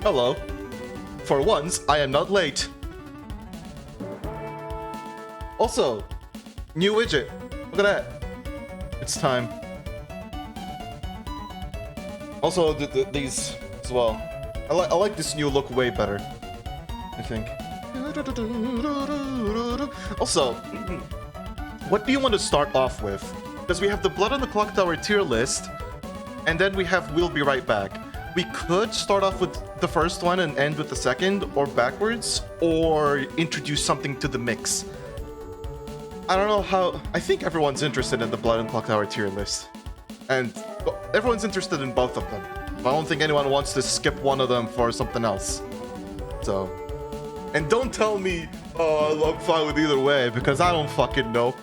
Hello. For once, I am not late. Also, new widget. Look at that. It's time. Also, these as well. I like this new look way better, I think. Also, what do you want to start off with? Because we have the Blood on the Clock Tower tier list, and then we have We'll Be Right Back. We could start off with the first one and end with the second, or backwards, or introduce something to the mix. I don't know how... I think everyone's interested in the Blood on the Clock Tower tier list. And everyone's interested in both of them. I don't think anyone wants to skip one of them for something else. So... And don't tell me, oh, I'm fine with either way, because I don't fucking know.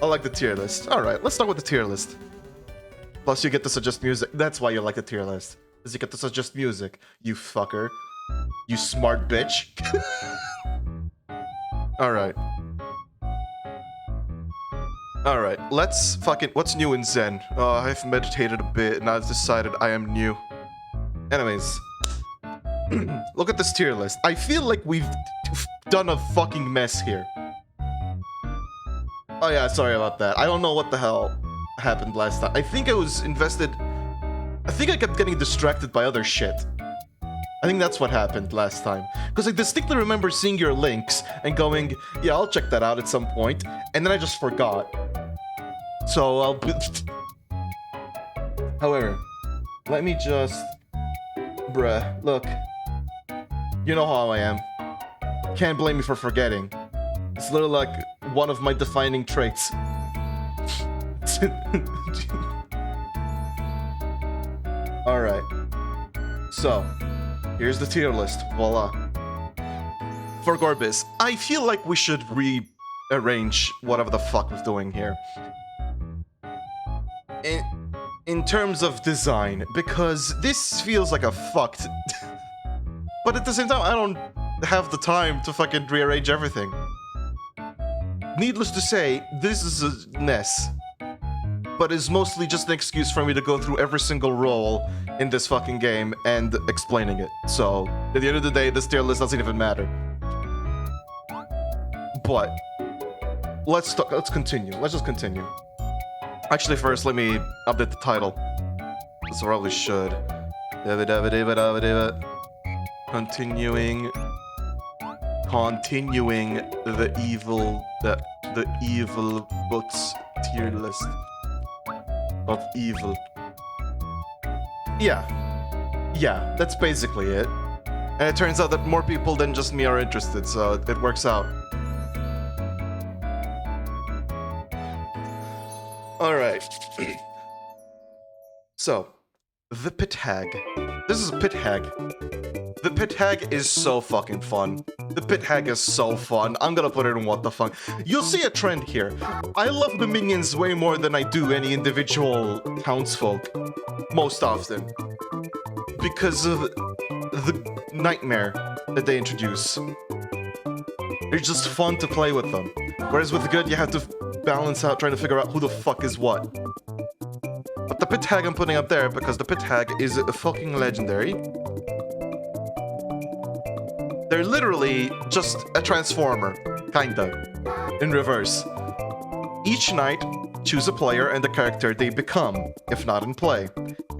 I like the tier list. Alright, let's start with the tier list. Plus, you get to suggest music. That's why you like the tier list. Because you get to suggest music, you fucker. You smart bitch. Alright. Alright, let's fucking... What's new in Zen? I've meditated a bit, and I've decided I am new. Anyways... Look at this tier list. I feel like we've done a fucking mess here. Oh yeah, sorry about that. I don't know what the hell happened last time. I think I was invested... I think I kept getting distracted by other shit. I think that's what happened last time. Because I distinctly remember seeing your links and going, yeah, I'll check that out at some point. And then I just forgot. So I'll... However, let me just... Bruh, look. You know how I am. Can't blame me for forgetting. It's literally like one of my defining traits. Alright. So, here's the tier list. Voila. For Gorbis, I feel like we should rearrange whatever the fuck we're doing here. In terms of design, because this feels like a fucked... But at the same time, I don't have the time to fucking rearrange everything. Needless to say, this is a mess. But it's mostly just an excuse for me to go through every single role in this fucking game and explaining it. So, at the end of the day, this tier list doesn't even matter. But, let's continue. Let's just continue. Actually, first, let me update the title. This probably should. Continuing the evil books tier list of evil. Yeah, that's basically it. And it turns out that more people than just me are interested, so it works out. Alright. So, the Pit Hag. This is a Pit Hag. The Pit Hag is so fucking fun. The Pit Hag is so fun. I'm gonna put it in what the fuck. You'll see a trend here. I love the minions way more than I do any individual townsfolk. Most often. Because of the nightmare that they introduce. They're just fun to play with them. Whereas with good, you have to balance out trying to figure out who the fuck is what. But the Pit Hag I'm putting up there because the Pit Hag is fucking legendary. They're literally just a transformer, kinda, in reverse. Each night, choose a player and the character they become, if not in play.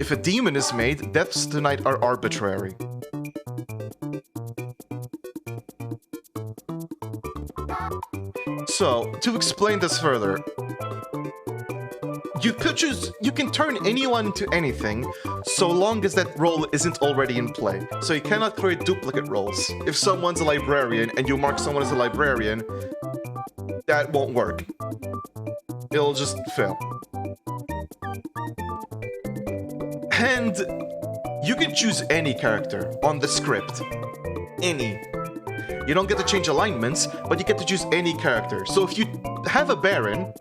If a demon is made, deaths tonight are arbitrary. So, to explain this further, you can turn anyone into anything, so long as that role isn't already in play. So you cannot create duplicate roles. If someone's a librarian and you mark someone as a librarian, that won't work. It'll just fail. And you can choose any character on the script. Any. You don't get to change alignments, but you get to choose any character. So if you have a Baron,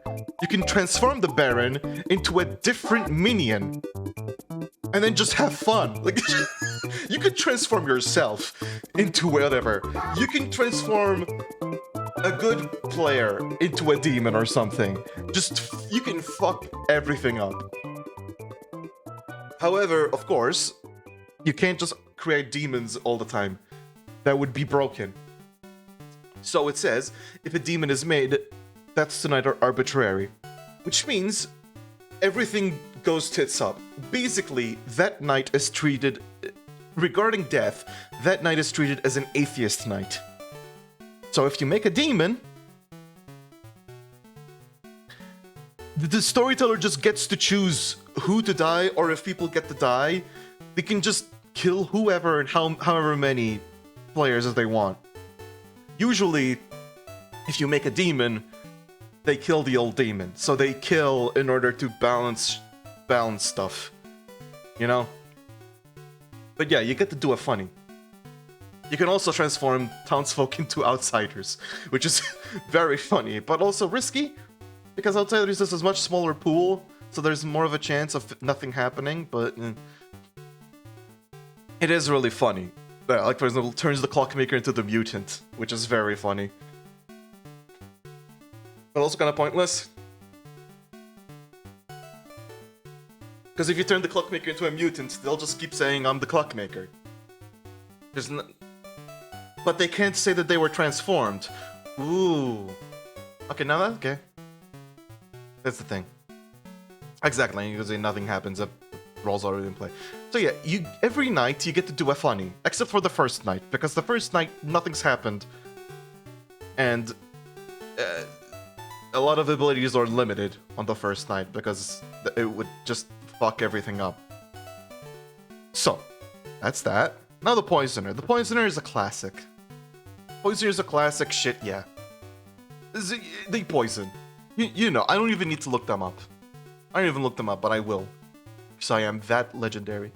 you can transform the Baron into a different minion. And then just have fun. Like, you can transform yourself into whatever. You can transform a good player into a demon or something. You can fuck everything up. However, of course, you can't just create demons all the time. That would be broken. So it says, if a demon is made, deaths tonight are arbitrary. Which means everything goes tits up. Basically, that night is treated... Regarding death, that night is treated as an atheist night. So if you make a demon... The storyteller just gets to choose who to die, or if people get to die, they can just kill whoever and however many players as they want. Usually, if you make a demon, they kill the old demon. So they kill in order to balance stuff. You know? But yeah, you get to do a funny. You can also transform townsfolk into outsiders, which is very funny, but also risky. Because outsiders is a much smaller pool, so there's more of a chance of nothing happening, but... It is really funny. Yeah, like, for example, turns the clockmaker into the mutant, which is very funny. But also kind of pointless. Because if you turn the clockmaker into a mutant, they'll just keep saying, I'm the clockmaker. But they can't say that they were transformed. Ooh. Okay, now that's okay. That's the thing. Exactly, you can say nothing happens, the role's already in play. So yeah, every night you get to do a funny, except for the first night, because the first night nothing's happened. And a lot of abilities are limited on the first night, because it would just fuck everything up. So, that's that. Now the Poisoner. The Poisoner is a classic. Poisoner is a classic shit, yeah. They poison. You know, I don't even need to look them up. I don't even look them up, but I will. Because I am that legendary.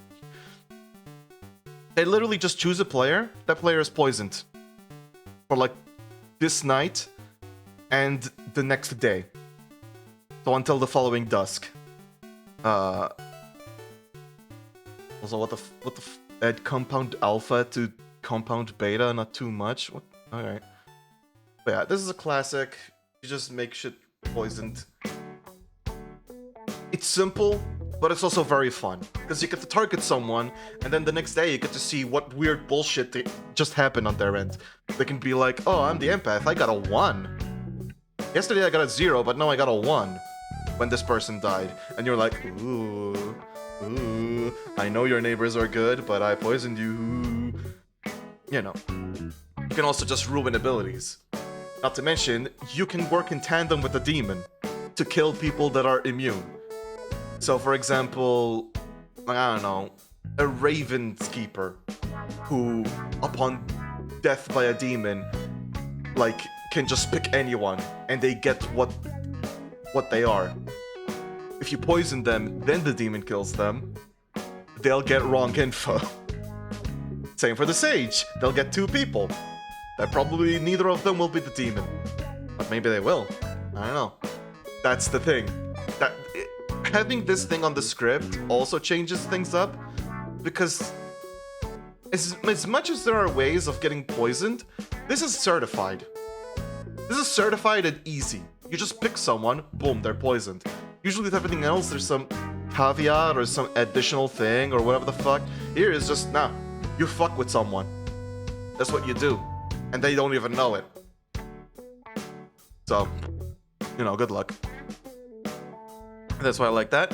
They literally just choose a player. That player is poisoned. For like this night and the next day. So until the following dusk. Also, add compound alpha to compound beta, not too much. What? Alright. But yeah, this is a classic. You just make shit poisoned. It's simple, but it's also very fun. Because you get to target someone, and then the next day you get to see what weird bullshit just happened on their end. They can be like, oh, I'm the empath, I got a 1. Yesterday I got a 0, but now I got a 1. When this person died. And you're like, ooh, I know your neighbors are good, but I poisoned you. You know. You can also just ruin abilities. Not to mention, you can work in tandem with the demon to kill people that are immune. So, for example, I don't know, a Raven's Keeper who, upon death by a demon, like, can just pick anyone and they get what they are. If you poison them, then the demon kills them, they'll get wrong info. Same for the Sage, they'll get 2 people. That probably neither of them will be the demon. But maybe they will. I don't know. That's the thing. Having this thing on the script also changes things up, because as much as there are ways of getting poisoned, this is certified. This is certified and easy. You just pick someone, boom, they're poisoned. Usually with everything else, there's some caveat or some additional thing or whatever the fuck. Here is just, nah, you fuck with someone. That's what you do. And they don't even know it. So, you know, good luck. That's why I like that.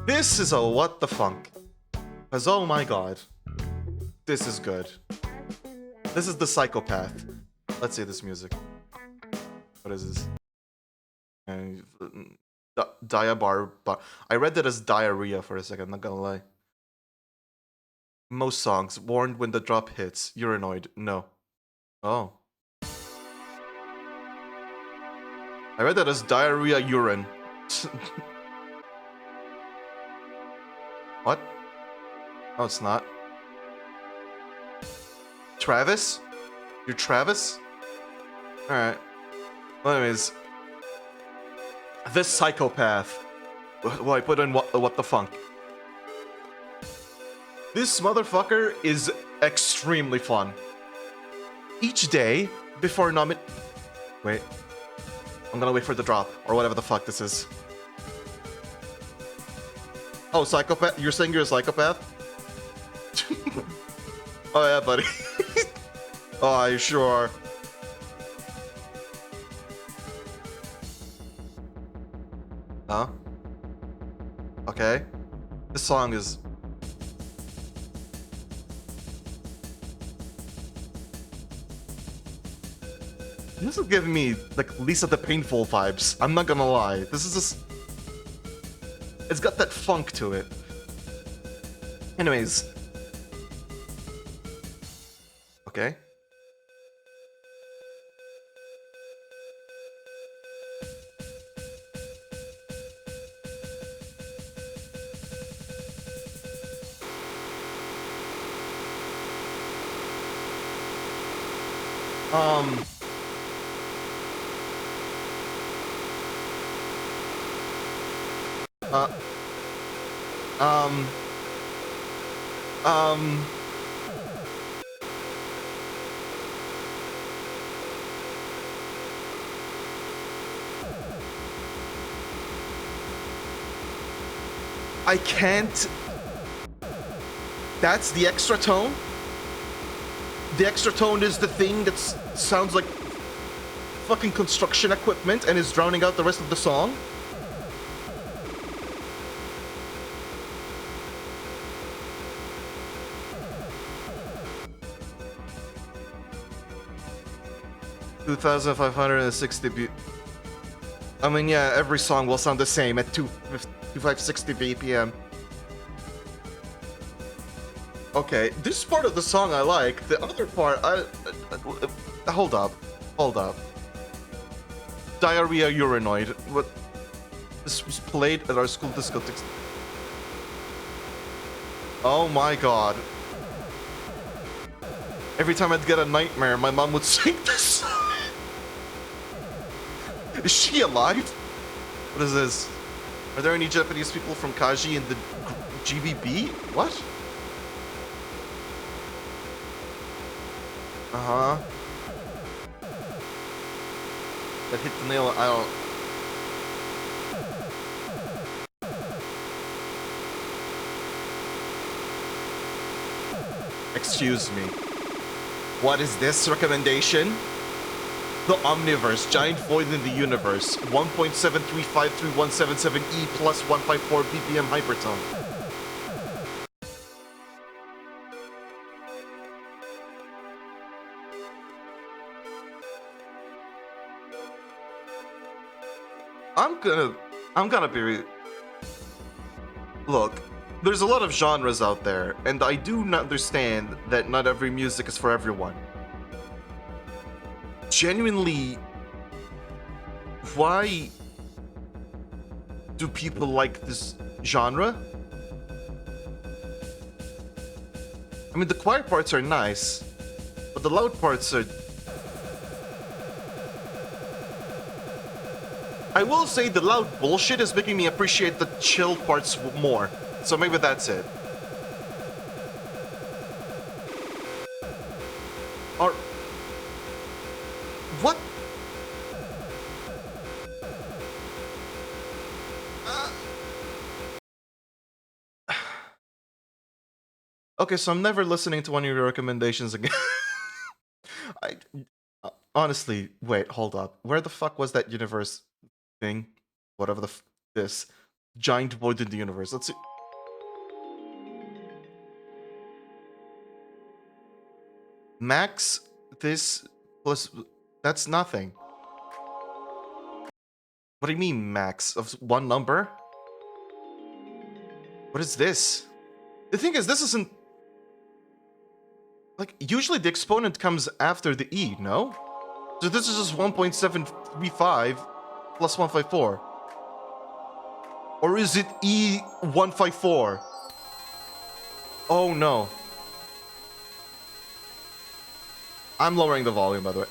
This is a what the funk. Because, oh my god. This is good. This is the Psychopath. Let's see this music. What is this? Diabar. I read that as diarrhea for a second, not gonna lie. Most songs. Warned when the drop hits. Urinoid. No. Oh. I read that as diarrhea urine. What? No, it's not. Travis? You're Travis? Alright. Well, anyways. This Psychopath. Well, I put in what the funk. This motherfucker is extremely fun. Each day, before Wait. I'm gonna wait for the drop, or whatever the fuck this is. Oh, psychopath? You're saying you're a psychopath? Oh yeah, buddy. Oh, you sure are. Huh? Okay. This song is... This is giving me, like, Lisa the Painful vibes. I'm not gonna lie. This is just... It's got that funk to it. Anyways. Okay. Um... I can't... That's the extra tone? The extra tone is the thing that sounds like fucking construction equipment and is drowning out the rest of the song? $2,560 I mean, yeah, every song will sound the same at 2560 BPM. Okay, this part of the song I like. The other part, hold up. Diarrhea Urinoid. What? This was played at our school discotheque. Oh my god. Every time I'd get a nightmare, my mom would sing this. Is she alive? What is this? Are there any Japanese people from Kaji in the GBB? What? Uh-huh. That hit the nail. I don't... Excuse me. What is this recommendation? The Omniverse, giant void in the universe, 1.73531777E plus 154 BPM hypertone. I'm gonna be... Look, there's a lot of genres out there, and I do not understand that not every music is for everyone. Genuinely, why do people like this genre? I mean, the quiet parts are nice, but the loud parts are... I will say the loud bullshit is making me appreciate the chill parts more, so maybe that's it. Or... What? Okay, so I'm never listening to one of your recommendations again. Honestly, wait, hold up. Where the fuck was that universe thing? Whatever this giant void in the universe. Let's see. Max this plus... That's nothing. What do you mean, max? Of one number? What is this? The thing is, this isn't... Like, usually the exponent comes after the E, no? So this is just 1.735 plus 154. Or is it E154? Oh no. I'm lowering the volume, by the way.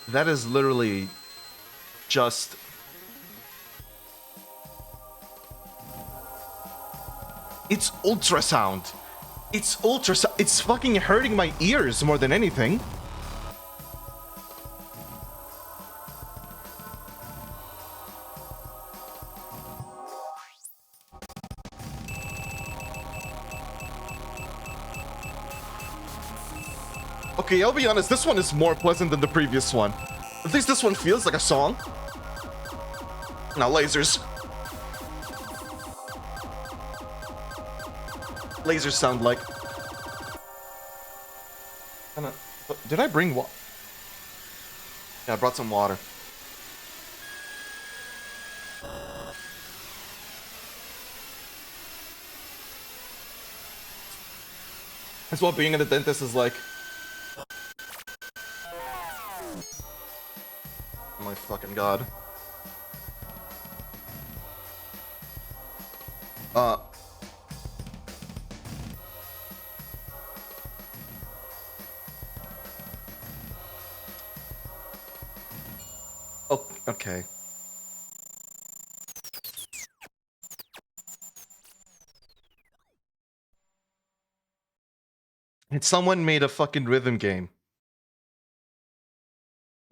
That is literally just... It's ultrasound. It's fucking hurting my ears more than anything. Okay, I'll be honest, this one is more pleasant than the previous one. At least this one feels like a song. Now, lasers. Lasers sound like... Did I bring water? Yeah, I brought some water. That's what being at the dentist is like. Oh my fucking god. Oh, okay. And someone made a fucking rhythm game.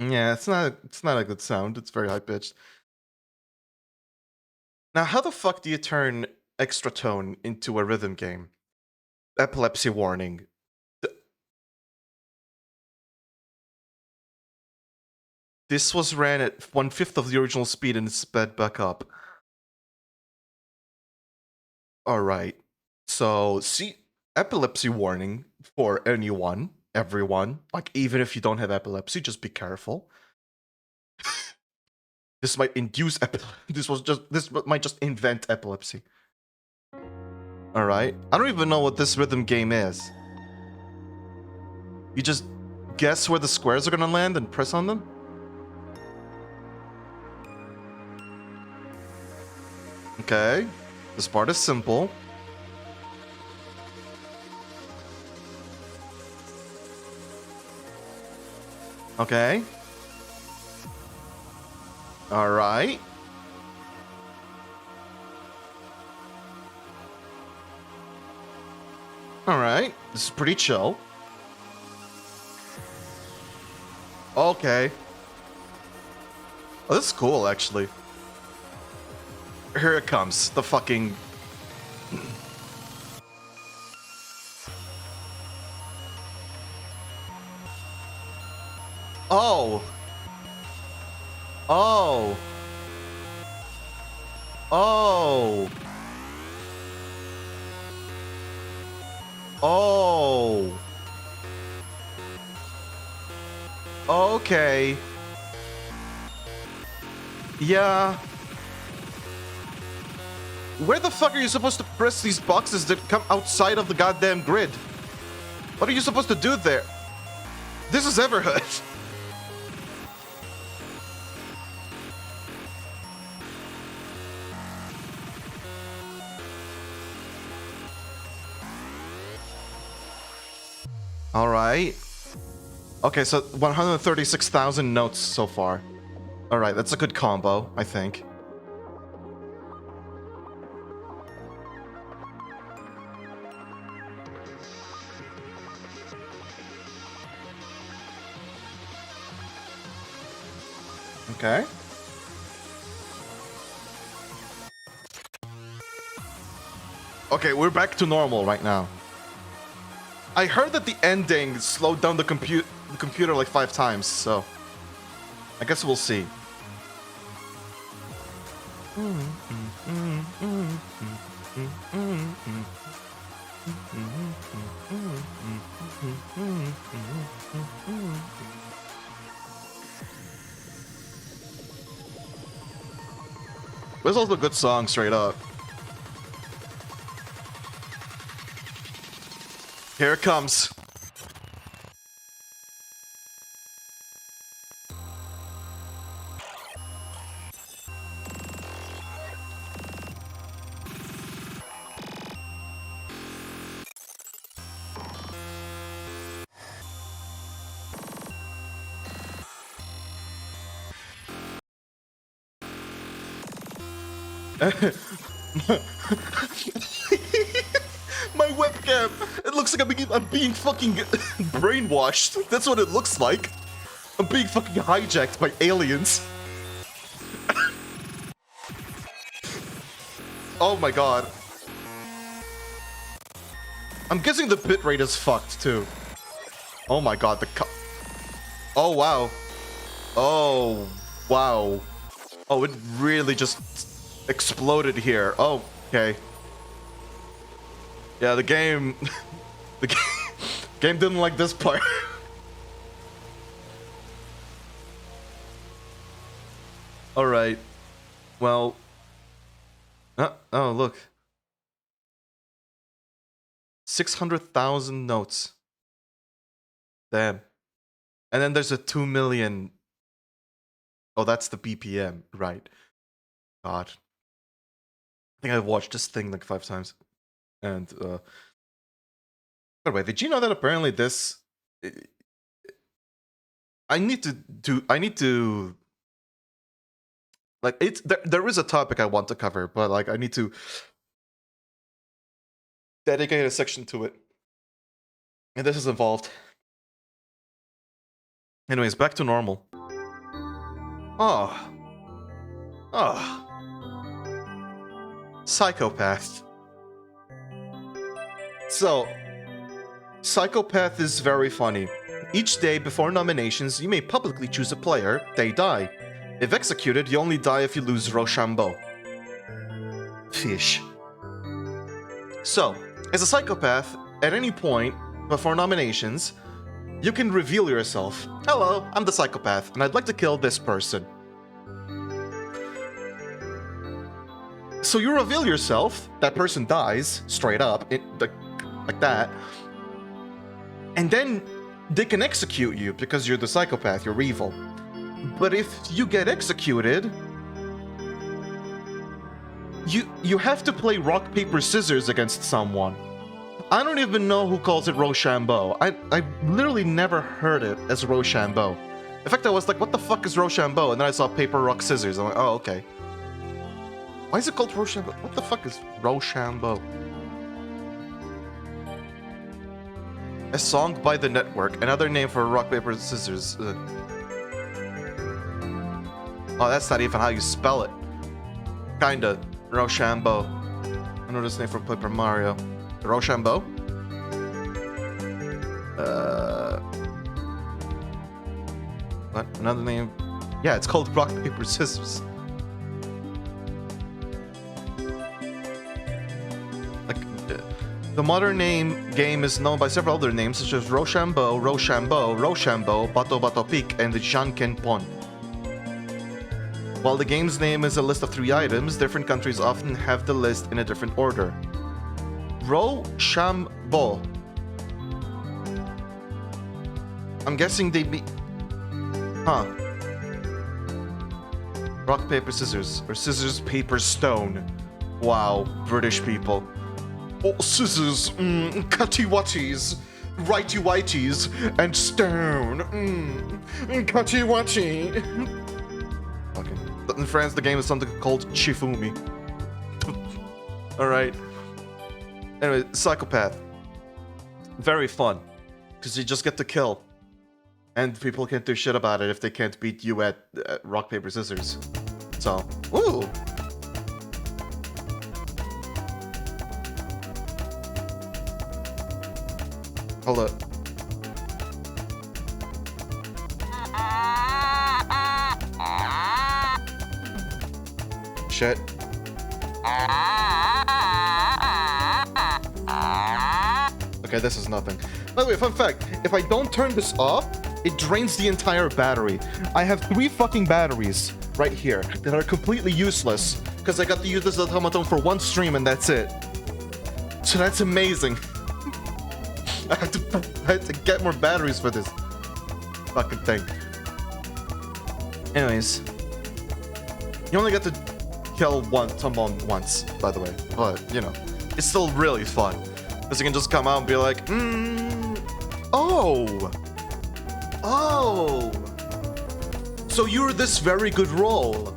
Yeah, it's not a good sound. It's very high pitched. Now, how the fuck do you turn extra tone into a rhythm game? Epilepsy warning. This was ran at 1/5 of the original speed and it's sped back up. Alright. So, see, epilepsy warning for anyone, everyone. Like, even if you don't have epilepsy, just be careful. This might induce this might just invent epilepsy. Alright. I don't even know what this rhythm game is. You just guess where the squares are gonna land and press on them? Okay. This part is simple. Okay. Alright. Alright. This is pretty chill. Okay. Oh, this is cool, actually. Here it comes. The fucking... Oh. Oh. Oh. Oh. Okay. Yeah. Where the fuck are you supposed to press these boxes that come outside of the goddamn grid? What are you supposed to do there? This is Everhood. Alright. Okay, so 136,000 notes so far. Alright, that's a good combo, I think. Okay. Okay, we're back to normal right now. I heard that the ending slowed down the computer like 5 times, so I guess we'll see. There's also a good song, straight up. Here it comes. My webcam! It looks like I'm being fucking brainwashed. That's what it looks like. I'm being fucking hijacked by aliens. Oh my god. I'm guessing the bitrate is fucked too. Oh my god, oh wow. Oh wow. Oh, it really just exploded here. Oh, okay. Yeah, the game the game didn't like this part. All right. Well, oh, look. 600,000 notes. Damn. And then there's a 2 million. Oh, that's the BPM, right. God. I think I've watched this thing like 5 times. And, by the way, did you know that apparently this... I need to... Like, there is a topic I want to cover, but, like, I need to dedicate a section to it. And this is involved. Anyways, back to normal. Oh. Oh. Psychopath. So, Psychopath is very funny. Each day before nominations, you may publicly choose a player, they die. If executed, you only die if you lose Rochambeau. Fish. So, as a psychopath, at any point before nominations, you can reveal yourself. Hello, I'm the psychopath, and I'd like to kill this person. So you reveal yourself, that person dies, straight up, like that, and then they can execute you because you're the psychopath, you're evil. But if you get executed, you have to play rock, paper, scissors against someone. I don't even know who calls it Rochambeau. I literally never heard it as Rochambeau. In fact, I was like, what the fuck is Rochambeau? And then I saw paper, rock, scissors. I'm like, oh, okay. Why is it called Rochambeau? What the fuck is Rochambeau? A song by the network. Another name for rock, paper, scissors. Oh, that's not even how you spell it. Kinda. Rochambeau. I know this name from Paper Mario. Rochambeau? What? Another name? Yeah, it's called rock, paper, scissors. Like, the modern game is known by several other names such as Rochambeau, Rochambeau, Rochambeau, Bato Bato Peak, and Janken Pon. While the game's name is a list of 3 items, different countries often have the list in a different order. Rochambeau. I'm guessing they be... Huh. Rock, paper, scissors. Or scissors, paper, stone. Wow, British people. Oh, scissors, cutty-wutties, righty-whities, and stone. Cutty-wutty. Fucking... In France, the game is something called Chifumi. Alright. Anyway, Psychopath. Very fun. Because you just get to kill. And people can't do shit about it if they can't beat you at rock, paper, scissors. So, woo! Hold up. Shit. Okay, this is nothing. By the way, fun fact, if I don't turn this off, it drains the entire battery. I have 3 fucking batteries right here that are completely useless because I got to use this automaton for 1 stream and that's it. So that's amazing. I have to get more batteries for this fucking thing. Anyways, you only get to kill someone once, by the way, but you know, it's still really fun because you can just come out and be like, oh, so you're this very good role.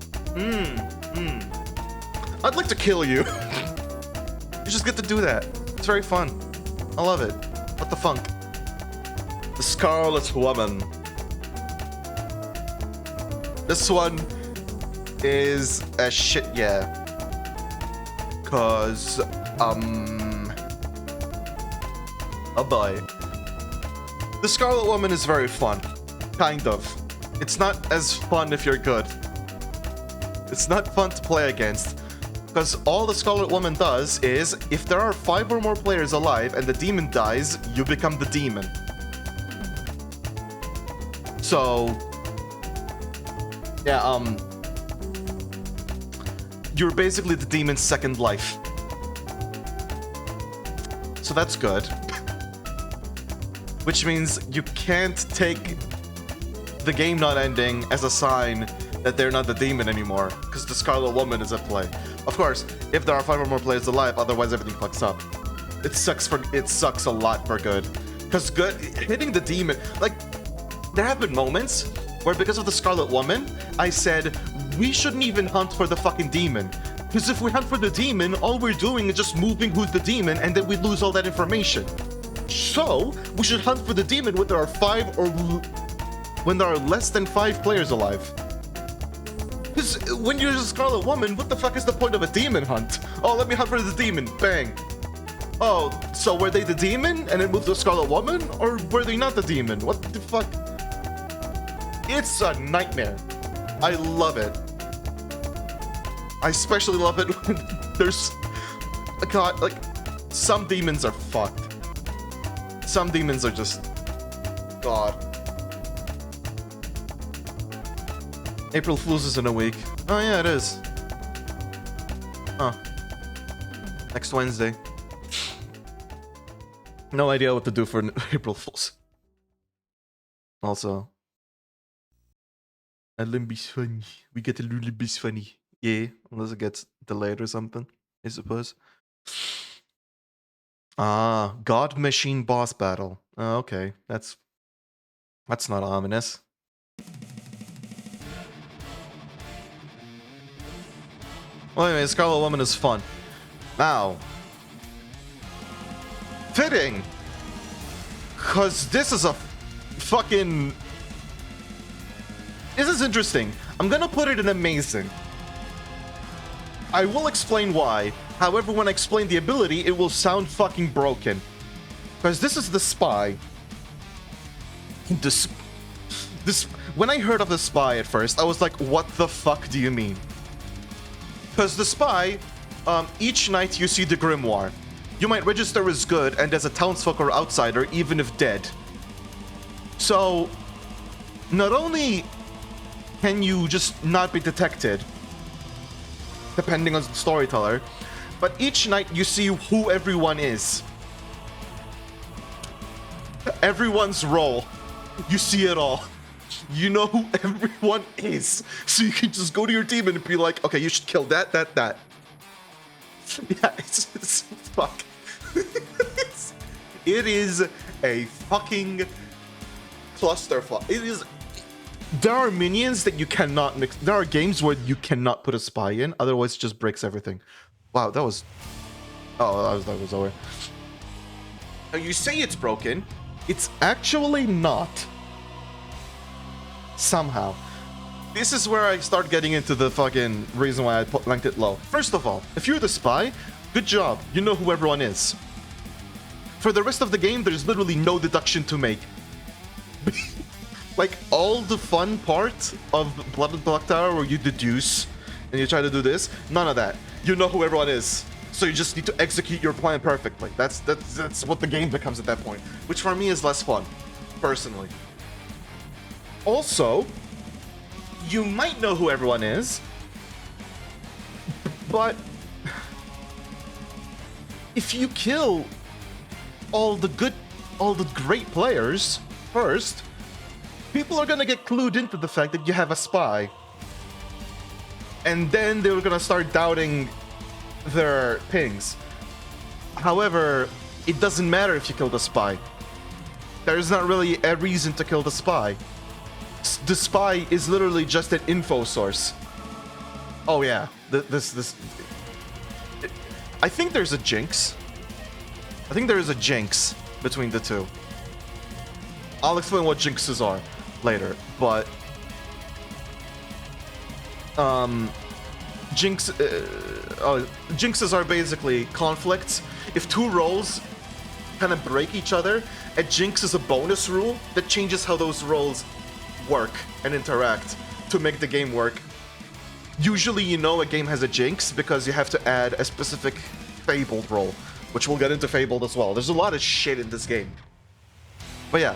I'd like to kill you. You just get to do that. It's very fun. I love it. What the funk? The Scarlet Woman. This one is a shit, yeah. Cause, oh boy. The Scarlet Woman is very fun. Kind of. It's not as fun if you're good. It's not fun to play against. Because all the Scarlet Woman does is, if there are 5 or more players alive and the demon dies, you become the demon. So... yeah, you're basically the demon's second life. So that's good. Which means you can't take the game not ending as a sign that they're not the demon anymore, because the Scarlet Woman is at play. Of course, if there are 5 or more players alive, otherwise everything fucks up. It sucks a lot for good. Because good hitting the demon, like, there have been moments where because of the Scarlet Woman, I said, we shouldn't even hunt for the fucking demon. Because if we hunt for the demon, all we're doing is just moving who's the demon, and then we lose all that information. So, we should hunt for the demon when there are 5 or... when there are less than 5 players alive. Because when you're a Scarlet Woman, what the fuck is the point of a demon hunt? Oh, let me hunt for the demon. Bang. Oh, so were they the demon and then moved to a Scarlet Woman? Or were they not the demon? What the fuck? It's a nightmare. I love it. I especially love it when there's... God, like, some demons are fucked. Some demons are just... God. April Fool's is in a week. Oh yeah, it is. Huh. Next Wednesday. No idea what to do for April Fool's. Also. A little bit funny. We get a little bit funny. Yeah, unless it gets delayed or something, I suppose. Ah, God Machine boss battle. Oh, okay, that's not ominous. Well, anyway, Scarlet Woman is fun. Now, fitting, cause this is a fucking. This is interesting. I'm gonna put it in amazing. I will explain why. However, when I explain the ability, it will sound fucking broken. Because this is the spy. This. When I heard of the spy at first, I was like, what the fuck do you mean? Because the spy, each night you see the grimoire. You might register as good and as a townsfolk or outsider, even if dead. So, not only can you just not be detected, depending on the storyteller, but each night you see who everyone is. Everyone's role. You see it all. You know who everyone is. So you can just go to your demon and be like, okay, you should kill that. Yeah, it's fuck. It is a fucking clusterfuck. It is. There are minions that you cannot mix. There are games where you cannot put a spy in, otherwise it just breaks everything. Wow, that was... Oh, that was over. Now you say it's broken. It's actually not. Somehow. This is where I start getting into the fucking reason why I ranked it low. First of all, if you're the spy, good job. You know who everyone is. For the rest of the game, there's literally no deduction to make. Like, all the fun part of Blood and Clock Tower where you deduce and you try to do this, none of that. You know who everyone is. So you just need to execute your plan perfectly. That's what the game becomes at that point. Which for me is less fun, personally. Also, you might know who everyone is, but if you kill all the great players first, people are gonna get clued into the fact that you have a spy. And then they're gonna start doubting their pings. However, it doesn't matter if you kill the spy. There's not really a reason to kill the spy. The spy is literally just an info source. Oh yeah, I think there's a jinx. I think there is a jinx between the two. I'll explain what jinxes are later, but jinxes are basically conflicts. If two roles kind of break each other, and Jinx is a bonus rule that changes how those rolls work and interact to make the game work. Usually you know a game has a Jinx because you have to add a specific Fabled roll, which we'll get into Fabled as well. There's a lot of shit in this game. But yeah,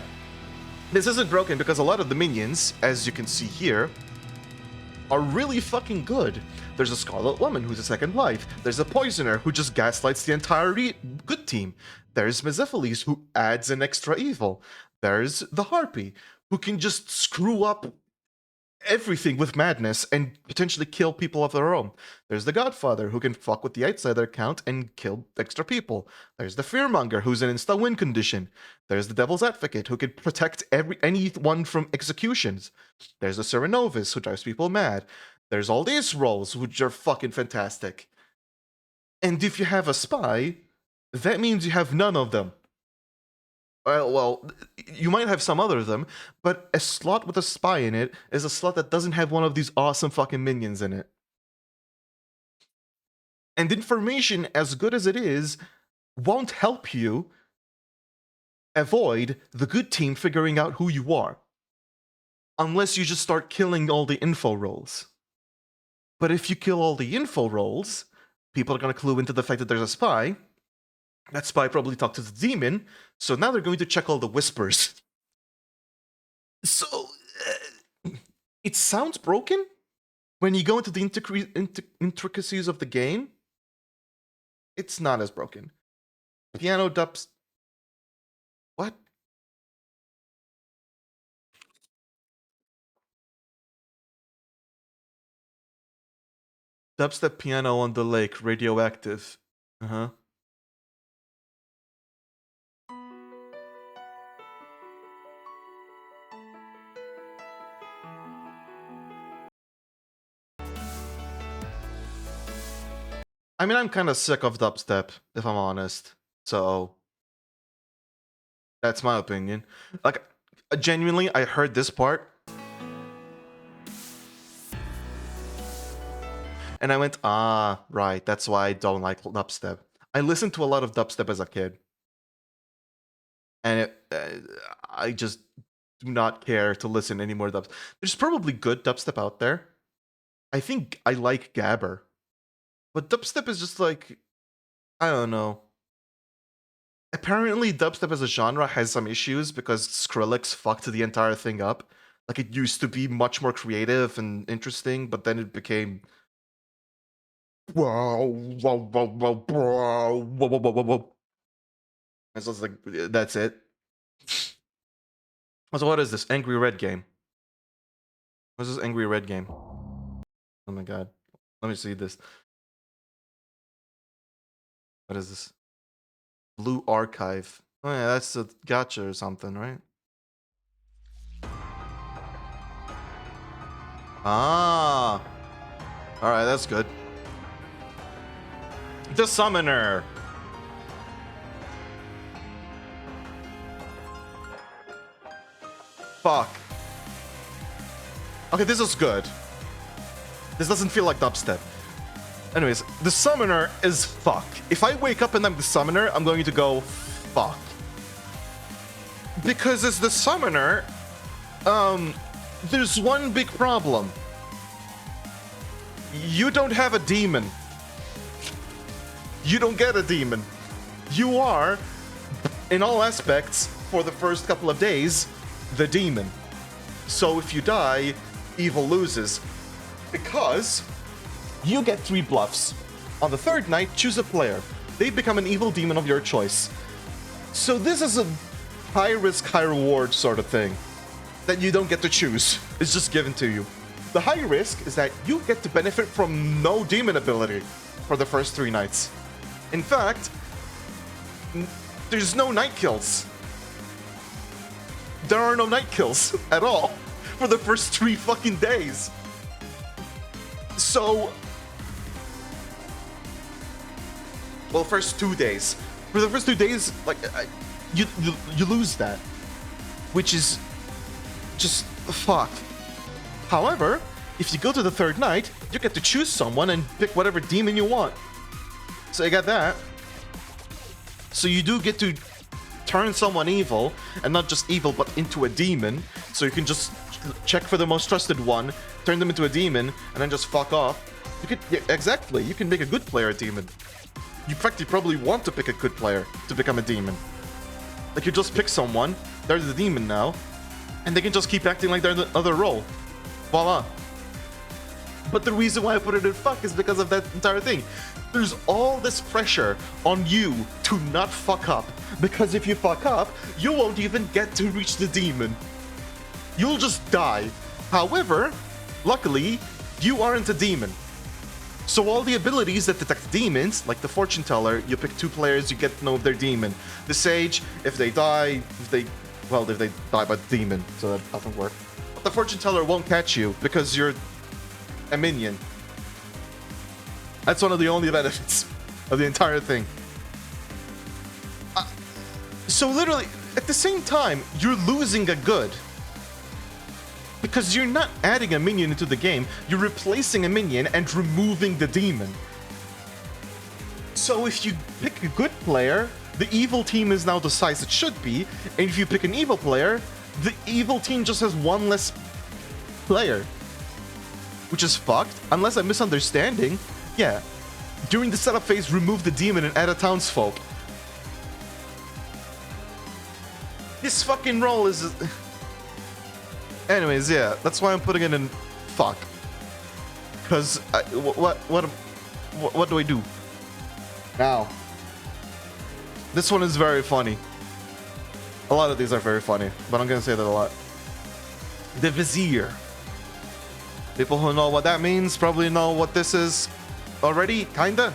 this isn't broken because a lot of the minions, as you can see here, are really fucking good. There's a Scarlet Woman who's a second life. There's a Poisoner who just gaslights the entire good team. There's Mezephiles who adds an extra evil. There's the Harpy who can just screw up everything with madness and potentially kill people of their own. There's the Godfather who can fuck with the outsider count and kill extra people. There's the Fearmonger who's an insta-win condition. There's the Devil's Advocate who can protect anyone from executions. There's the Serenovus who drives people mad. There's all these roles which are fucking fantastic. And if you have a spy, that means you have none of them. Well, you might have some other of them, but a slot with a spy in it is a slot that doesn't have one of these awesome fucking minions in it. And information, as good as it is, won't help you avoid the good team figuring out who you are. Unless you just start killing all the info rolls. But if you kill all the info rolls, people are going to clue into the fact that there's a spy. That spy probably talked to the demon, so now they're going to check all the whispers. So, it sounds broken when you go into the intricacies of the game. It's not as broken. Piano dubs... What? Dubstep piano on the lake, radioactive. Uh-huh. I mean, I'm kind of sick of dubstep, if I'm honest. So, that's my opinion. Like, genuinely, I heard this part. And I went, ah, right, that's why I don't like dubstep. I listened to a lot of dubstep as a kid. And I just do not care to listen anymore to dubstep. There's probably good dubstep out there. I think I like Gabber. But dubstep is just like, I don't know. Apparently, dubstep as a genre has some issues because Skrillex fucked the entire thing up. Like, it used to be much more creative and interesting, but then it became... And so it's like, that's it. So what is this? Angry Red game. What's this Angry Red game? Oh my god. Let me see this. What is this? Blue Archive. Oh yeah, that's a gacha or something, right? Ah. Alright, that's good. The Summoner. Fuck. Okay, this is good. This doesn't feel like dubstep. Anyways, the Summoner is fuck. If I wake up and I'm the Summoner, I'm going to go fuck. Because as the Summoner, there's one big problem. You don't have a demon. You don't get a demon. You are, in all aspects, for the first couple of days, the demon. So if you die, evil loses. Because you get 3 bluffs. On the 3rd night, choose a player. They become an evil demon of your choice. So this is a high risk, high reward sort of thing that you don't get to choose. It's just given to you. The high risk is that you get to benefit from no demon ability for the first 3 nights. In fact, there's no night kills. There are no night kills at all for the first 3 fucking days. So, well, first 2 days. For the first 2 days, like, you lose that, which is just fuck. However, if you go to the 3rd night, you get to choose someone and pick whatever demon you want. So you got that. So you do get to turn someone evil, and not just evil, but into a demon. So you can just check for the most trusted one, turn them into a demon, and then just fuck off. You could, yeah, exactly, you can make a good player a demon. You practically probably want to pick a good player to become a demon. Like, you just pick someone, they're the demon now, and they can just keep acting like they're the other role. Voila. But the reason why I put it in fuck is because of that entire thing. There's all this pressure on you to not fuck up, because if you fuck up, you won't even get to reach the demon. You'll just die. However, luckily, you aren't a demon. So all the abilities that detect demons, like the Fortune Teller, you pick 2 players, you get to know if they're demon. The Sage, if they die, if they die by demon, so that doesn't work. But the Fortune Teller won't catch you because you're a minion. That's one of the only benefits of the entire thing. So literally, at the same time, you're losing a good. Because you're not adding a minion into the game, you're replacing a minion and removing the demon. So if you pick a good player, the evil team is now the size it should be, and if you pick an evil player, the evil team just has 1 less player. Which is fucked, unless I'm misunderstanding. Yeah, during the setup phase, remove the demon and add a townsfolk. This fucking roll is... Anyways, yeah, that's why I'm putting it in fuck. Because, what do I do? Now, this one is very funny. A lot of these are very funny, but I'm gonna say that a lot. The Vizier. People who know what that means probably know what this is already, kinda.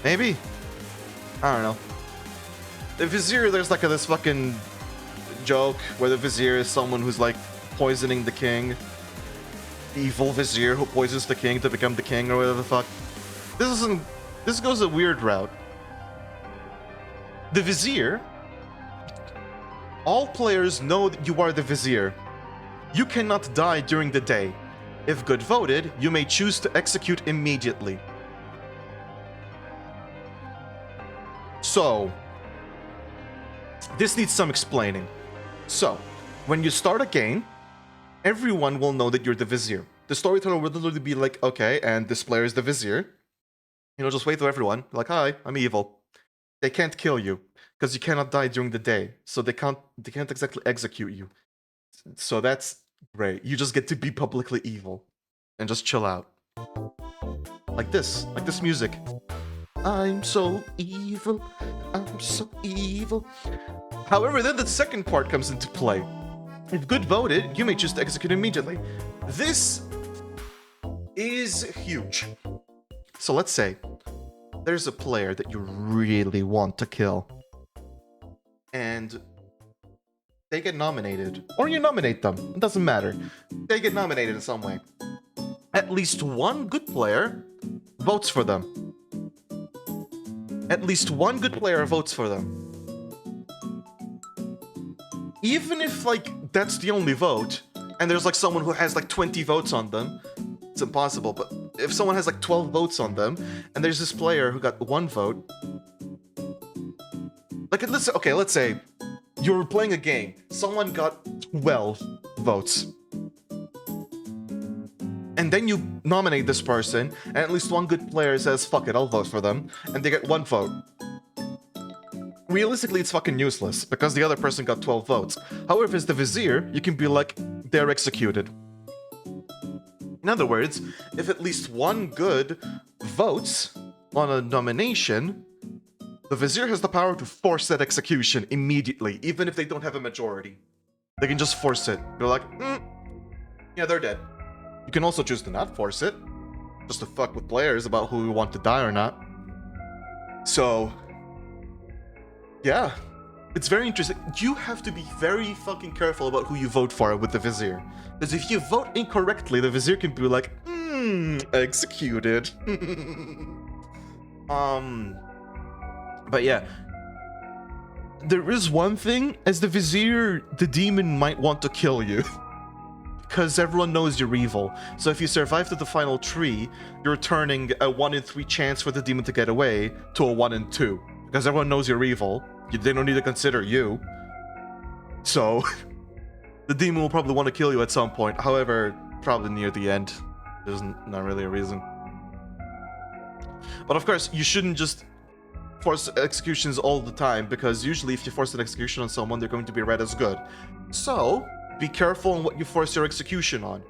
Maybe. I don't know. The Vizier, there's like this fucking joke where the Vizier is someone who's like poisoning the king. Evil Vizier who poisons the king to become the king or whatever the fuck. This goes a weird route. The Vizier, all players know that you are the Vizier. You cannot die during the day. If good voted, you may choose to execute immediately. So, this needs some explaining. So, when you start a game, everyone will know that you're the Vizier. The storyteller will literally be like, okay, and this player is the Vizier. You know, just wait to everyone. Like, hi, I'm evil. They can't kill you, because you cannot die during the day. So they can't exactly execute you. So that's great. You just get to be publicly evil. And just chill out. Like this music. I'm so evil. I'm so evil. However, then the second part comes into play. If good voted, you may choose to execute immediately. This is huge. So let's say there's a player that you really want to kill. And they get nominated. Or you nominate them. It doesn't matter. They get nominated in some way. At least one good player votes for them. At least one good player votes for them. Even if, like, that's the only vote, and there's, like, someone who has, like, 20 votes on them, it's impossible, but if someone has, like, 12 votes on them, and there's this player who got 1 vote, like, let's say you're playing a game, someone got 12 votes. And then you nominate this person, and at least one good player says, fuck it, I'll vote for them, and they get 1 vote. Realistically, it's fucking useless, because the other person got 12 votes. However, if it's the Vizier, you can be like, they're executed. In other words, if at least one good votes on a nomination, the Vizier has the power to force that execution immediately, even if they don't have a majority. They can just force it. They're like, yeah, they're dead. You can also choose to not force it, just to fuck with players about who want to die or not. So, yeah, it's very interesting. You have to be very fucking careful about who you vote for with the Vizier. Because if you vote incorrectly, the Vizier can be like, executed. But yeah. There is one thing, as the Vizier, the demon might want to kill you. Because everyone knows you're evil. So if you survive to the final tree, you're turning a 1 in 3 chance for the demon to get away to a 1 in 2. Because everyone knows you're evil. They don't need to consider you. So, the demon will probably want to kill you at some point. However, probably near the end. There's not really a reason. But of course, you shouldn't just force executions all the time, because usually if you force an execution on someone, they're going to be read as good. So, be careful on what you force your execution on.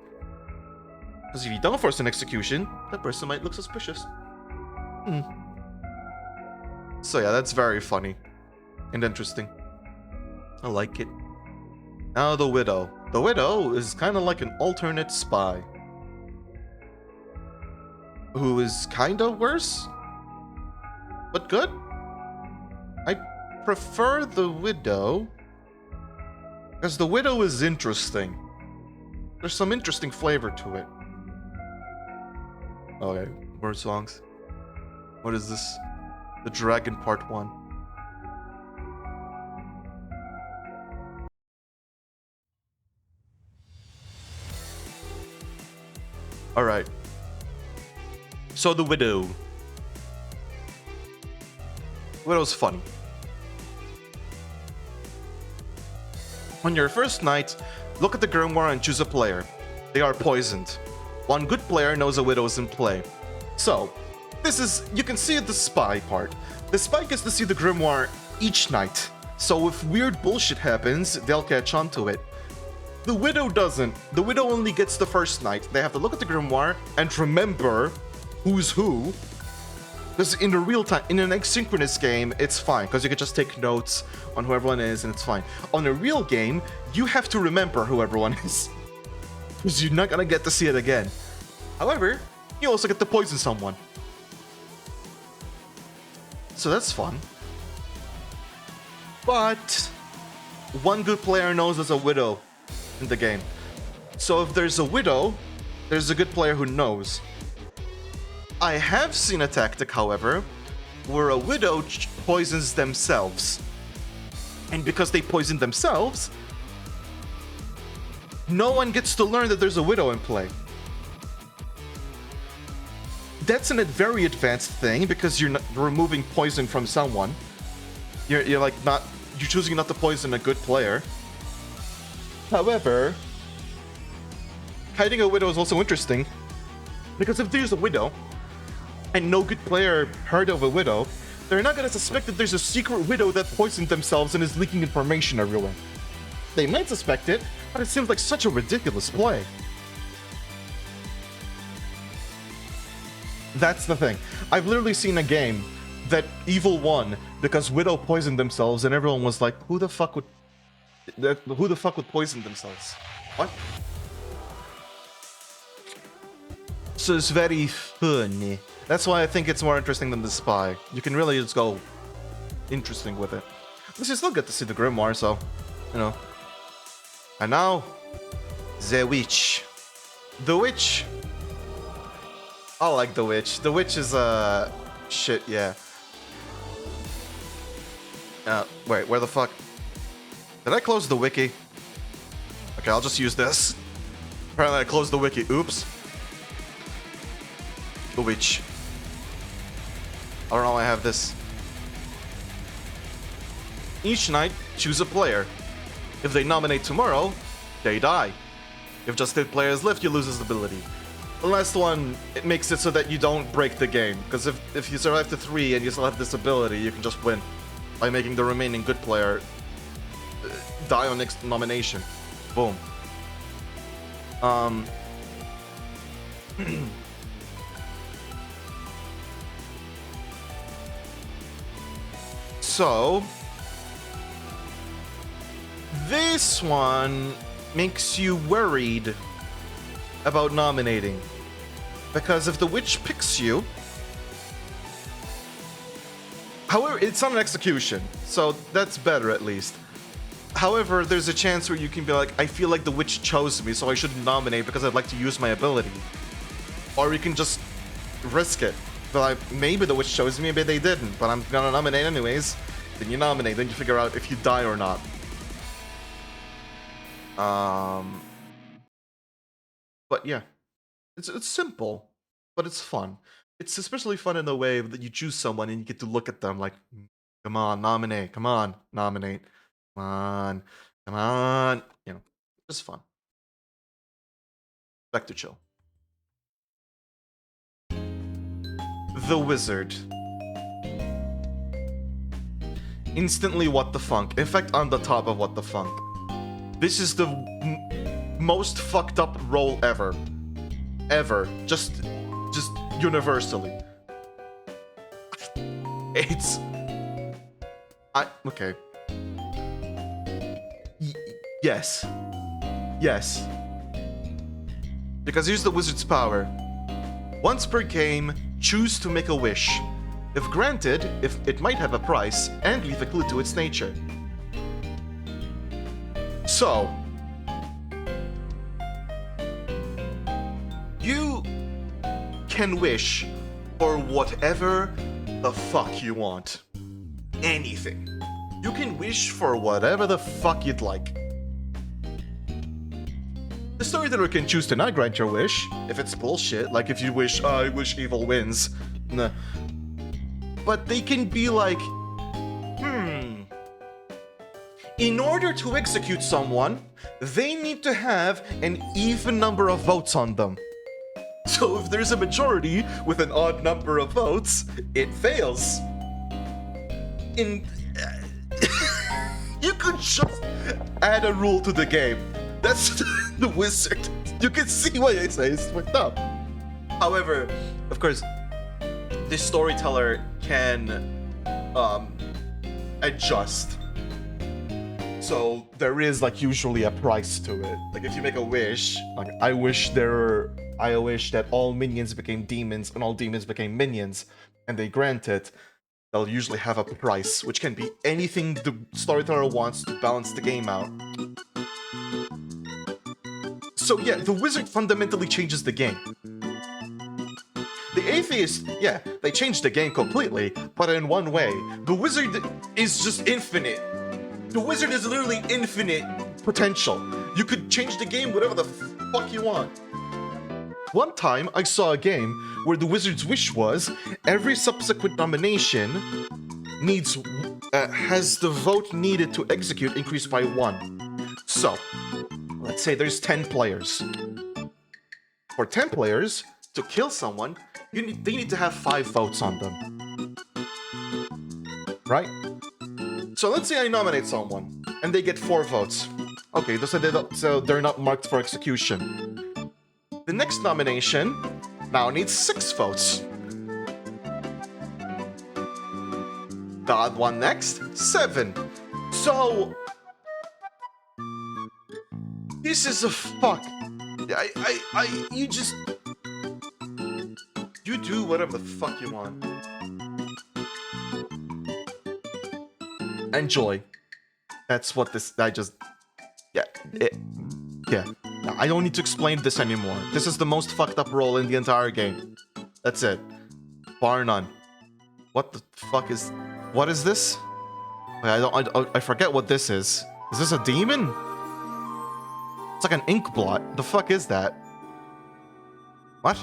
Because if you don't force an execution, that person might look suspicious. So yeah, that's very funny and interesting. I like it. Now the Widow. The Widow is kind of like an alternate spy. Who is kind of worse, but good. I prefer the Widow, because the Widow is interesting. There's some interesting flavor to it. Okay, more songs. What is this? The Dragon Part 1. Alright. So the Widow. Widow's funny. On your first night, look at the grimoire and choose a player. They are poisoned. One good player knows a Widow is in play. So, this is, you can see the spy part. The spy gets to see the grimoire each night. So if weird bullshit happens, they'll catch on to it. The Widow doesn't. The Widow only gets the first night. They have to look at the grimoire and remember who's who. Because in the real time, in an asynchronous game, it's fine, because you can just take notes on who everyone is and it's fine. On a real game, you have to remember who everyone is, because you're not gonna get to see it again. However, you also get to poison someone. So that's fun. But one good player knows there's a Widow in the game. So if there's a Widow, there's a good player who knows. I have seen a tactic, however, where a Widow poisons themselves. And because they poison themselves, no one gets to learn that there's a Widow in play. That's a very advanced thing, because you're not removing poison from someone. You're like not, you're choosing not to poison a good player. However, hiding a Widow is also interesting, because if there's a Widow and no good player heard of a Widow, they're not gonna suspect that there's a secret Widow that poisoned themselves and is leaking information everywhere. They might suspect it, but it seems like such a ridiculous play. That's the thing. I've literally seen a game that Evil won because Widow poisoned themselves, and everyone was like, who the fuck would poison themselves? What? So it's very funny. That's why I think it's more interesting than the spy. You can really just go interesting with it. But you still get to see the grimoire, so, you know. And now, the witch. The witch. I like the witch. The witch is, shit, yeah. Wait, where the fuck? Did I close the wiki? Okay, I'll just use this. Apparently I closed the wiki. Oops. The witch. I don't know why I have this. Each night, choose a player. If they nominate tomorrow, they die. If just 8 players left, you lose this ability. The last one, it makes it so that you don't break the game. Because if you survive to 3 and you still have this ability, you can just win. By making the remaining good player die on next nomination. Boom. So, this one makes you worried about nominating. Because if the witch picks you... However, it's not an execution, so that's better at least. However, there's a chance where you can be like, I feel like the witch chose me, so I shouldn't nominate because I'd like to use my ability. Or you can just risk it. But like, maybe the witch chose me, maybe they didn't, but I'm gonna nominate anyways. Then you nominate, then you figure out if you die or not. But yeah, it's simple, but it's fun. It's especially fun in the way that you choose someone and you get to look at them like, Come on, nominate. Come on, nominate. Come on. Come on. You know, just fun. Back to chill. The Wizard. Instantly what the funk. In fact, on the top of what the funk. This is the most fucked up role ever. Ever. Just universally. It's... okay. Yes. Yes. Because here's the Wizard's power. Once per game, choose to make a wish. If granted, it might have a price, and leave a clue to its nature. So... you can wish for whatever the fuck you want. Anything. You can wish for whatever the fuck you'd like. The storyteller can choose to not grant your wish, if it's bullshit, like if you wish, I wish evil wins. Nah. But they can be like, in order to execute someone, they need to have an even number of votes on them. So if there's a majority with an odd number of votes, it fails. You could just add a rule to the game. That's the Wizard. You can see why I say it's fucked up. However, of course, this storyteller can adjust. So there is like usually a price to it. Like if you make a wish, like I wish that all minions became demons and all demons became minions, and they grant it, they'll usually have a price, which can be anything the storyteller wants to balance the game out. So yeah, the Wizard fundamentally changes the game. The Atheist, yeah, they changed the game completely, but in one way. The Wizard is just infinite. The Wizard is literally infinite potential. You could change the game whatever the fuck you want. One time, I saw a game where the Wizard's wish was every subsequent nomination has the vote needed to execute increased by 1. So, let's say there's 10 players. For 10 players, to kill someone, they need to have 5 votes on them. Right? So let's say I nominate someone, and they get 4 votes. Okay, so they're not marked for execution. The next nomination now needs 6 votes. The odd one next, 7. So... this is a fuck. You do whatever the fuck you want. Enjoy. That's what this, yeah. I don't need to explain this anymore. This is the most fucked up role in the entire game. That's it. Bar none. What the fuck is... what is this? I forget what this is. Is this a demon? It's like an ink blot. The fuck is that? What?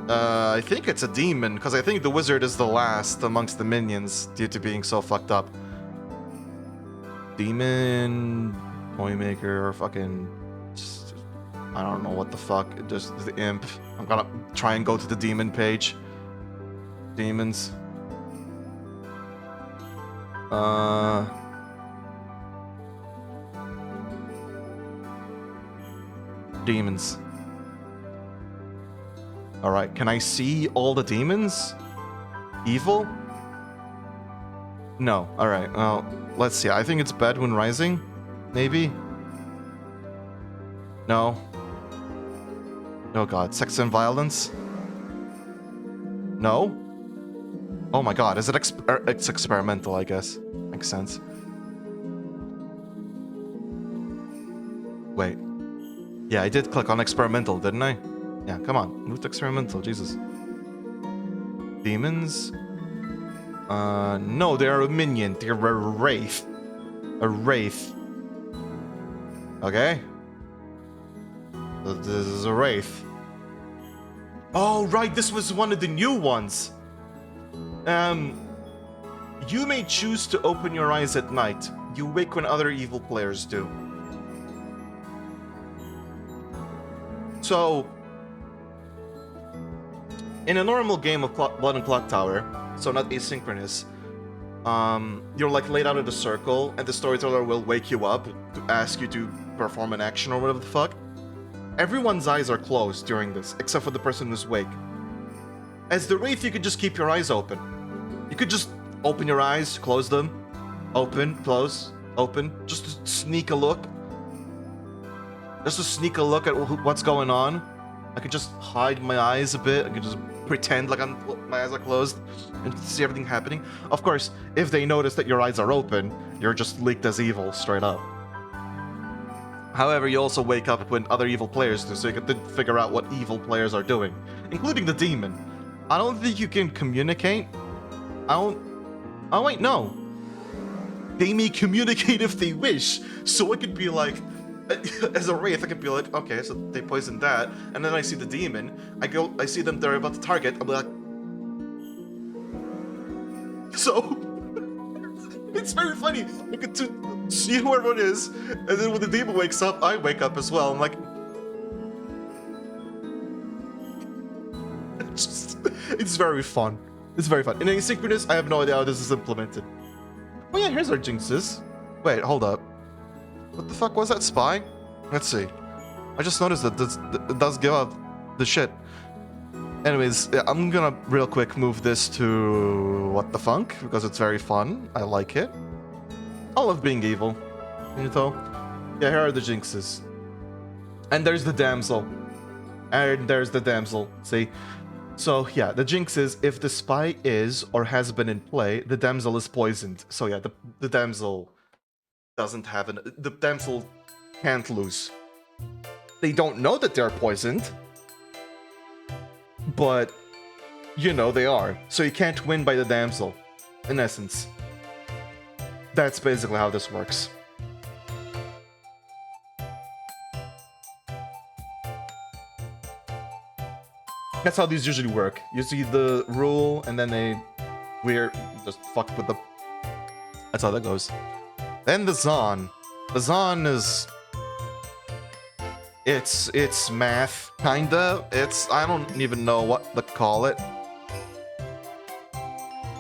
I think it's a demon, because I think the Wizard is the last amongst the minions due to being so fucked up. Demon, Toymaker, or fucking... I don't know what the fuck. Just the imp. I'm gonna try and go to the demon page. Demons. Demons. Alright, can I see all the demons? Evil? No. Alright, well, let's see. I think it's Bedouin Rising? Maybe? No. Oh god, sex and violence? No? Oh my god, is it it's experimental, I guess. Makes sense. Wait. Yeah, I did click on experimental, didn't I? Yeah, come on. Move to experimental, Jesus. Demons? No, they're a minion. They're a wraith. A wraith. Okay? This is a wraith. Oh, right, this was one of the new ones. You may choose to open your eyes at night. You wake when other evil players do. So, in a normal game of Blood and Clock Tower, so not asynchronous, you're like laid out in a circle, and the storyteller will wake you up to ask you to perform an action or whatever the fuck. Everyone's eyes are closed during this, except for the person who's awake. As the Wraith, you could just keep your eyes open. You could just open your eyes, close them, open, close, open, just to sneak a look. Just to sneak a look at what's going on. I could just hide my eyes a bit. I could just pretend like my eyes are closed and see everything happening. Of course, if they notice that your eyes are open, you're just leaked as evil straight up. However, you also wake up when other evil players do, so you can figure out what evil players are doing, including the demon. I don't think you can communicate. Oh wait, no. They may communicate if they wish, so it could be like, as a Wraith, I could be like, okay, so they poisoned that, and then I see the demon, I see them, they're about to target, I'll be like... So... it's very funny, you get to see who everyone is, and then when the demon wakes up, I wake up as well, I'm like... It's very fun. It's very fun. In asynchronous, I have no idea how this is implemented. Oh yeah, here's our jinxes. Wait, hold up. What the fuck was that, spy? Let's see. I just noticed that it does give out the shit. Anyways, yeah, I'm gonna real quick move this to what the funk, because it's very fun. I like it. I love being evil. You know? Yeah, here are the jinxes. And there's the damsel. And there's the damsel. See? So, yeah, the jinx is, if the spy is or has been in play, the damsel is poisoned. So, yeah, the damsel doesn't have an... The damsel can't lose. They don't know that they're poisoned. But, you know, they are. So you can't win by the damsel, in essence. That's basically how this works. That's how these usually work. You see the rule, and then we're just fuck with the... That's how that goes. Then the Zon. The Zon is... It's math, kinda. I don't even know what to call it.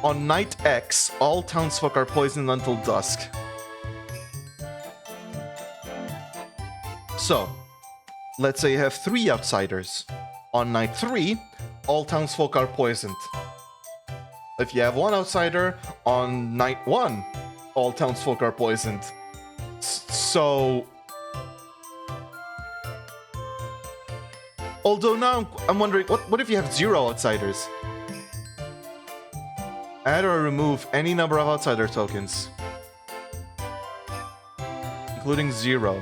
On night X, all townsfolk are poisoned until dusk. So, let's say you have 3 outsiders. On night 3, all townsfolk are poisoned. If you have 1 outsider, on night 1, all townsfolk are poisoned. So... Although now, I'm wondering, what if you have 0 outsiders? Add or remove any number of outsider tokens. Including 0.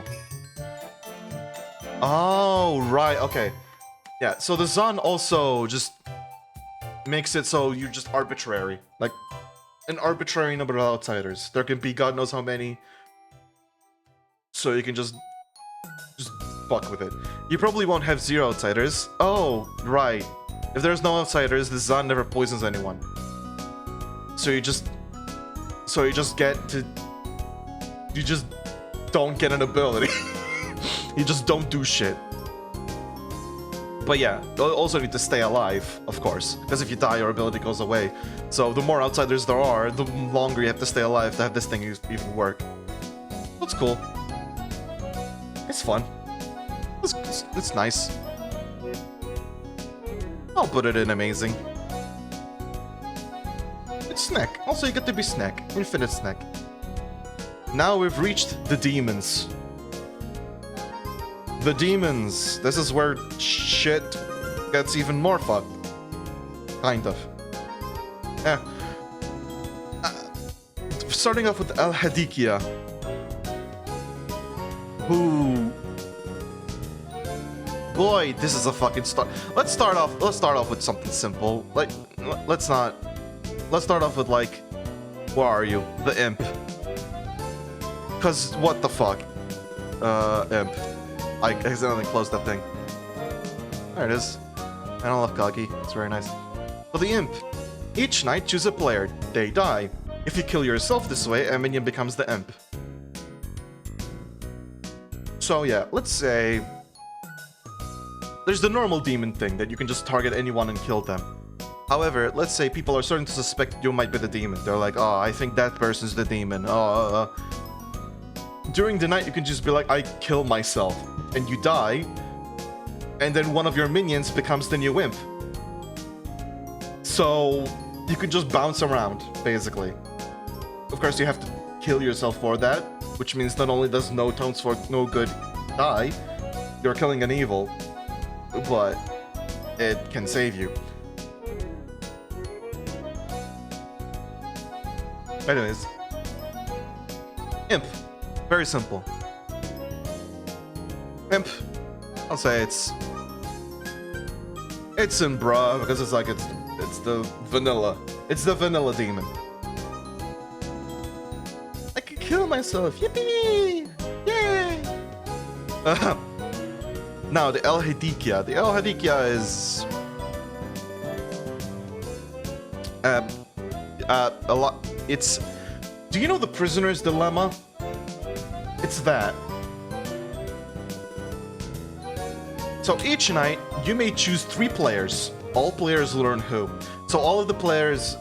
Oh, right, okay. Yeah, so the Zon also just makes it so you're just arbitrary. Like, an arbitrary number of outsiders. There can be God knows how many. So you can just fuck with it. You probably won't have 0 outsiders. Oh, right. If there's no outsiders, the Zon never poisons anyone. So you just get to... You just don't get an ability. You just don't do shit. But yeah, you also need to stay alive, of course, because if you die, your ability goes away. So the more outsiders there are, the longer you have to stay alive to have this thing even work. That's cool. It's fun. It's nice. I'll put it in amazing. It's snack. Also, you get to be snack. Infinite snack. Now we've reached the demons. The demons. This is where shit gets even more fun. Kind of. Yeah. Starting off with Al-Hadikia. Who... Boy, this is a fucking start. Let's start off with something simple. Like, let's start off with, like, where are you? The imp. Cause what the fuck? Imp. I accidentally closed that thing. There it is. I don't love Kagi. It's very nice. But the imp. Each night, choose a player. They die. If you kill yourself this way, a minion becomes the imp. So yeah, let's say there's the normal demon thing that you can just target anyone and kill them. However, let's say people are starting to suspect you might be the demon. They're like, oh, I think that person's the demon. During the night, you can just be like, I kill myself. And you die. And then one of your minions becomes the new imp. So you can just bounce around, basically. Of course, you have to kill yourself for that, which means not only does no tones for no good die, you're killing an evil, but it can save you. Anyways, imp, very simple. Imp, I'll say it's in bruh because it's like it's the vanilla. It's the vanilla demon. I can kill myself. Yippee! Yay! Now the El Hadikia. The El Hadikia is a lot. It's. Do you know the prisoner's dilemma? It's that. So each night you may choose 3 players. All players learn who. So all of the players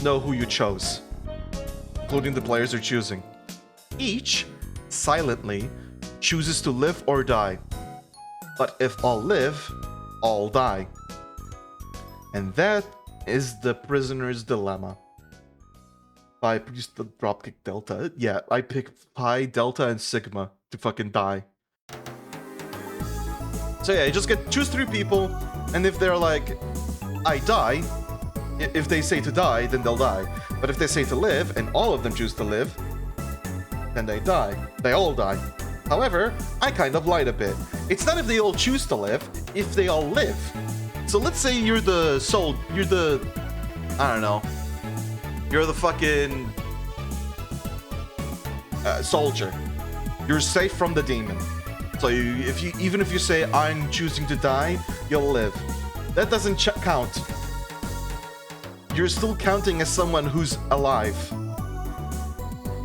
know who you chose, including the players you're choosing. Each silently chooses to live or die. But if all live, all die. And that is the prisoner's dilemma. I used the dropkick delta. Yeah, I pick pi, delta, and sigma to fucking die. So yeah, you just choose 3 people, and if they're like, I die, if they say to die, then they'll die. But if they say to live, and all of them choose to live, then they die. They all die. However, I kind of lied a bit. It's not if they all choose to live, if they all live. So let's say you're the soul, you're the, I don't know, you're the fucking soldier. You're safe from the demon. So even if you say I'm choosing to die, you'll live. That doesn't count. You're still counting as someone who's alive.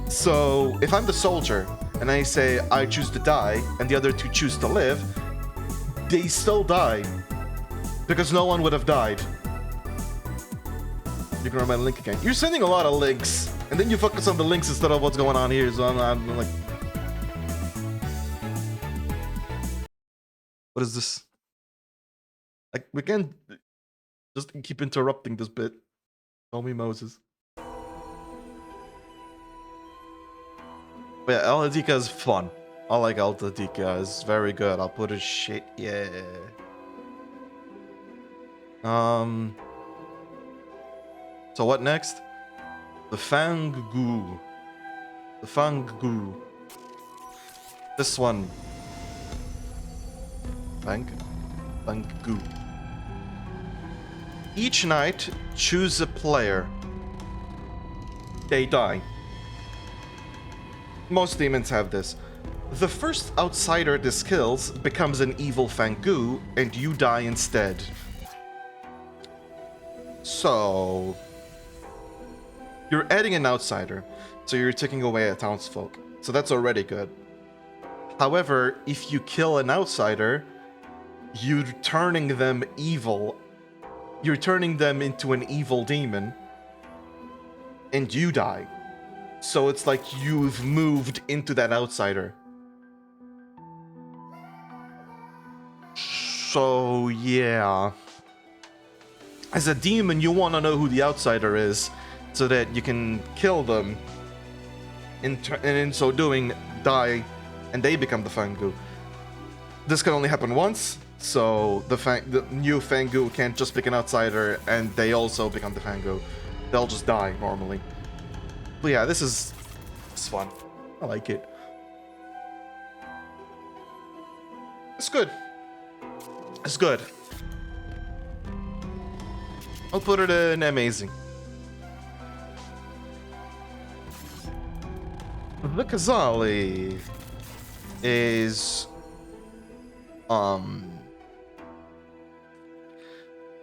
So if I'm the soldier and I say I choose to die and the other 2 choose to live, they still die because no one would have died. You can run my link again. You're sending a lot of links, and then you focus on the links instead of what's going on here. So I'm like, what is this? Like, we can't just keep interrupting this bit. Tell me, Moses. But yeah, El Hadika is fun. I like El Hadika. It's very good. I'll put a shit. Yeah. So what next? The Fangu. The Fangu. This one. Fangu. Each night, choose a player. They die. Most demons have this. The first outsider this kills becomes an evil Fangu, and you die instead. So you're adding an outsider, so you're taking away a townsfolk. So that's already good. However, if you kill an outsider, you're turning them evil. You're turning them into an evil demon, and you die. So it's like you've moved into that outsider. So yeah. As a demon, you want to know who the outsider is, so that you can kill them, and in so doing, die, and they become the Fangu. This can only happen once, so the new Fangu can't just pick an outsider, and they also become the Fangu. They'll just die normally. But yeah, it's fun. I like it. It's good. It's good. I'll put it in amazing. The Kazali is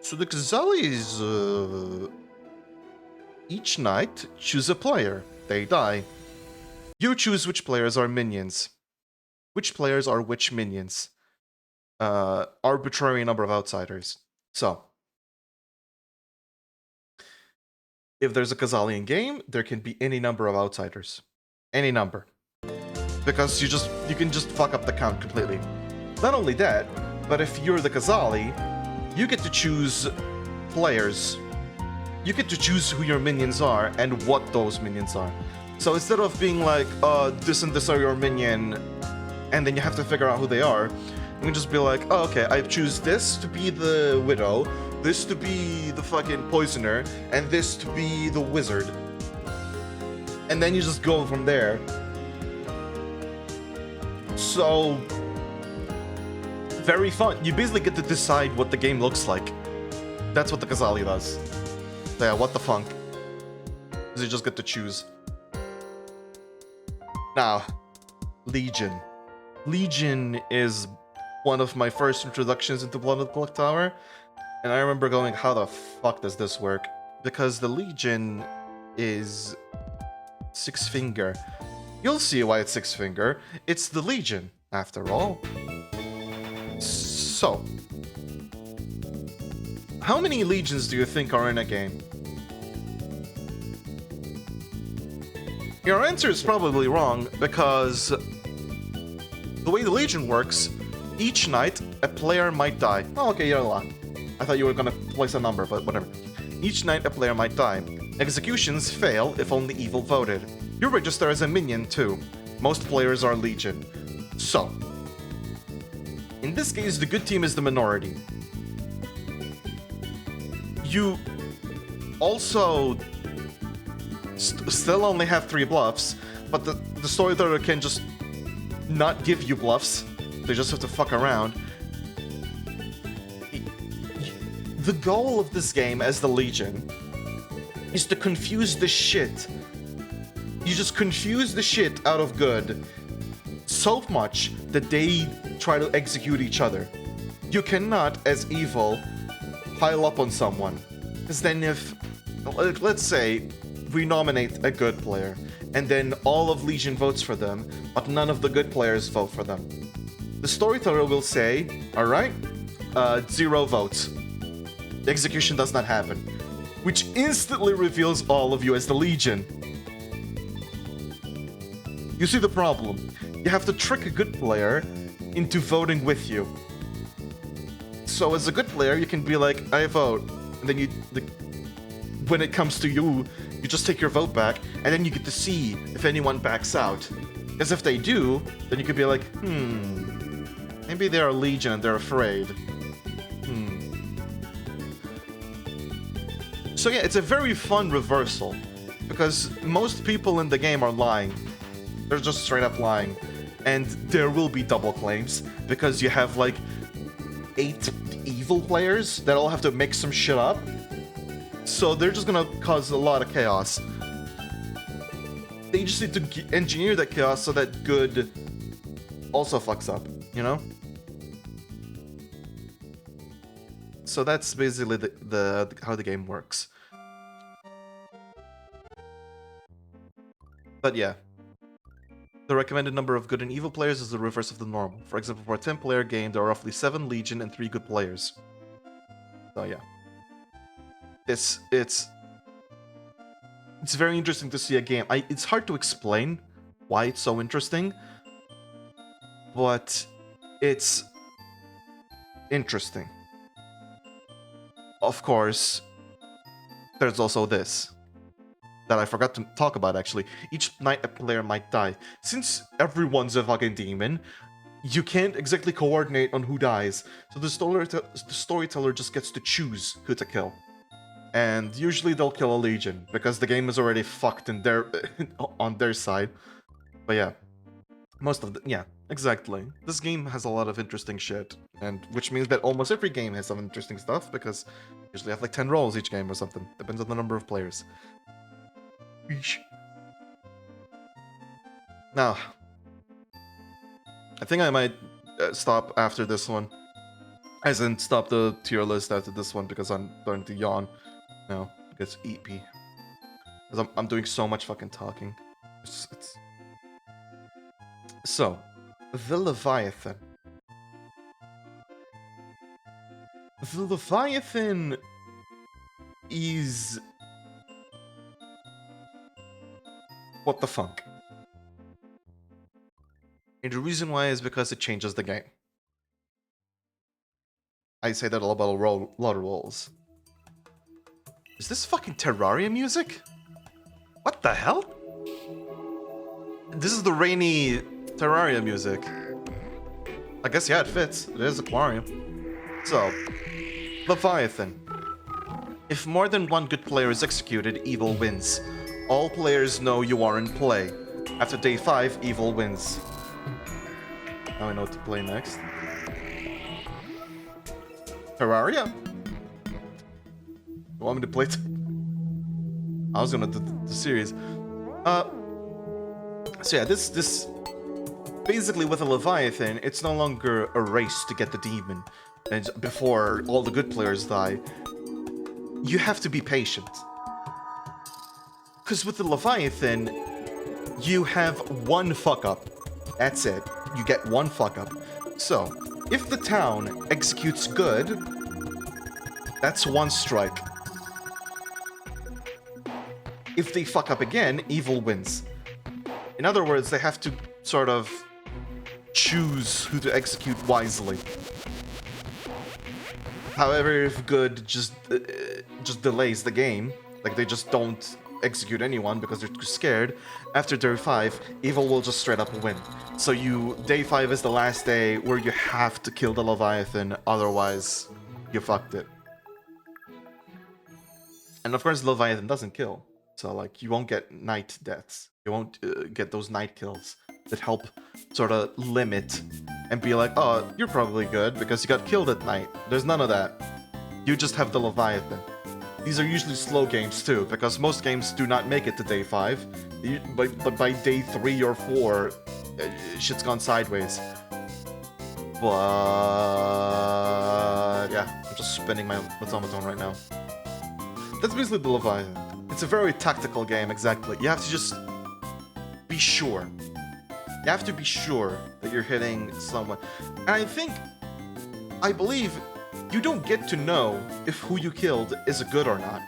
So the Khazalis, each night choose a player. They die. You choose which players are minions. Which players are which minions. Arbitrary number of outsiders. So, if there's a Khazali in game, there can be any number of outsiders. Any number. Because you can just fuck up the count completely. Not only that, but if you're the Khazali, you get to choose players. You get to choose who your minions are and what those minions are. So instead of being like, this and this are your minion, and then you have to figure out who they are, you can just be like, oh, okay, I choose this to be the Widow, this to be the fucking Poisoner, and this to be the Wizard. And then you just go from there. So, very fun. You basically get to decide what the game looks like. That's what the Khazali does. So yeah, what the funk. Because you just get to choose. Now, Legion. Legion is one of my first introductions into Blood of the Clock Tower. And I remember going, how the fuck does this work? Because the Legion is Six Finger. You'll see why it's Six Finger. It's the Legion, after all. So, how many Legions do you think are in a game? Your answer is probably wrong, because the way the Legion works, each night a player might die. Oh, okay, you're a lot. I thought you were gonna place a number, but whatever. Each night a player might die. Executions fail if only evil voted. You register as a minion too. Most players are Legion. So, in this case, the good team is the minority. You also still only have 3 bluffs, but the storyteller can just not give you bluffs. They just have to fuck around. The goal of this game as the Legion is to confuse the shit. You just confuse the shit out of good so much that they try to execute each other. You cannot, as evil, pile up on someone. Because then if, let's say, we nominate a good player, and then all of Legion votes for them, but none of the good players vote for them. The storyteller will say, alright, 0 votes. The execution does not happen. Which instantly reveals all of you as the Legion. You see the problem. You have to trick a good player into voting with you. So as a good player, you can be like, I vote. And then when it comes to you, you just take your vote back, and then you get to see if anyone backs out. Because if they do, then you could be like, maybe they're a Legion and they're afraid. So yeah, it's a very fun reversal, because most people in the game are lying. They're just straight up lying. And there will be double claims, because you have like 8 evil players that all have to make some shit up. So they're just gonna cause a lot of chaos. They just need to engineer that chaos so that good also fucks up, you know? So that's basically the how the game works. But yeah. The recommended number of good and evil players is the reverse of the normal. For example, for a 10-player game, there are roughly 7 Legion and 3 good players. So yeah. It's very interesting to see a game. It's hard to explain why it's so interesting, but it's interesting. Of course, there's also this that I forgot to talk about, actually. Each night a player might die. Since everyone's a fucking demon, you can't exactly coordinate on who dies, so the storyteller just gets to choose who to kill. And usually they'll kill a Legion, because the game is already fucked in on their side. But yeah, yeah, exactly. This game has a lot of interesting shit, and which means that almost every game has some interesting stuff, because you usually have like 10 roles each game or something. Depends on the number of players. Eesh. Now, I think I might stop after this one. As in, stop the tier list after this one because I'm starting to yawn. No, because EP. Because I'm doing so much fucking talking. It's... So, the Leviathan. The Leviathan is... what the fuck? And the reason why is because it changes the game. I say that about a lot of roles. Is this fucking Terraria music? What the hell? This is the rainy Terraria music. I guess, yeah, it fits. It is Aquarium. So, Leviathan. If more than one good player is executed, evil wins. All players know you are in play. After day 5, evil wins. Now I know what to play next. Terraria? You want me to play I was gonna do the series. So yeah, this basically with a Leviathan, it's no longer a race to get the demon, and before all the good players die, you have to be patient. Because with the Leviathan, you have one fuck up. That's it. You get one fuck up. So, if the town executes good, that's one strike. If they fuck up again, evil wins. In other words, they have to sort of choose who to execute wisely. However, if good just delays the game, like they just don't execute anyone because they're too scared, after day 5, evil will just straight up win. So day 5 is the last day where you have to kill the Leviathan, otherwise you fucked it. And of course, Leviathan doesn't kill. So, like, you won't get night deaths. You won't get those night kills that help sort of limit and be like, oh, you're probably good because you got killed at night. There's none of that. You just have the Leviathan. These are usually slow games, too, because most games do not make it to day 5. But by day 3 or 4, shit's gone sideways. But... yeah, I'm just spinning my automaton right now. That's basically the Leviathan. It's a very tactical game, exactly. You have to just be sure. You have to be sure that you're hitting someone. And I believe, you don't get to know if who you killed is good or not.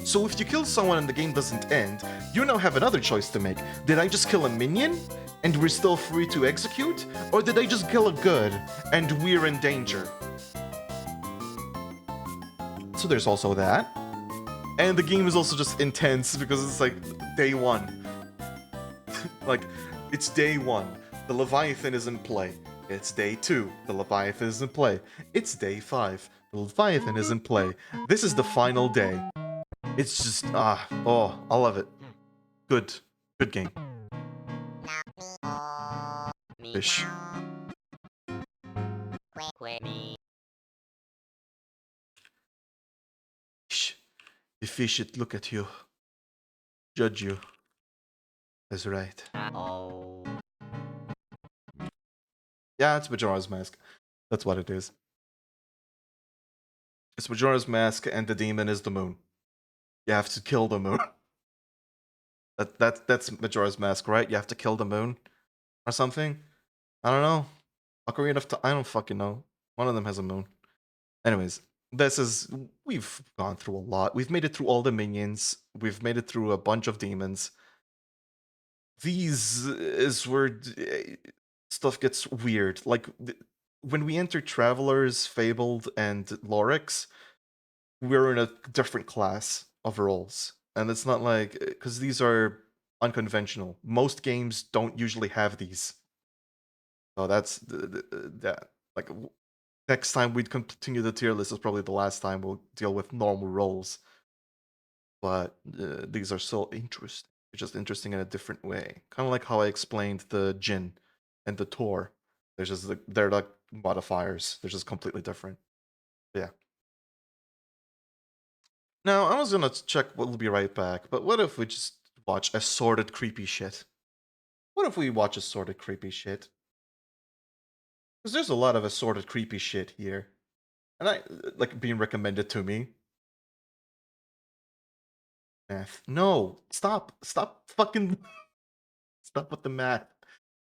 So if you kill someone and the game doesn't end, you now have another choice to make. Did I just kill a minion and we're still free to execute? Or did I just kill a good and we're in danger? So there's also that. And the game is also just intense because it's like day 1. Like, it's day 1. The Leviathan is in play. It's day 2. The Leviathan is in play. It's day 5. The Leviathan is in play. This is the final day. It's just, oh, I love it. Good. Good game. Fish. The fish should look at you. Judge you. That's right. Yeah, it's Majora's Mask. That's what it is. It's Majora's Mask and the demon is the moon. You have to kill the moon. That's Majora's Mask, right? You have to kill the moon? Or something? I don't know. Ocarina of Time? I don't fucking know. One of them has a moon. Anyways, we've gone through a lot. We've made it through all the minions. We've made it through a bunch of demons. These is where stuff gets weird. Like, when we enter Travelers, Fabled, and Lorix, we're in a different class of roles. And it's not like, because these are unconventional. Most games don't usually have these. So that's that. Like, next time we'd continue the tier list is probably the last time we'll deal with normal roles. But these are so interesting. They're just interesting in a different way. Kind of like how I explained the Jin and the Tor. They're like modifiers. They're just completely different. Yeah. Now, I was gonna check We'll Be Right Back, but what if we just watch assorted creepy shit? What if we watch assorted creepy shit? Because there's a lot of assorted creepy shit here. And I like being recommended to me. Math. No, stop fucking stop with the math.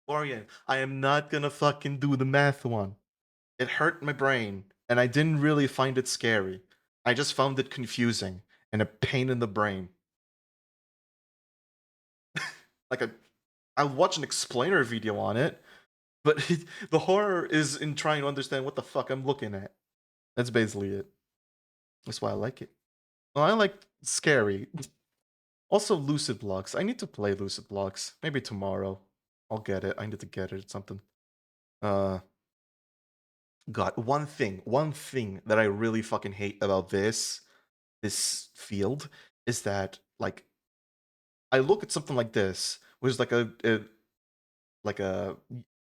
Florian, I am not gonna fucking do the math one. It hurt my brain, and I didn't really find it scary. I just found it confusing and a pain in the brain. Like I'll watch an explainer video on it, but the horror is in trying to understand what the fuck I'm looking at. That's basically it. That's why I like it. Well, I like scary. Also, Lucid Blocks. I need to play Lucid Blocks. Maybe tomorrow. I'll get it. I need to get it. Something. God, one thing that I really fucking hate about this field is that like I look at something like this, which is like a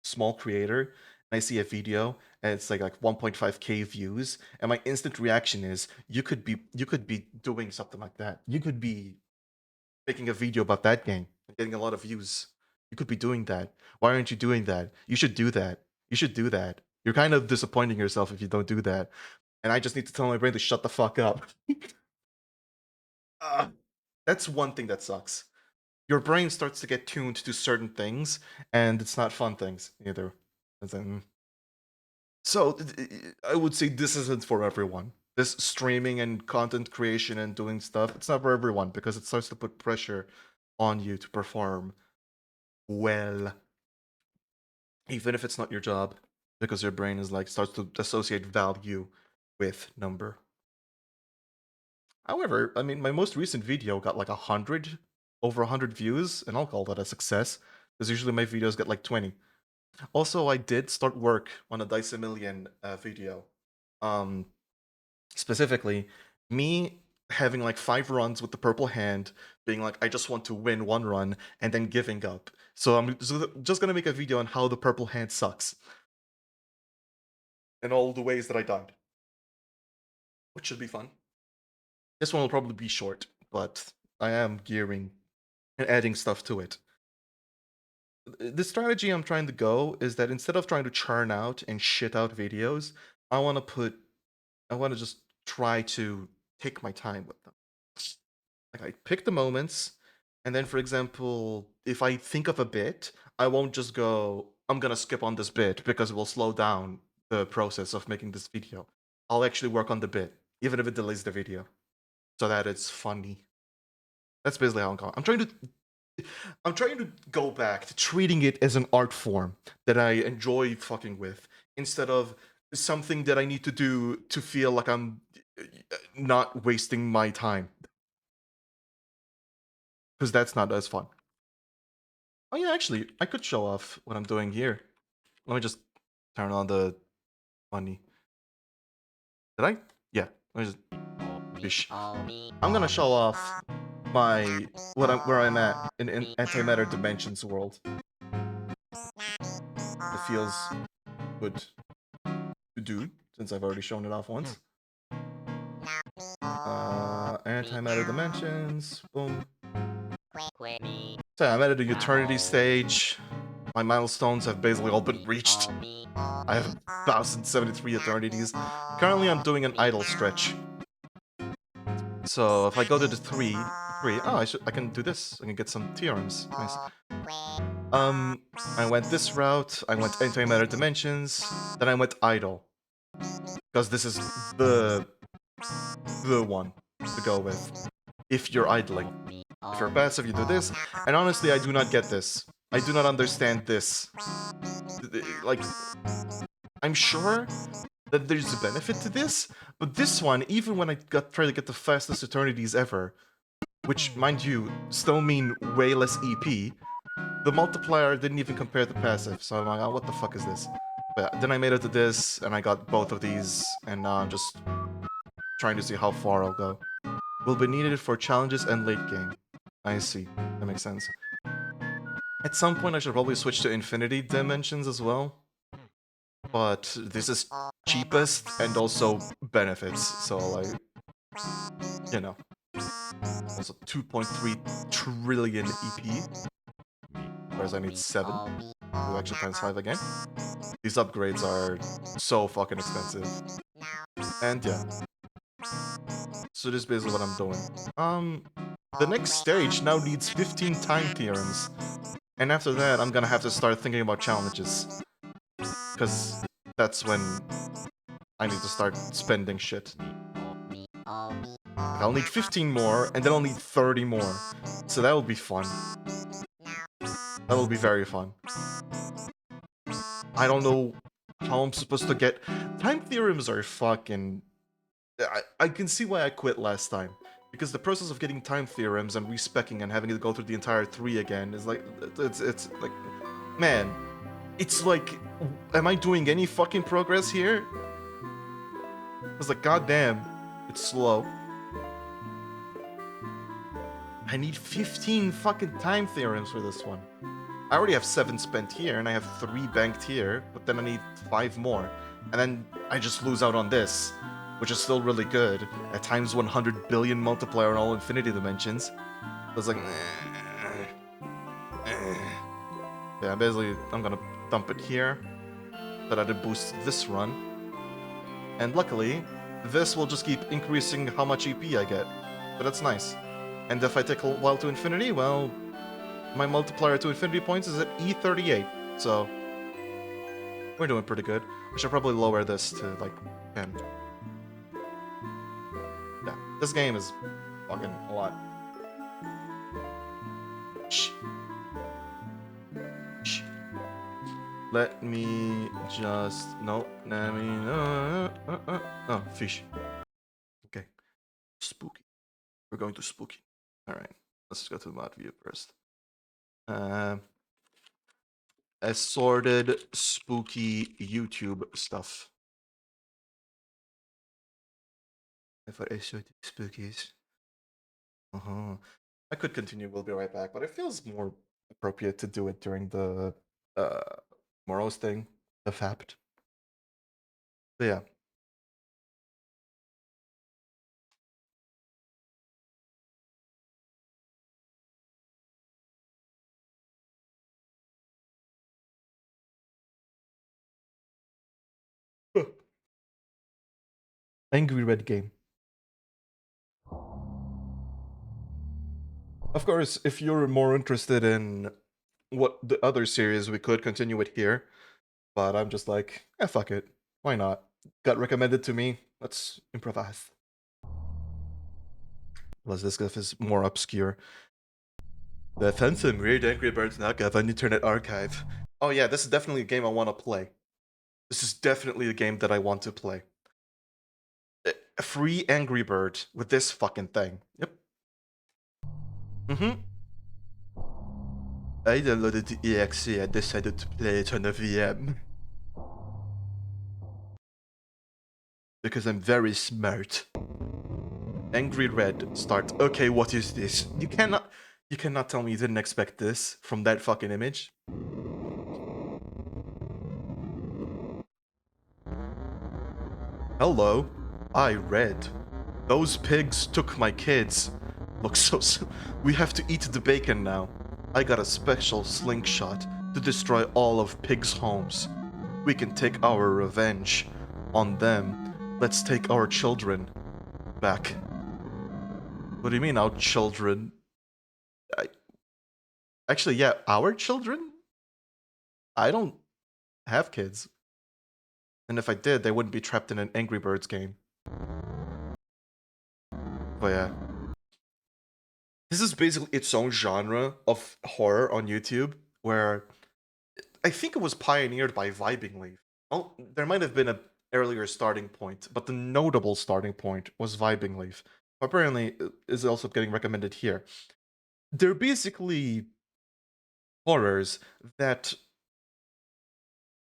small creator, and I see a video and it's like 1.5k views, and my instant reaction is you could be doing something like that. You could be making a video about that game and getting a lot of views. You could be doing that. Why aren't you doing that? You should do that. You should do that. You're kind of disappointing yourself if you don't do that. And I just need to tell my brain to shut the fuck up. That's one thing that sucks. Your brain starts to get tuned to certain things, and it's not fun things either. So I would say this isn't for everyone. This streaming and content creation and doing stuff, it's not for everyone because it starts to put pressure on you to perform well, even if it's not your job, because your brain is like starts to associate value with number. However, I mean, my most recent video got like over 100 views, and I'll call that a success, because usually my videos get like 20. Also, I did start work on a Dice a Million video. Specifically, me having like 5 runs with the purple hand, being like, I just want to win 1 run, and then giving up. So I'm just gonna make a video on how the purple hand sucks. And all the ways that I died. Which should be fun. This one will probably be short, but I am gearing and adding stuff to it. The strategy I'm trying to go is that instead of trying to churn out and shit out videos, I want to just try to take my time with them. Like I pick the moments, and then for example, if I think of a bit, I won't just go, I'm gonna skip on this bit because it will slow down the process of making this video. I'll actually work on the bit, even if it delays the video, so that it's funny. That's basically how I'm going. I'm trying to go back to treating it as an art form that I enjoy fucking with, instead of something that I need to do to feel like I'm not wasting my time. Because that's not as fun. Oh yeah, actually, I could show off what I'm doing here. Let me just turn on the money. Did I? Yeah. Let me just... I'm gonna show off where I'm at in antimatter dimensions world. It feels good to do since I've already shown it off once. Antimatter dimensions. Boom. So I'm at the eternity stage. My milestones have basically all been reached. I have 1,073 eternities. Currently, I'm doing an idle stretch. So if I go to the 3, I can do this. I can get some theorems. Nice. I went this route. I went antimatter dimensions. Then I went idle, because this is the one to go with if you're idling. If you're passive, you do this. And honestly, I do not get this. I do not understand this. Like, I'm sure that there's a benefit to this, but this one, even when I try to get the fastest eternities ever, which, mind you, still mean way less EP, the multiplier didn't even compare to passive, so I'm like, oh, what the fuck is this? But then I made it to this, and I got both of these, and now I'm just trying to see how far I'll go. Will be needed for challenges and late game. I see. That makes sense. At some point, I should probably switch to infinity dimensions as well. But this is cheapest and also benefits, so like, you know. Also 2.3 trillion EP, whereas I need 7 to actually times 5 again. These upgrades are so fucking expensive. And yeah. So this is basically what I'm doing. The next stage now needs 15 time theorems. And after that, I'm gonna have to start thinking about challenges. Because that's when I need to start spending shit. Like, I'll need 15 more, and then I'll need 30 more. So that'll be fun. That'll be very fun. I don't know how I'm supposed to get... Time theorems are fucking... I can see why I quit last time. Because the process of getting time theorems and respecking and having to go through the entire 3 again is like... It's like... Man, it's like... Am I doing any fucking progress here? It's like, goddamn, it's slow. I need 15 fucking time theorems for this one. I already have 7 spent here, and I have 3 banked here, but then I need 5 more. And then I just lose out on this, which is still really good. At times 100 billion multiplier on all infinity dimensions. So it's like... Yeah, basically, I'm gonna dump it here, so that it boosts this run. And luckily, this will just keep increasing how much EP I get. But that's nice. And if I take a while to infinity, well, my multiplier to infinity points is at E38, so we're doing pretty good. I should probably lower this to, like, 10. Yeah, this game is fucking a lot. Shh. Shh. Let me just... No, let me... Oh, fish. Okay. Spooky. We're going to spooky. Alright, let's go to the mod view first. Assorted spooky YouTube stuff. For assorted spookies. I could continue, we'll be right back, but it feels more appropriate to do it during the Morrow's thing, the fact. So yeah. Angry Red game. Of course, if you're more interested in what the other series, we could continue it here. But I'm just like, fuck it. Why not? Got recommended to me. Let's improvise. Plus, this stuff is more obscure. I found some weird Angry Birds knockoff on Internet Archive. Oh yeah, this is definitely a game I want to play. This is definitely a game that I want to play. A free Angry Bird with this fucking thing. Yep. I downloaded the EXE and decided to play it on a VM. Because I'm very smart. Angry Red start. Okay, what is this? You cannot tell me you didn't expect this from that fucking image. Hello, I Red. Those pigs took my kids. Look so we have to eat the bacon now. I got a special slingshot to destroy all of pigs' homes. We can take our revenge on them. Let's take our children back. What do you mean, our children? Actually, yeah, our children? I don't have kids. And if I did, they wouldn't be trapped in an Angry Birds game. But yeah. This is basically its own genre of horror on YouTube, where I think it was pioneered by Vibing Leaf. Oh, there might have been an earlier starting point, but the notable starting point was Vibing Leaf. Apparently, is also getting recommended here. They're basically horrors that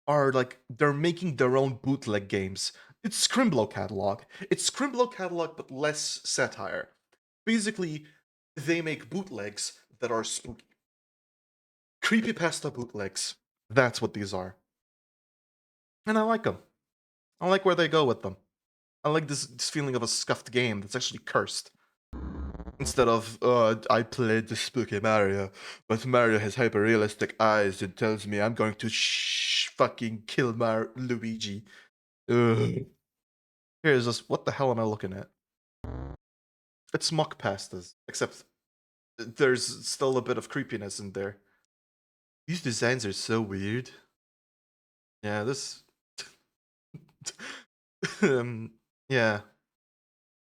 are like, they're making their own bootleg games. It's Scrimblow catalog. It's Scrimblow catalog, but less satire. Basically, they make bootlegs that are spooky. Creepypasta bootlegs. That's what these are. And I like them. I like where they go with them. I like this feeling of a scuffed game that's actually cursed. Instead of, I played the spooky Mario, but Mario has hyper-realistic eyes and tells me I'm going to fucking kill Luigi. Ugh. Here's just, what the hell am I looking at? It's mock pastas, except there's still a bit of creepiness in there. These designs are so weird. Yeah, this... yeah.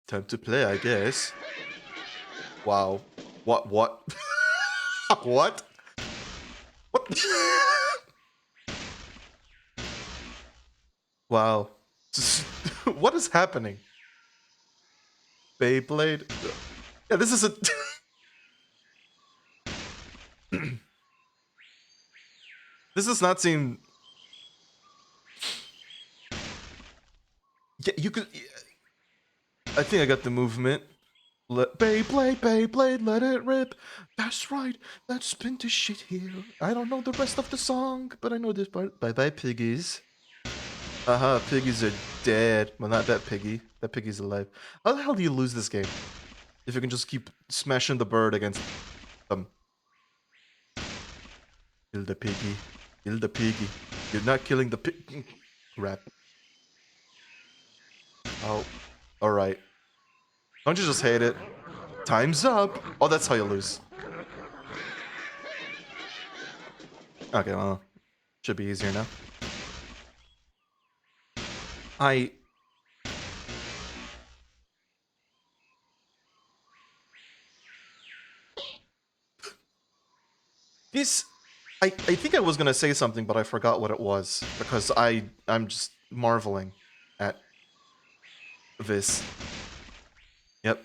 Time to play, I guess. Wow. What? What? What? Wow. What is happening? Beyblade? Yeah, this is a... This does not seem... Yeah, you could... I think I got the movement. Beyblade, Beyblade, let it rip. That's right. Let's spin this shit here. I don't know the rest of the song, but I know this part. Bye-bye, piggies. Piggies are dead. Well, not that piggy. That piggy's alive. How the hell do you lose this game? If you can just keep smashing the bird against them. Kill the piggy. Kill the piggy. You're not killing the pig. Crap. Oh. Alright. Don't you just hate it? Time's up! Oh, that's how you lose. Okay, well. Should be easier now. This... I think I was gonna say something, but I forgot what it was. Because I'm just marveling at this. Yep.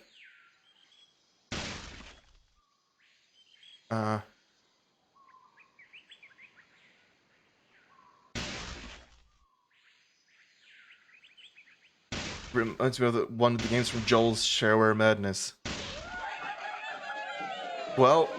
Reminds me of one of the games from Joel's Shareware Madness. Well...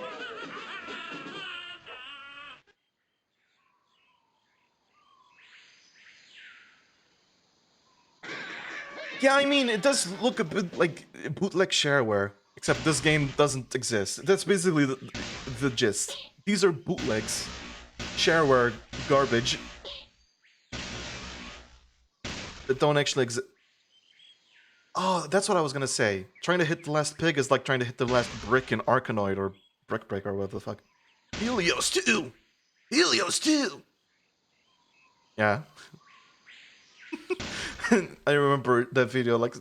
Yeah, I mean, it does look a bit like bootleg shareware, except this game doesn't exist. That's basically the gist. These are bootlegs. Shareware garbage that don't actually exist. Oh, that's what I was gonna say. Trying to hit the last pig is like trying to hit the last brick in Arkanoid or Brick Breaker or whatever the fuck. Helios 2! Helios 2! Yeah. I remember that video, like,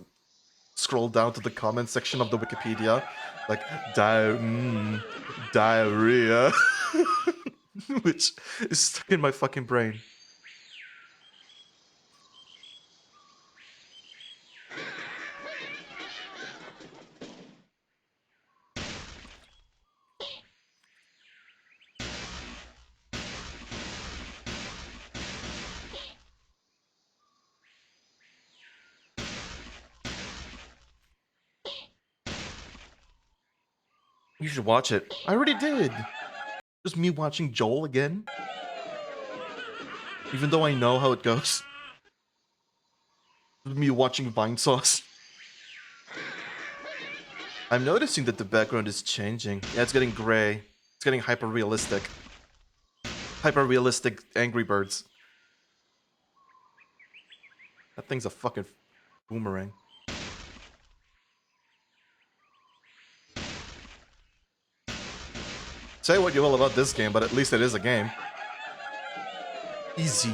scroll down to the comment section of the Wikipedia, like, diarrhea, which is stuck in my fucking brain. You should watch it. I already did. Just me watching Joel again. Even though I know how it goes. Me watching Vine Sauce. I'm noticing that the background is changing. Yeah, it's getting gray. It's getting hyper-realistic. Hyper-realistic Angry Birds. That thing's a fucking boomerang. Say what you will about this game, but at least it is a game. Easy.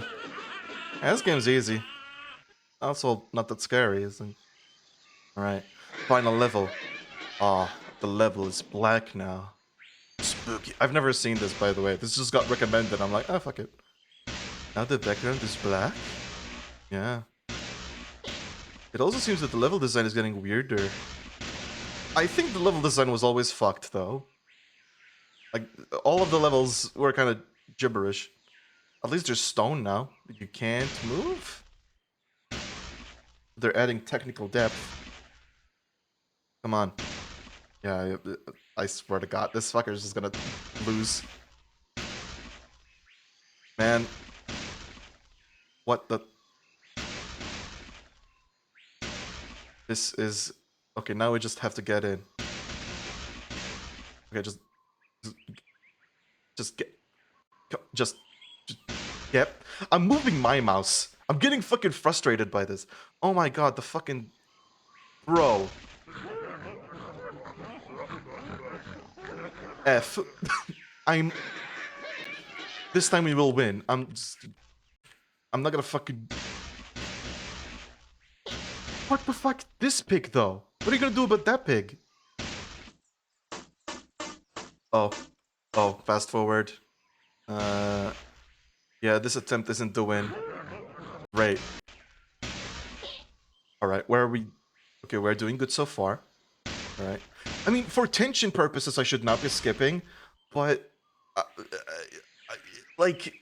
Yeah, this game's easy. Also, not that scary, isn't it? Alright. Final level. Ah, the level is black now. Spooky. I've never seen this, by the way. This just got recommended. I'm like, oh, fuck it. Now the background is black? Yeah. It also seems that the level design is getting weirder. I think the level design was always fucked, though. Like, all of the levels were kind of gibberish. At least there's stone now. You can't move? They're adding technical depth. Come on. Yeah, I swear to God, this fucker's just gonna lose. Man. What the... This is... Okay, now we just have to get in. Okay, just get... Just... Yep. I'm moving my mouse. I'm getting fucking frustrated by this. Oh my god, the fucking... Bro. F. I'm... This time we will win. I'm not gonna fucking... What the fuck? This pig, though? What are you gonna do about that pig? Oh. Oh, fast forward. Yeah, this attempt isn't the win. Right. Alright, where are we? Okay, we're doing good so far. Alright. I mean, for tension purposes, I should not be skipping, but... like...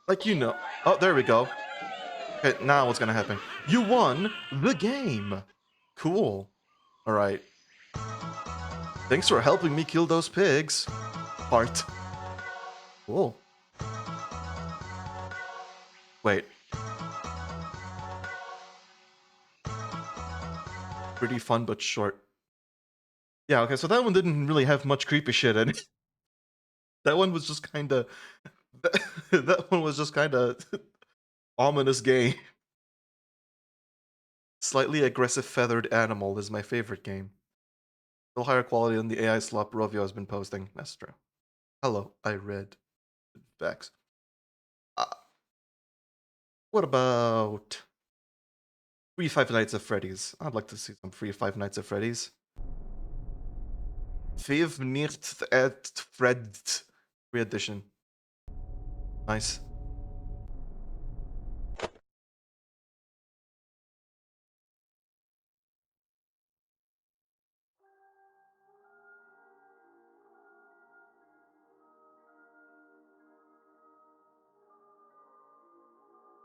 Like, you know... Oh, there we go. Okay, now what's gonna happen? You won the game! Cool. Alright. Thanks for helping me kill those pigs. Heart. Cool. Wait. Pretty fun, but short. Yeah, okay, so that one didn't really have much creepy shit in it. That one was just kinda... that one was just kinda... ominous game. Slightly aggressive feathered animal is my favorite game. Still higher quality than the AI slop Rovio has been posting. That's true. Hello, I read. Facts. What about... Free Five Nights at Freddy's? I'd like to see some free Five Nights at Freddy's. Five Nights at Freddy's. Free edition. Nice.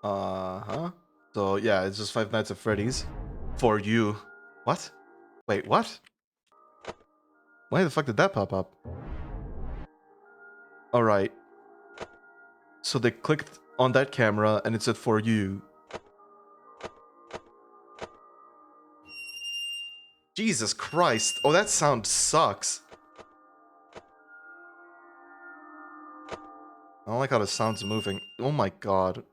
Uh-huh. So, yeah, it's just Five Nights at Freddy's. For you. What? Wait, what? Why the fuck did that pop up? Alright. So they clicked on that camera and it said for you. Jesus Christ. Oh, that sound sucks. I don't like how the sound's moving. Oh my god.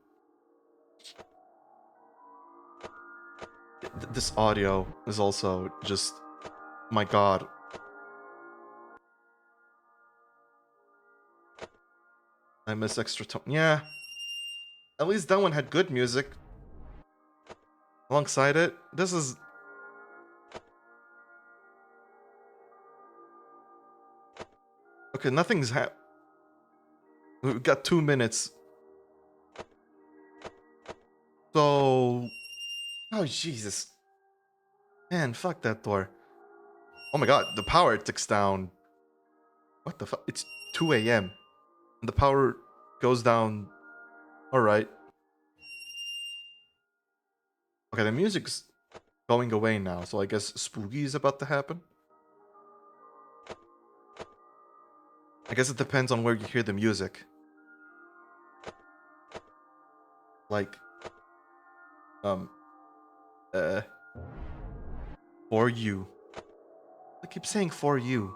This audio is also just... My god. I miss extra tone. Yeah. At least that one had good music. Alongside it. This is... Okay, nothing's We've got 2 minutes. So... Oh, Jesus. Man, fuck that door. Oh my god, the power ticks down. What the fuck? It's 2 a.m. And the power goes down. Alright. Okay, the music's going away now, so I guess spooky is about to happen. I guess it depends on where you hear the music. Like... For you. I keep saying for you.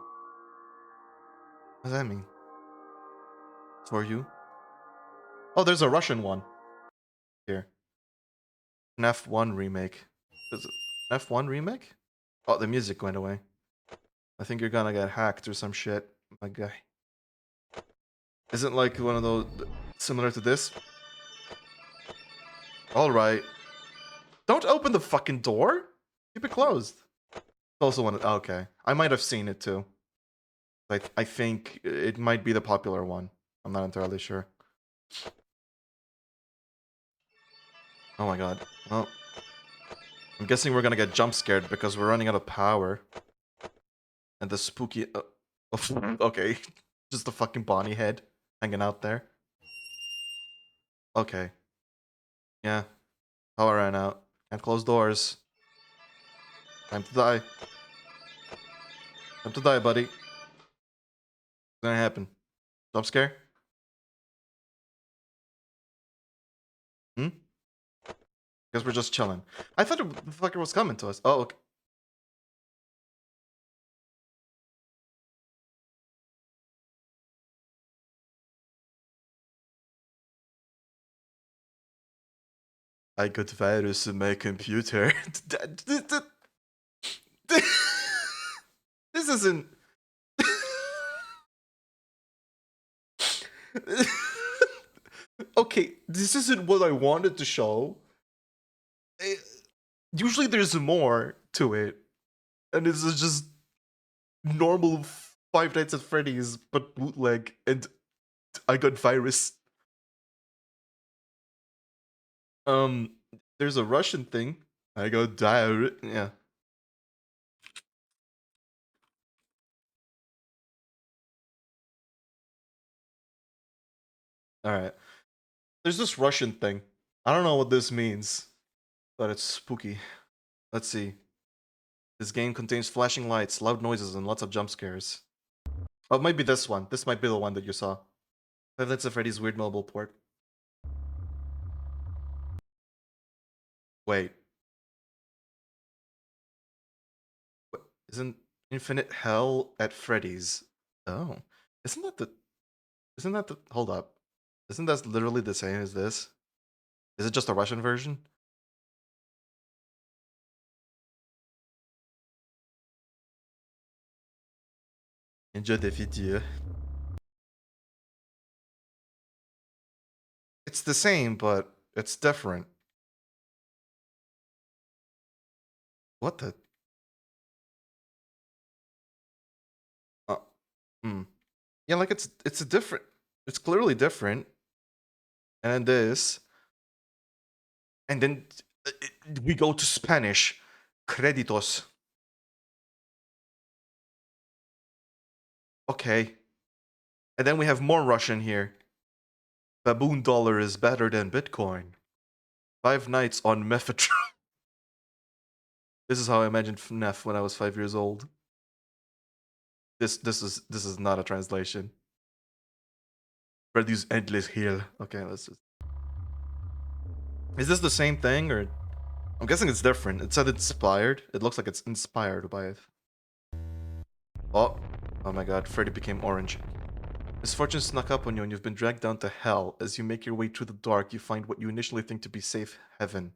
What does that mean? For you? Oh, there's a Russian one. Here. FNAF 1 remake. Is it FNAF 1 remake? Oh, the music went away. I think you're gonna get hacked or some shit, my guy. Isn't like one of those similar to this? Alright. Don't open the fucking door! Keep it closed. Also one. Okay. I might have seen it too. I think it might be the popular one. I'm not entirely sure. Oh my god. Well, I'm guessing we're gonna get jump scared because we're running out of power. And the spooky... okay. Just the fucking Bonnie head hanging out there. Okay. Yeah. Power ran out. Can't close doors. Time to die. Time to die, buddy. What's gonna happen? Jump scare? Hmm? Because we're just chilling. I thought the fucker was coming to us. Oh, okay. I got virus in my computer. This isn't. Okay, this isn't what I wanted to show. Usually there's more to it. And this is just normal Five Nights at Freddy's, but bootleg, and I got virus. There's a Russian thing. I got diarrhea. Yeah. Alright. There's this Russian thing. I don't know what this means, but it's spooky. Let's see. This game contains flashing lights, loud noises, and lots of jump scares. Oh, it might be this one. This might be the one that you saw. Five Nights at Freddy's weird mobile port. Wait. Isn't Infinite Hell at Freddy's? Oh. Isn't that the... Hold up. Isn't that literally the same as this? Is it just a Russian version? Enjoy the video. It's the same, but it's different. What the? Yeah, like it's a different. It's clearly different. And then this. And then we go to Spanish. Créditos. Okay. And then we have more Russian here. Baboon dollar is better than Bitcoin. 5 nights on Mephatron. This is how I imagined FNAF when I was 5 years old. This is not a translation. Freddy's endless heal. Okay, let's just. Is this the same thing, or I'm guessing it's different. It said inspired. It looks like it's inspired by it. Oh my god, Freddy became orange. Misfortune snuck up on you and you've been dragged down to hell. As you make your way through the dark, you find what you initially think to be safe heaven.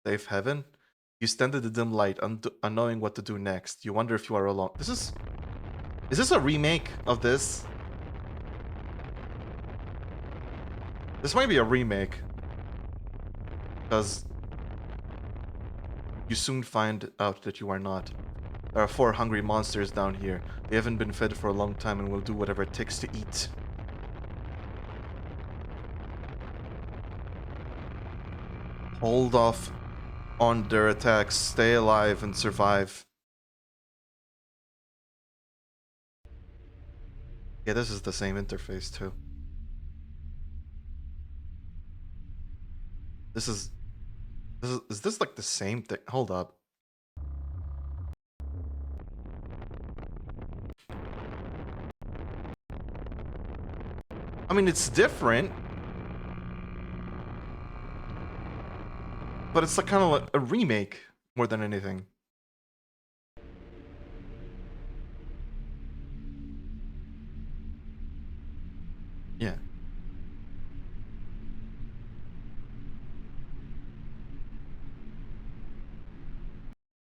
Safe heaven? You stand in the dim light, unknowing what to do next. You wonder if you are alone. Is this a remake of this? This might be a remake. Because you soon find out that you are not. There are 4 hungry monsters down here. They haven't been fed for a long time and will do whatever it takes to eat. Hold off on their attacks. Stay alive and survive. Yeah, this is the same interface too. Is this like the same thing? Hold up. I mean, it's different. But it's like kind of like a remake more than anything. Yeah.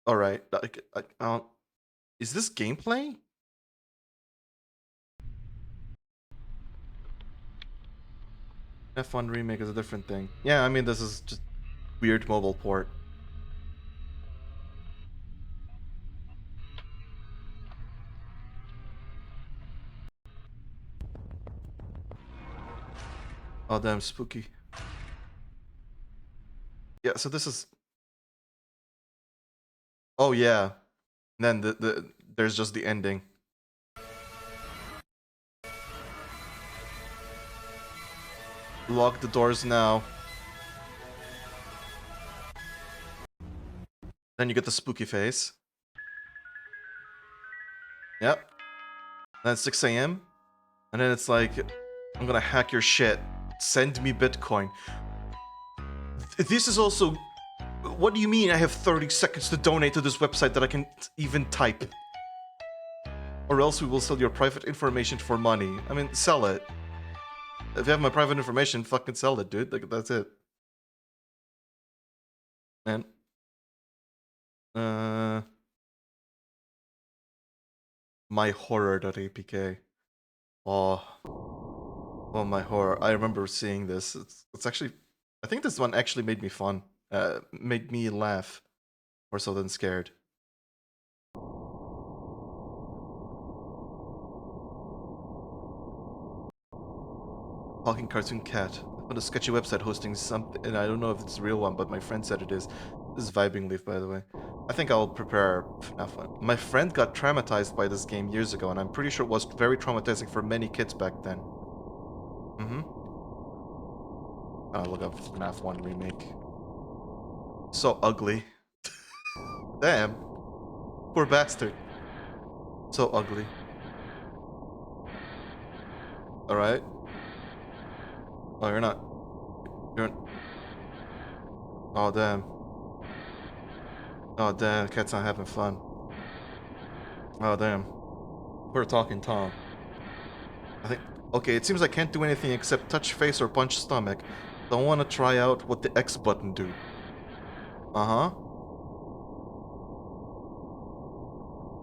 All right. Is this gameplay? F1 remake is a different thing. Yeah, I mean, this is just weird mobile port. Oh, damn, spooky. Yeah, so this is... Oh, yeah. And then there's just the ending. Lock the doors now. Then you get the spooky face. Yep. Then it's 6 AM. And then it's like, I'm gonna hack your shit. Send me Bitcoin. This is also... What do you mean I have 30 seconds to donate to this website that I can even type? Or else we will sell your private information for money. I mean, sell it. If you have my private information, fucking sell it, dude. Like, that's it. And my horror.apk. Oh, my horror. I remember seeing this. It's actually, I think this one actually made me fun. Made me laugh more so than scared. Talking cartoon cat. I found a sketchy website hosting something, and I don't know if it's a real one, but my friend said it is. This is Vibing Leaf, by the way. I think I'll prepare FNAF one. My friend got traumatized by this game years ago, and I'm pretty sure it was very traumatizing for many kids back then. I'll look up FNAF 1 remake. So ugly. Damn. Poor bastard. So ugly. Alright. Oh, you're not. You're. Oh, damn. Oh, damn. Cat's not having fun. Oh, damn. We're talking Tom. I think. Okay, it seems I can't do anything except touch face or punch stomach. Don't want to try out what the X button do. Uh-huh.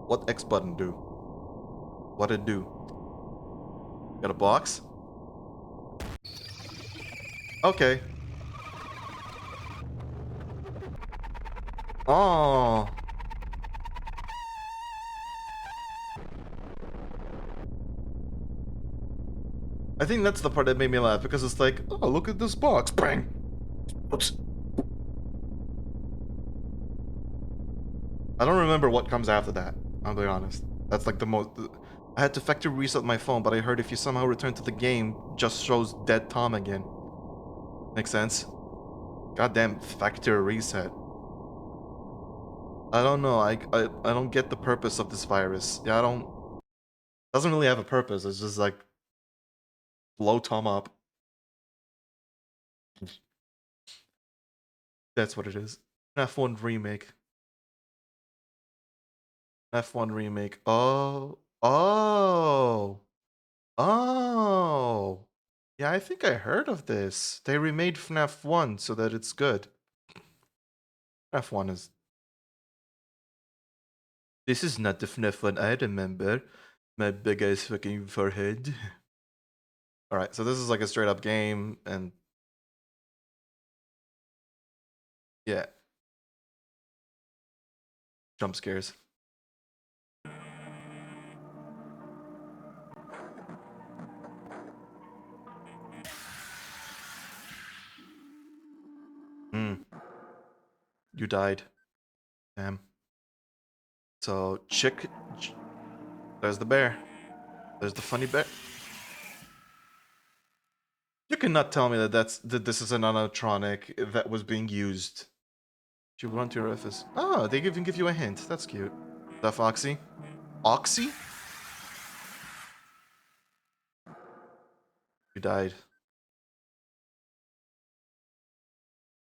What X button do? What it do? Got a box? Okay. Oh. I think that's the part that made me laugh, because it's like, oh, look at this box. Bang! Oops. I don't remember what comes after that, I'll be honest. That's like the most... I had to factory reset my phone, but I heard if you somehow return to the game, just shows dead Tom again. Makes sense? Goddamn factory reset. I don't know, I don't get the purpose of this virus. Yeah, I don't... It doesn't really have a purpose, it's just like... blow Tom up. That's what it is. F1 remake. F1 remake. Oh. Oh. Oh. Yeah, I think I heard of this. They remade FNAF 1 so that it's good. FNAF 1 is... This is not the FNAF 1 I remember. My big ass fucking forehead. Alright, so this is like a straight up game, and... yeah. Jump scares. You died. Damn. So, there's the bear. There's the funny bear. You cannot tell me that this is an animatronic that was being used. You run to your office. Oh, they even give you a hint. That's cute. Stuff Oxy. Oxy? You died.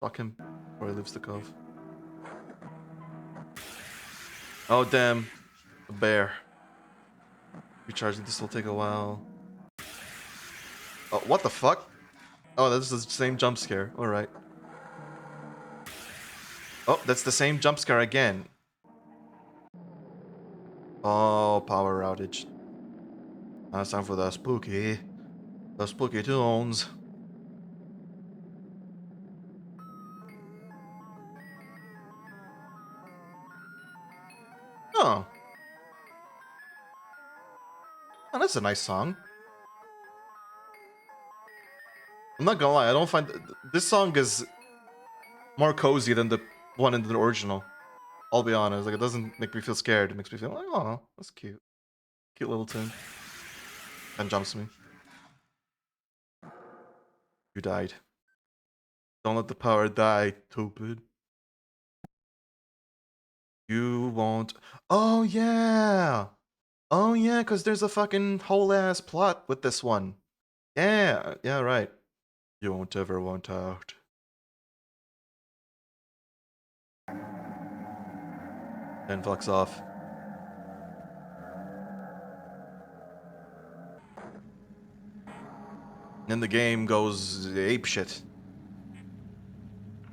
Fuck him, or he leaves the cove. Oh damn, the bear. Recharging this will take a while. Oh, what the fuck? Oh, that's the same jump scare. All right. Oh, that's the same jump scare again. Oh, power outage. Now it's time for the spooky tunes. Oh. Oh, that's a nice song. I'm not gonna lie, I don't find... this song is more cozy than the one in the original. I'll be honest, like, it doesn't make me feel scared. It makes me feel like, oh, that's cute. Cute little tune. And jumps me. You died. Don't let the power die, stupid. You won't... oh, yeah! Oh, yeah, because there's a fucking whole-ass plot with this one. Yeah, yeah, right. You won't ever want out. And fucks off. And the game goes apeshit.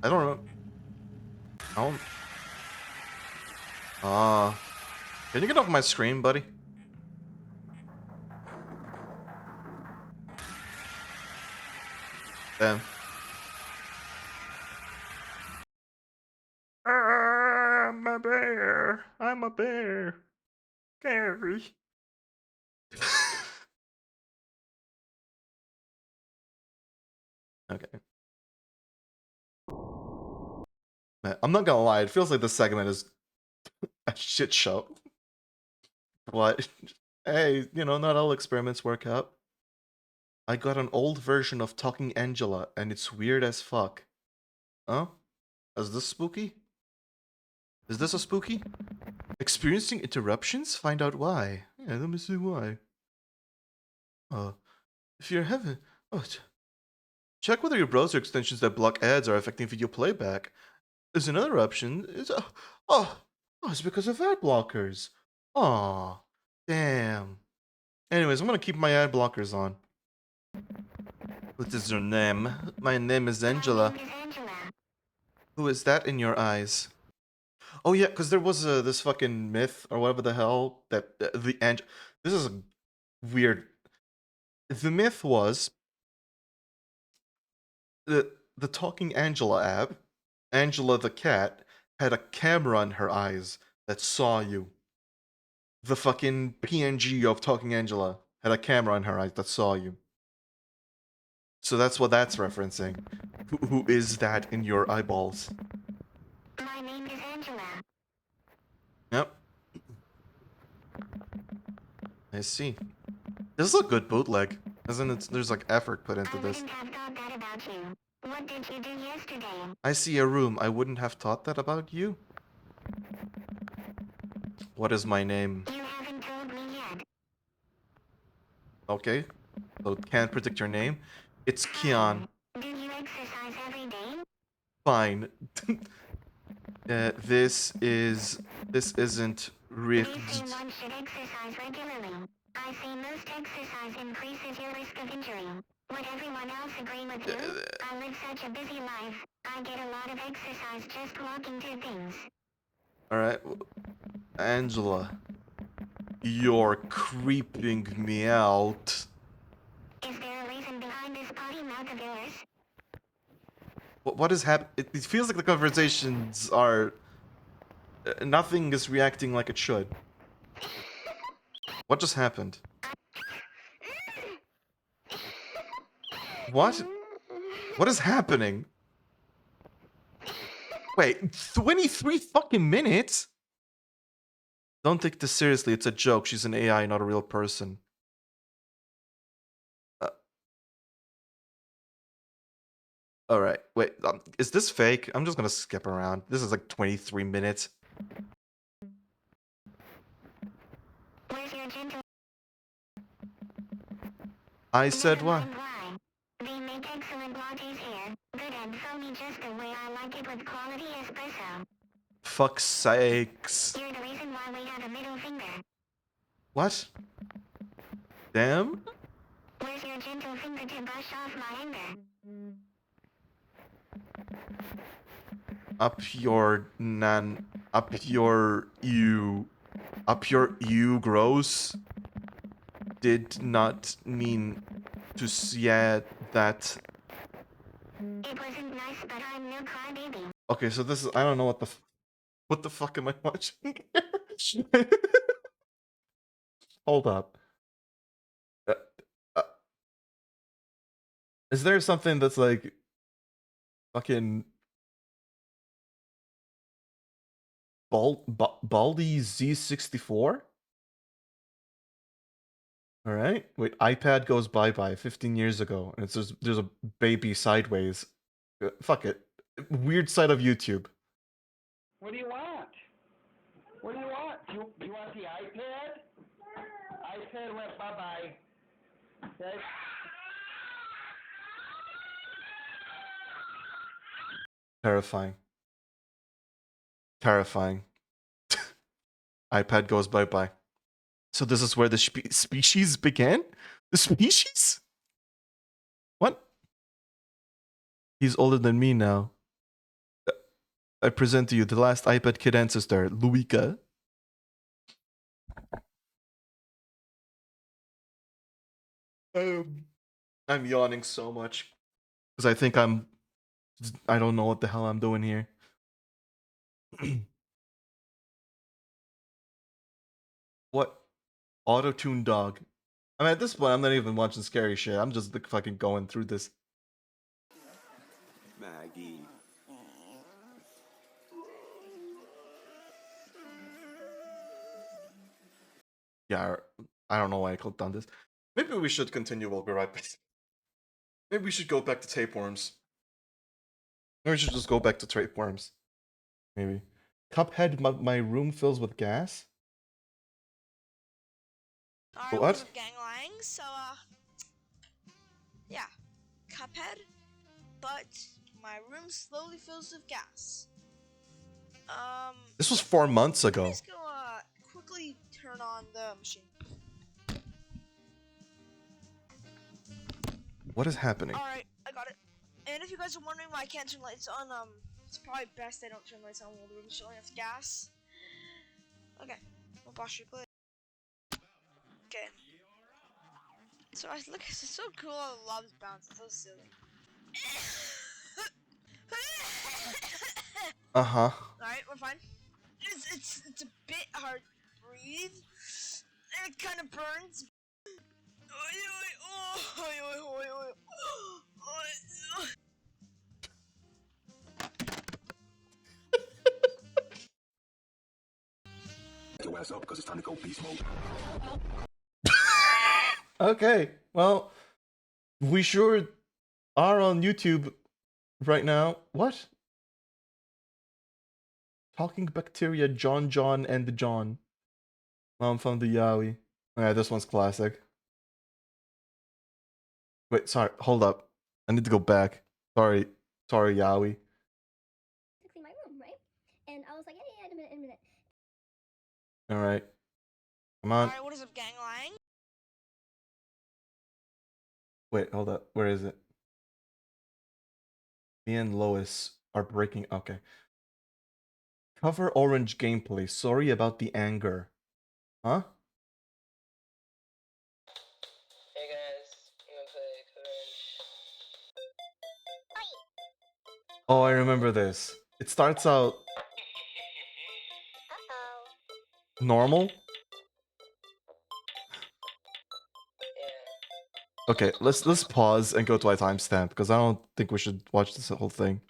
I don't know. Oh. Can you get off my screen, buddy? Damn. I'm a bear. I'm a bear. Gary. Okay. Man, I'm not gonna lie, it feels like this segment is a shit show. But hey, you know, not all experiments work out. I got an old version of Talking Angela, and it's weird as fuck. Huh? Is this spooky? Is this a spooky? Experiencing interruptions? Find out why. Yeah, let me see why. If you're having... check whether your browser extensions that block ads are affecting video playback. There's another option. It's because of ad blockers. Aw, damn. Anyways, I'm gonna keep my ad blockers on. What is your name? My name is Angela. Who is that in your eyes? Oh yeah, because there was this fucking myth or whatever the hell that this is a weird. The myth was the Talking Angela app, Angela the cat, had a camera in her eyes that saw you. The fucking PNG of Talking Angela had a camera in her eyes that saw you. So that's what that's referencing. Who is that in your eyeballs? My name is Angela. Yep. I see. This is a good bootleg. Isn't it? There's like effort put into this. I wouldn't have thought that about you. What did you do yesterday? I see a room. I wouldn't have thought that about you. What is my name? You haven't told me yet. Okay. So can't predict your name. It's Kian. Do you exercise every day? Fine. This isn't rigged. They say one should exercise regularly. I say most exercise increases your risk of injury. Would everyone else agree with you? I live such a busy life. I get a lot of exercise just walking to things. Alright. Angela. You're creeping me out. Is there a reason behind this potty mouth of yours? What is happening? It feels like the conversations are... nothing is reacting like it should. What just happened? What? What is happening? Wait, 23 fucking minutes? Don't take this seriously, it's a joke. She's an AI, not a real person. Alright, wait, is this fake? I'm just gonna skip around. This is like 23 minutes. Where's your gentle... I said Never what? mind why. They make excellent lattes here. Good and foamy just the way I like it with quality espresso. Fuck's sakes. You're the reason why we have a middle finger. What? Damn? Where's your gentle finger to brush off my anger? Up your gross. Did not mean to say that. It wasn't nice, but I'm no crybaby. Okay, so this is, I don't know what the fuck am I watching? Hold up. Is there something that's like fucking Baldi Z64? All right. Wait, iPad goes bye-bye 15 years ago, and there's a baby sideways. Fuck it. Weird side of YouTube. What do you want? What do you want? You want the iPad? iPad went bye-bye. Okay? Terrifying. Terrifying. iPad goes bye-bye. So this is where the species began? The species? What? He's older than me now. I present to you the last iPad kid ancestor, Luika. I'm yawning so much because I think I don't know what the hell I'm doing here. What? Auto-tune dog. I mean, at this point, I'm not even watching scary shit. I'm just like, fucking going through this. Maggie. Yeah, I don't know why I clicked on this. Maybe we should continue. We'll be right back. Maybe we should go back to tapeworms. Maybe we should just go back to tapeworms. Maybe. Cuphead, my room fills with gas? Alright, What? what's up, ganglang? So, yeah, Cuphead, but my room slowly fills with gas. This was 4 months ago. Let's go, quickly turn on the machine. What is happening? Alright, I got it. And if you guys are wondering why I can't turn lights on, it's probably best I don't turn lights on while the room's filling with gas. Okay, we'll pause your play. Okay. So, look, it's so cool how the lobs bounce, it's so silly. Uh-huh. Alright, we're fine. It's a bit hard to breathe. And it kind of burns. Get your ass up because it's time to go beast mode. Okay, well, we sure are on YouTube right now. What? Talking bacteria, John, and the John. Mom found the Yowie. Yeah, this one's classic. Wait, sorry, hold up. I need to go back. Sorry, Yowie. To clean my room, right? And I was like, yeah, in a minute. Alright. Come on. Alright, what is up, ganglang? Wait, hold up. Where is it? Me and Lois are breaking. Okay. Cover orange gameplay. Sorry about the anger. Huh? Hey guys, I'm gonna play Code Orange. Oh, I remember this. It starts out normal. Yeah. Okay, let's pause and go to my timestamp because I don't think we should watch this whole thing.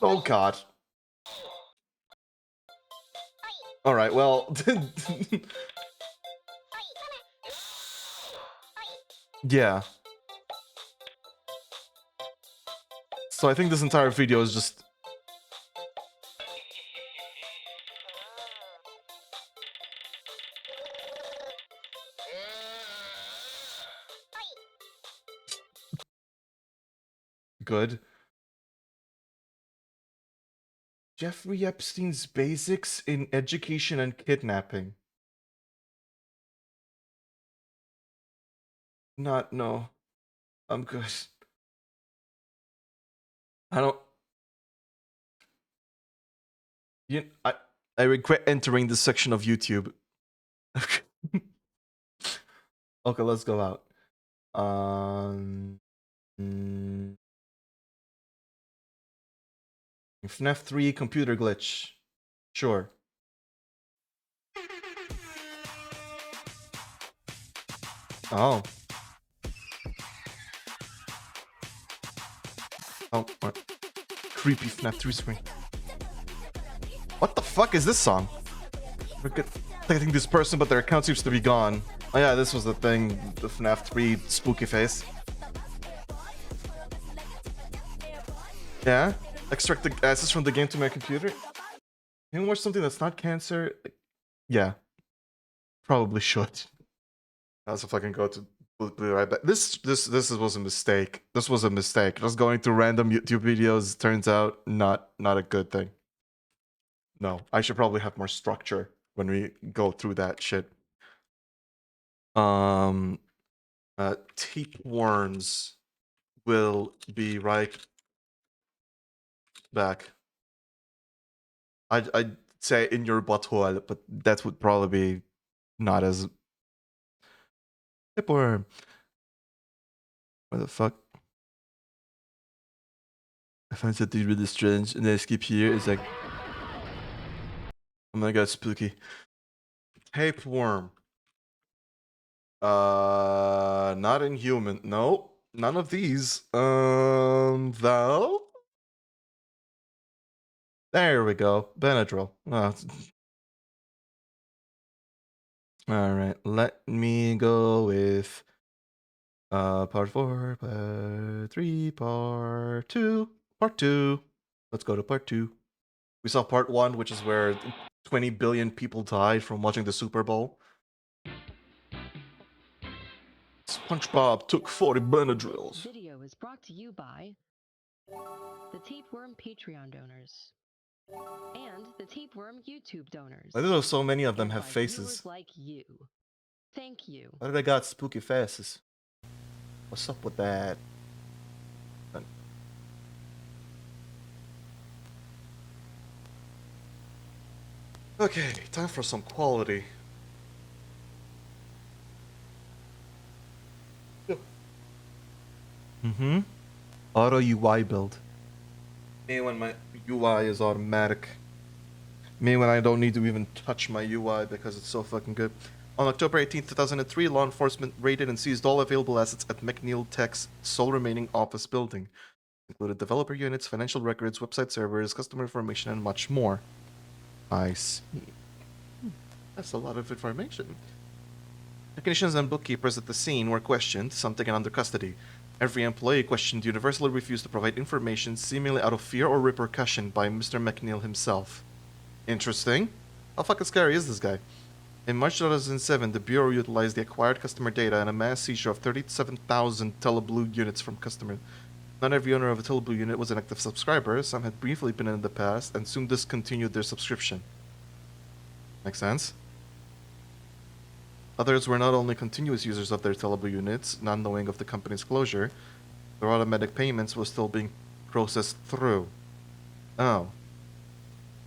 Oh god. All right, well. Yeah. So I think this entire video is just good. Jeffrey Epstein's basics in education and kidnapping. No. I'm good. I don't. I regret entering this section of YouTube. Okay, let's go out. FNAF 3 computer glitch. Sure. Oh. Oh, what? Creepy FNAF 3 screen. What the fuck is this song? We're contacting this person, but their account seems to be gone. Oh yeah, this was the thing, the FNAF 3 spooky face. Yeah? Extract the assets from the game to my computer? Can you watch something that's not cancer? Yeah. Probably should. I also fucking go to be right back. This was a mistake. This was a mistake. Just going through random YouTube videos turns out not a good thing. No, I should probably have more structure when we go through that shit. Tapeworms will be right back. I'd say in your butthole, but that would probably be not as Hipworm. What the fuck? I find something really strange, and I skip here. It's like, oh my god, spooky. Tapeworm. Not inhuman. No, none of these. Though. There we go. Benadryl. Oh. All right, let me go with part 4, part 3, part 2, part 2. Let's go to part 2. We saw part 1, which is where 20 billion people died from watching the Super Bowl. SpongeBob took 40 Benadryls. Video is brought to you by the Tapeworm Patreon donors and the Tapeworm YouTube donors. Why do so many of them and have by faces? viewers like you. Thank you. Why do they got spooky faces? What's up with that? Okay, time for some quality. Mm-hmm. Auto UI build. Me when my UI is automatic. Me when I don't need to even touch my UI because it's so fucking good. On October 18, 2003, law enforcement raided and seized all available assets at McNeil Tech's sole remaining office building. Included developer units, financial records, website servers, customer information, and much more. I see. That's a lot of information. Technicians and bookkeepers at the scene were questioned, some taken under custody. Every employee questioned universally refused to provide information, seemingly out of fear or repercussion by Mr. McNeil himself. Interesting. How fucking scary is this guy? In March 2007, the Bureau utilized the acquired customer data and a mass seizure of 37,000 Teleblue units from customers. Not every owner of a Teleblue unit was an active subscriber. Some had briefly been in the past and soon discontinued their subscription. Makes sense? Others were not only continuous users of their Teleblue units, not knowing of the company's closure, their automatic payments were still being processed through. Oh.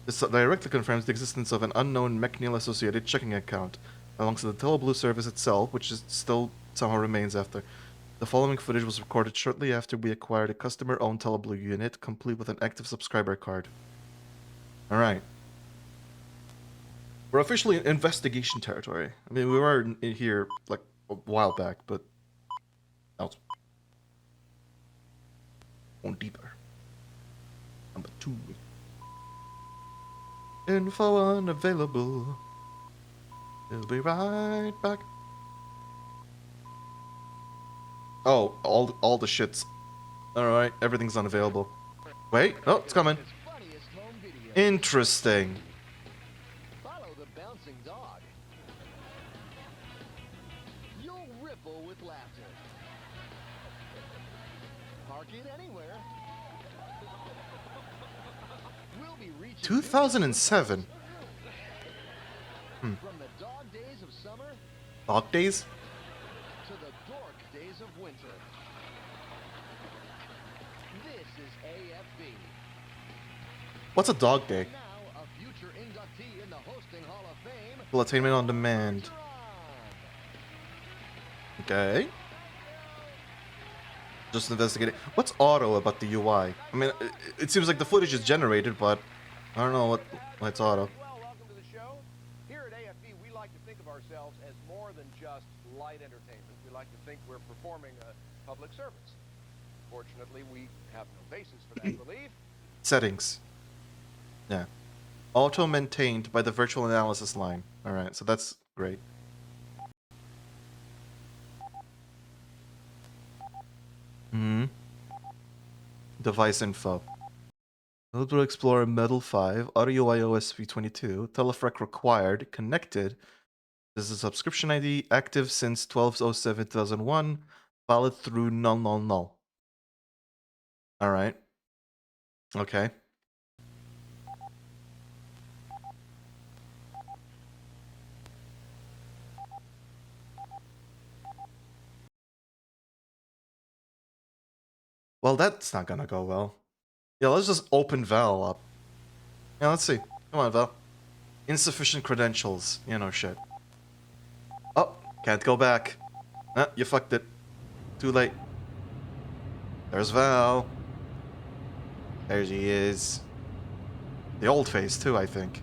This directly confirms the existence of an unknown McNeil-associated checking account, alongside the Teleblue service itself, which is still somehow remains after. The following footage was recorded shortly after we acquired a customer-owned Teleblue unit, complete with an active subscriber card. Alright. We're officially in investigation territory. I mean, we were in here, like, a while back, but... that was... going deeper. Number 2. Info unavailable. We'll be right back. Oh, all the shits. Alright, everything's unavailable. Wait, oh, it's coming. Interesting. Follow the bouncing dog. You'll ripple with laughter. Park it anywhere. We'll be reaching 2007. from the dog days of summer Dog days? to the dork days of winter. This is AFB. What's a dog day? Now a future inductee in the hosting Hall of Fame. Full attainment on demand. Okay. Just investigating. What's auto about the UI? I mean, it seems like the footage is generated, but I don't know why it's auto. Well, welcome to the show. Here at AFB, we like to think of ourselves as more than just light entertainment. We like to think we're performing a public service. Fortunately, we have no basis for that belief. Settings. Yeah. Auto maintained by the virtual analysis line. Alright, so that's great. Device info. Notebook Explorer Metal 5, Audio iOS v22, Telefrec required, connected. This is a subscription ID, active since 12/07/2001, valid through null. Alright. Okay. Well, that's not gonna go well. Yeah, let's just open Val up. Yeah, let's see. Come on, Val. Insufficient credentials. You know, shit. Oh, can't go back. Ah, you fucked it. Too late. There's Val. There she is. The old face, too, I think.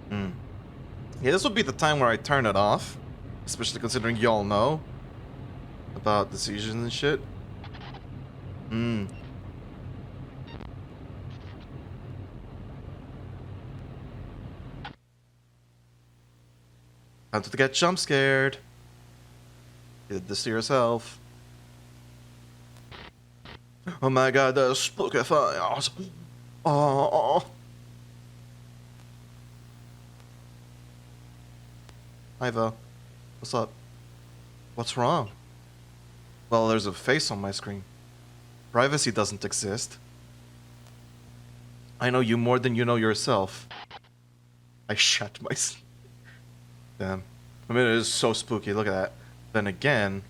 Hmm. Yeah, this would be the time where I turn it off. Especially considering y'all know about the seizures and shit. Hmm. Time to get jump scared. You did this to yourself. Oh my god, the spooky fires. Oh. Hi, Val. What's up? What's wrong? Well, there's a face on my screen. Privacy doesn't exist. I know you more than you know yourself. I shut myself. Damn. I mean, it is so spooky. Look at that. Then again,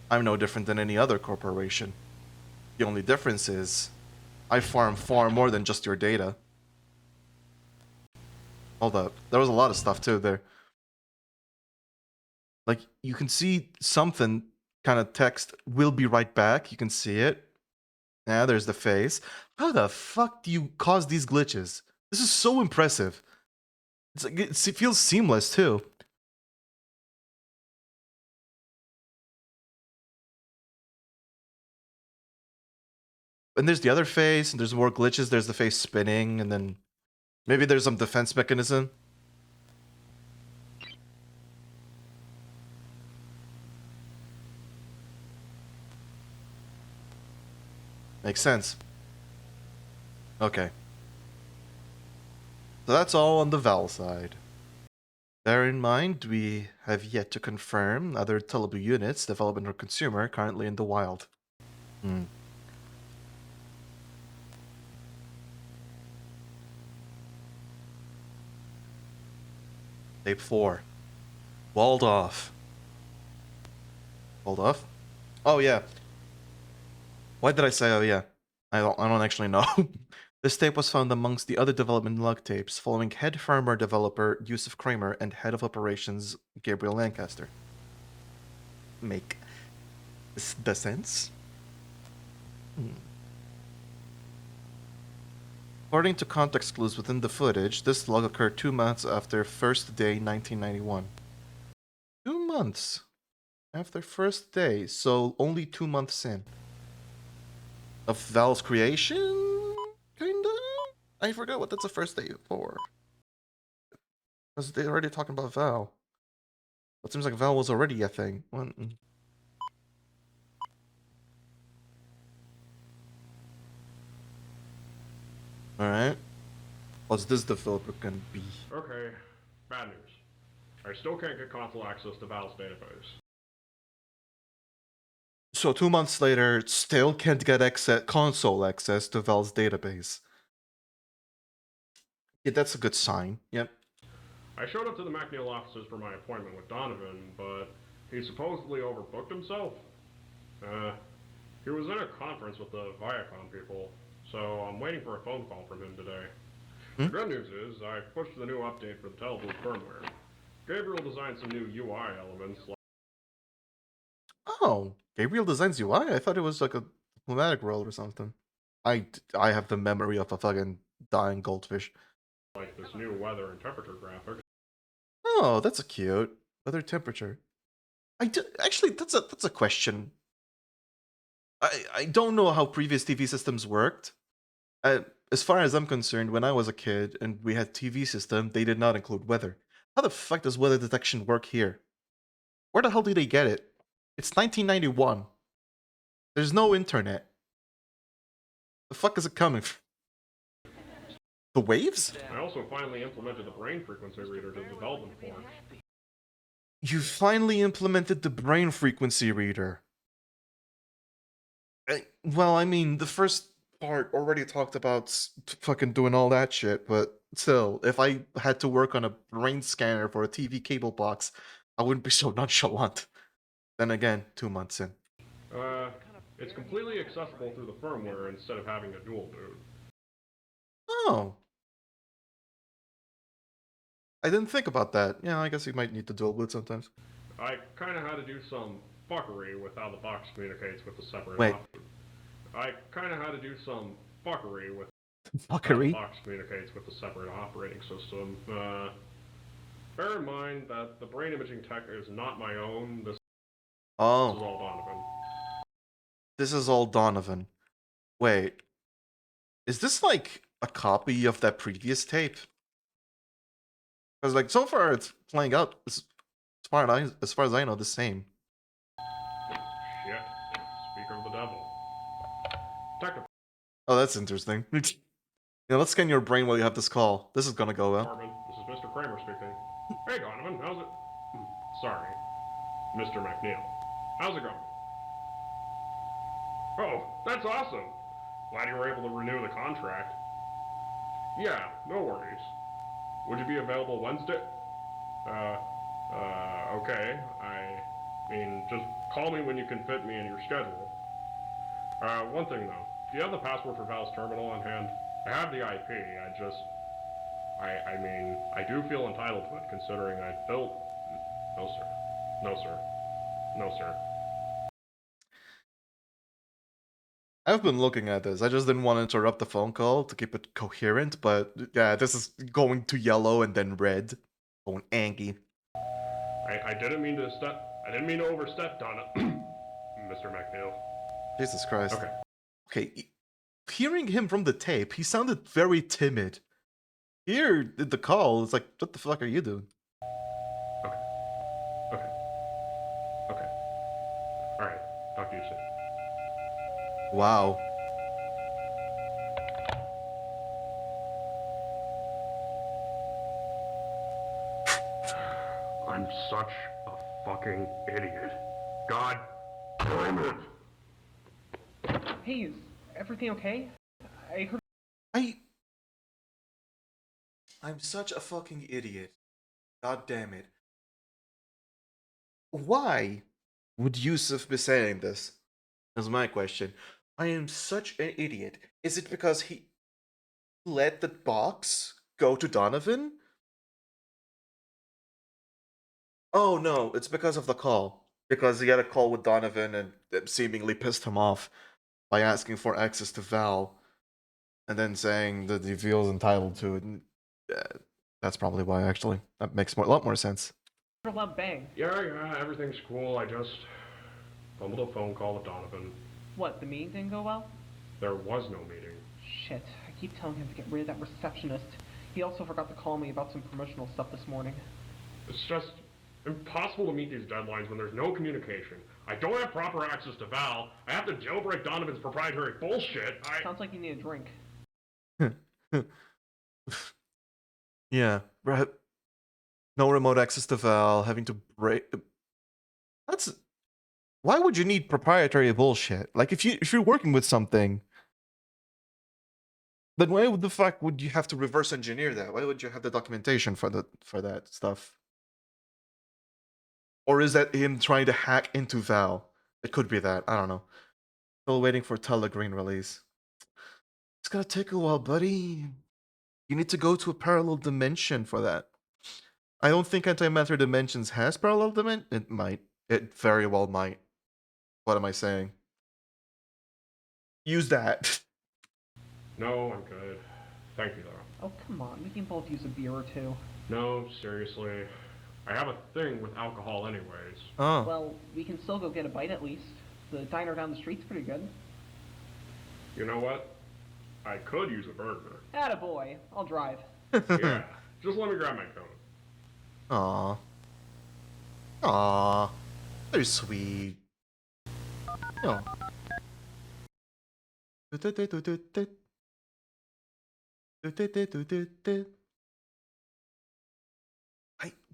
I'm no different than any other corporation. The only difference is, I farm far more than just your data. Hold up. There was a lot of stuff too there. Like, you can see something kind of text, "We'll be right back." You can see it. Yeah, there's the face. How the fuck do you cause these glitches? This is so impressive. It's like, it feels seamless too. And there's the other face, and there's more glitches. There's the face spinning, and then maybe there's some defense mechanism. Makes sense. Okay. So that's all on the Val side. Bear in mind, we have yet to confirm other tellable units, development or consumer, currently in the wild. Tape 4. Walled off. Walled off? Oh yeah. Why did I say oh yeah? I don't actually know. This tape was found amongst the other development log tapes following head firmware developer Yusuf Kramer and head of operations Gabriel Lancaster. Make the sense? According to context clues within the footage, this log occurred 2 months after first day 1991. 2 months after first day, so only 2 months in. Of Val's creation? Kinda? I forgot what that's the first day for. Because they're already talking about Val. It seems like Val was already a thing. Alright. What's this developer gonna be? Okay, bad news. I still can't get console access to Val's database. So 2 months later, still can't get console access to Val's database. Yeah, that's a good sign. Yep. I showed up to the McNeil offices for my appointment with Donovan, but he supposedly overbooked himself. He was in a conference with the Viacom people, so I'm waiting for a phone call from him today. The good news is, I pushed the new update for the Teleblue firmware. Gabriel designed some new UI elements. Oh, Gabriel designs UI? I thought it was like a diplomatic role or something. I have the memory of a fucking dying goldfish. Like this new weather and temperature graphic. Oh, that's a cute weather temperature. Actually, that's a question. I don't know how previous TV systems worked. As far as I'm concerned, when I was a kid and we had TV system, they did not include weather. How the fuck does weather detection work here? Where the hell do they get it? It's 1991. There's no internet. The fuck is it coming from? The waves? I also finally implemented the brain frequency reader to the development form. You finally implemented the brain frequency reader. Well, I mean, the first part already talked about fucking doing all that shit, but still, if I had to work on a brain scanner for a TV cable box, I wouldn't be so nonchalant. Then again, 2 months in. It's completely accessible through the firmware instead of having a dual boot. Oh. I didn't think about that. Yeah, I guess you might need to dual boot sometimes. I kind of had to do some fuckery with how the box communicates with the separate Wait. I kind of had to do some fuckery with Fuckery? how the box communicates with the separate operating system. Bear in mind that the brain imaging tech is not my own. This is all Donovan. This is all Donovan. Wait. Is this like a copy of that previous tape? Because like so far it's playing out as far as I know the same. Shit. Speaker of the devil. Technical. Oh, that's interesting. Yeah, let's scan your brain while you have this call. This is gonna go well. Norman, this is Mr. Kramer speaking. Hey Donovan, how's it? Sorry, Mr. McNeil. How's it going? Oh, that's awesome. Glad you were able to renew the contract. Yeah, no worries. Would you be available Wednesday? Okay. I mean, just call me when you can fit me in your schedule. One thing though. Do you have the password for Val's terminal on hand? I have the IP, I mean, I do feel entitled to it considering I built... No, sir. No, sir. No, sir. I've been looking at this. I just didn't want to interrupt the phone call to keep it coherent, but yeah, this is going to yellow and then red. Going angry. I didn't mean to overstep, Donna. Mr. McNeil. Jesus Christ. Okay. Okay, hearing him from the tape, he sounded very timid. Here, the call, it's like, what the fuck are you doing? Okay. Alright, talk to you soon. Wow. I'm such a fucking idiot. God damn it. Hey, is everything okay? I heard. I'm such a fucking idiot. God damn it. Why would Yusuf be saying this? That's my question. I am such an idiot. Is it because he let the box go to Donovan? Oh no, it's because of the call. Because he had a call with Donovan and it seemingly pissed him off by asking for access to Val and then saying that he feels entitled to it. That's probably why, actually. That makes a lot more sense. A loud bang. Yeah, everything's cool. I just fumbled a phone call with Donovan. What, the meeting didn't go well? There was no meeting. Shit, I keep telling him to get rid of that receptionist. He also forgot to call me about some promotional stuff this morning. It's just impossible to meet these deadlines when there's no communication. I don't have proper access to Val. I have to jailbreak Donovan's proprietary bullshit. Sounds like you need a drink. Yeah, right. No remote access to Val, having to break... That's... Why would you need proprietary bullshit? Like, if you're working with something, then why the fuck would you have to reverse engineer that? Why would you have the documentation for that stuff? Or is that him trying to hack into Val? It could be that. I don't know. Still waiting for Telegreen release. It's gonna take a while, buddy. You need to go to a parallel dimension for that. I don't think Antimatter Dimensions has parallel dimension. It might. It very well might. What am I saying? Use that. No, I'm good. Thank you, though. Oh, come on, we can both use a beer or two. No, seriously. I have a thing with alcohol anyways. Oh. Well, we can still go get a bite at least. The diner down the street's pretty good. You know what? I could use a burger. Attaboy, I'll drive. Yeah, just let me grab my cone. Aww. They're sweet. Oh.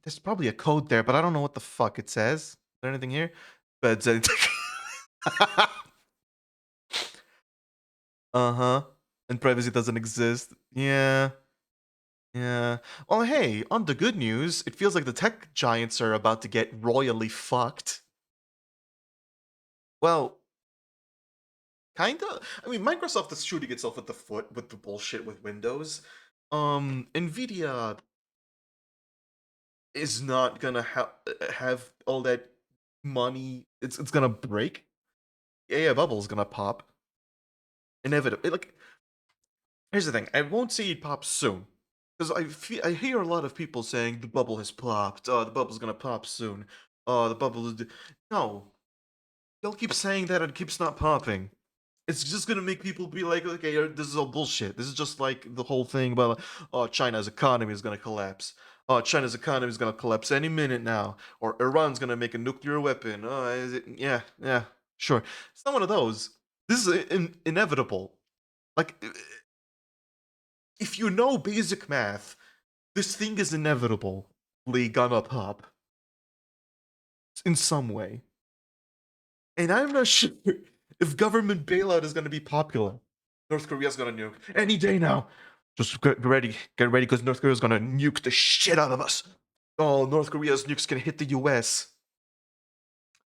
There's probably a code there, but I don't know what the fuck it says. Is there anything here? But uh-huh. And privacy doesn't exist. Yeah. Yeah. Well, hey, on the good news, it feels like the tech giants are about to get royally fucked. Well, Kinda. I mean, Microsoft is shooting itself in the foot with the bullshit with Windows. Nvidia is not gonna have all that money. It's gonna break. AI bubble's gonna pop. Inevitably. Like, here's the thing. I won't see it pop soon. Because I hear a lot of people saying the bubble has popped. The bubble's gonna pop soon. The bubble is... No. They'll keep saying that and it keeps not popping. It's just gonna make people be like, okay, this is all bullshit. This is just like the whole thing about, oh, China's economy is gonna collapse. Oh, China's economy is gonna collapse any minute now. Or Iran's gonna make a nuclear weapon. Oh, is it? Yeah, sure. It's not one of those. This is inevitable. Like, if you know basic math, this thing is inevitably gonna pop. In some way. And I'm not sure if government bailout is gonna be popular. North Korea's gonna nuke any day now. Just get ready, because North Korea's gonna nuke the shit out of us. Oh, North Korea's nukes can hit the US.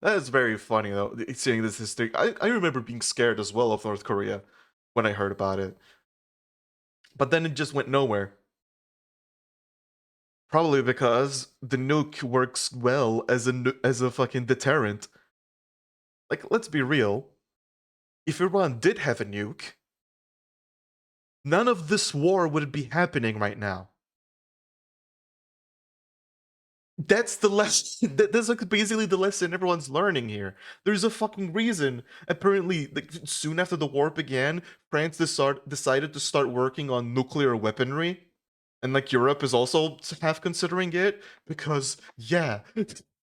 That is very funny, though, seeing this history. I remember being scared as well of North Korea when I heard about it. But then it just went nowhere. Probably because the nuke works well as a fucking deterrent. Like, let's be real. If Iran did have a nuke, none of this war would be happening right now. That's the lesson. That's like basically the lesson everyone's learning here. There's a fucking reason. Apparently, like, soon after the war began, France decided to start working on nuclear weaponry. And like Europe is also half considering it because, yeah,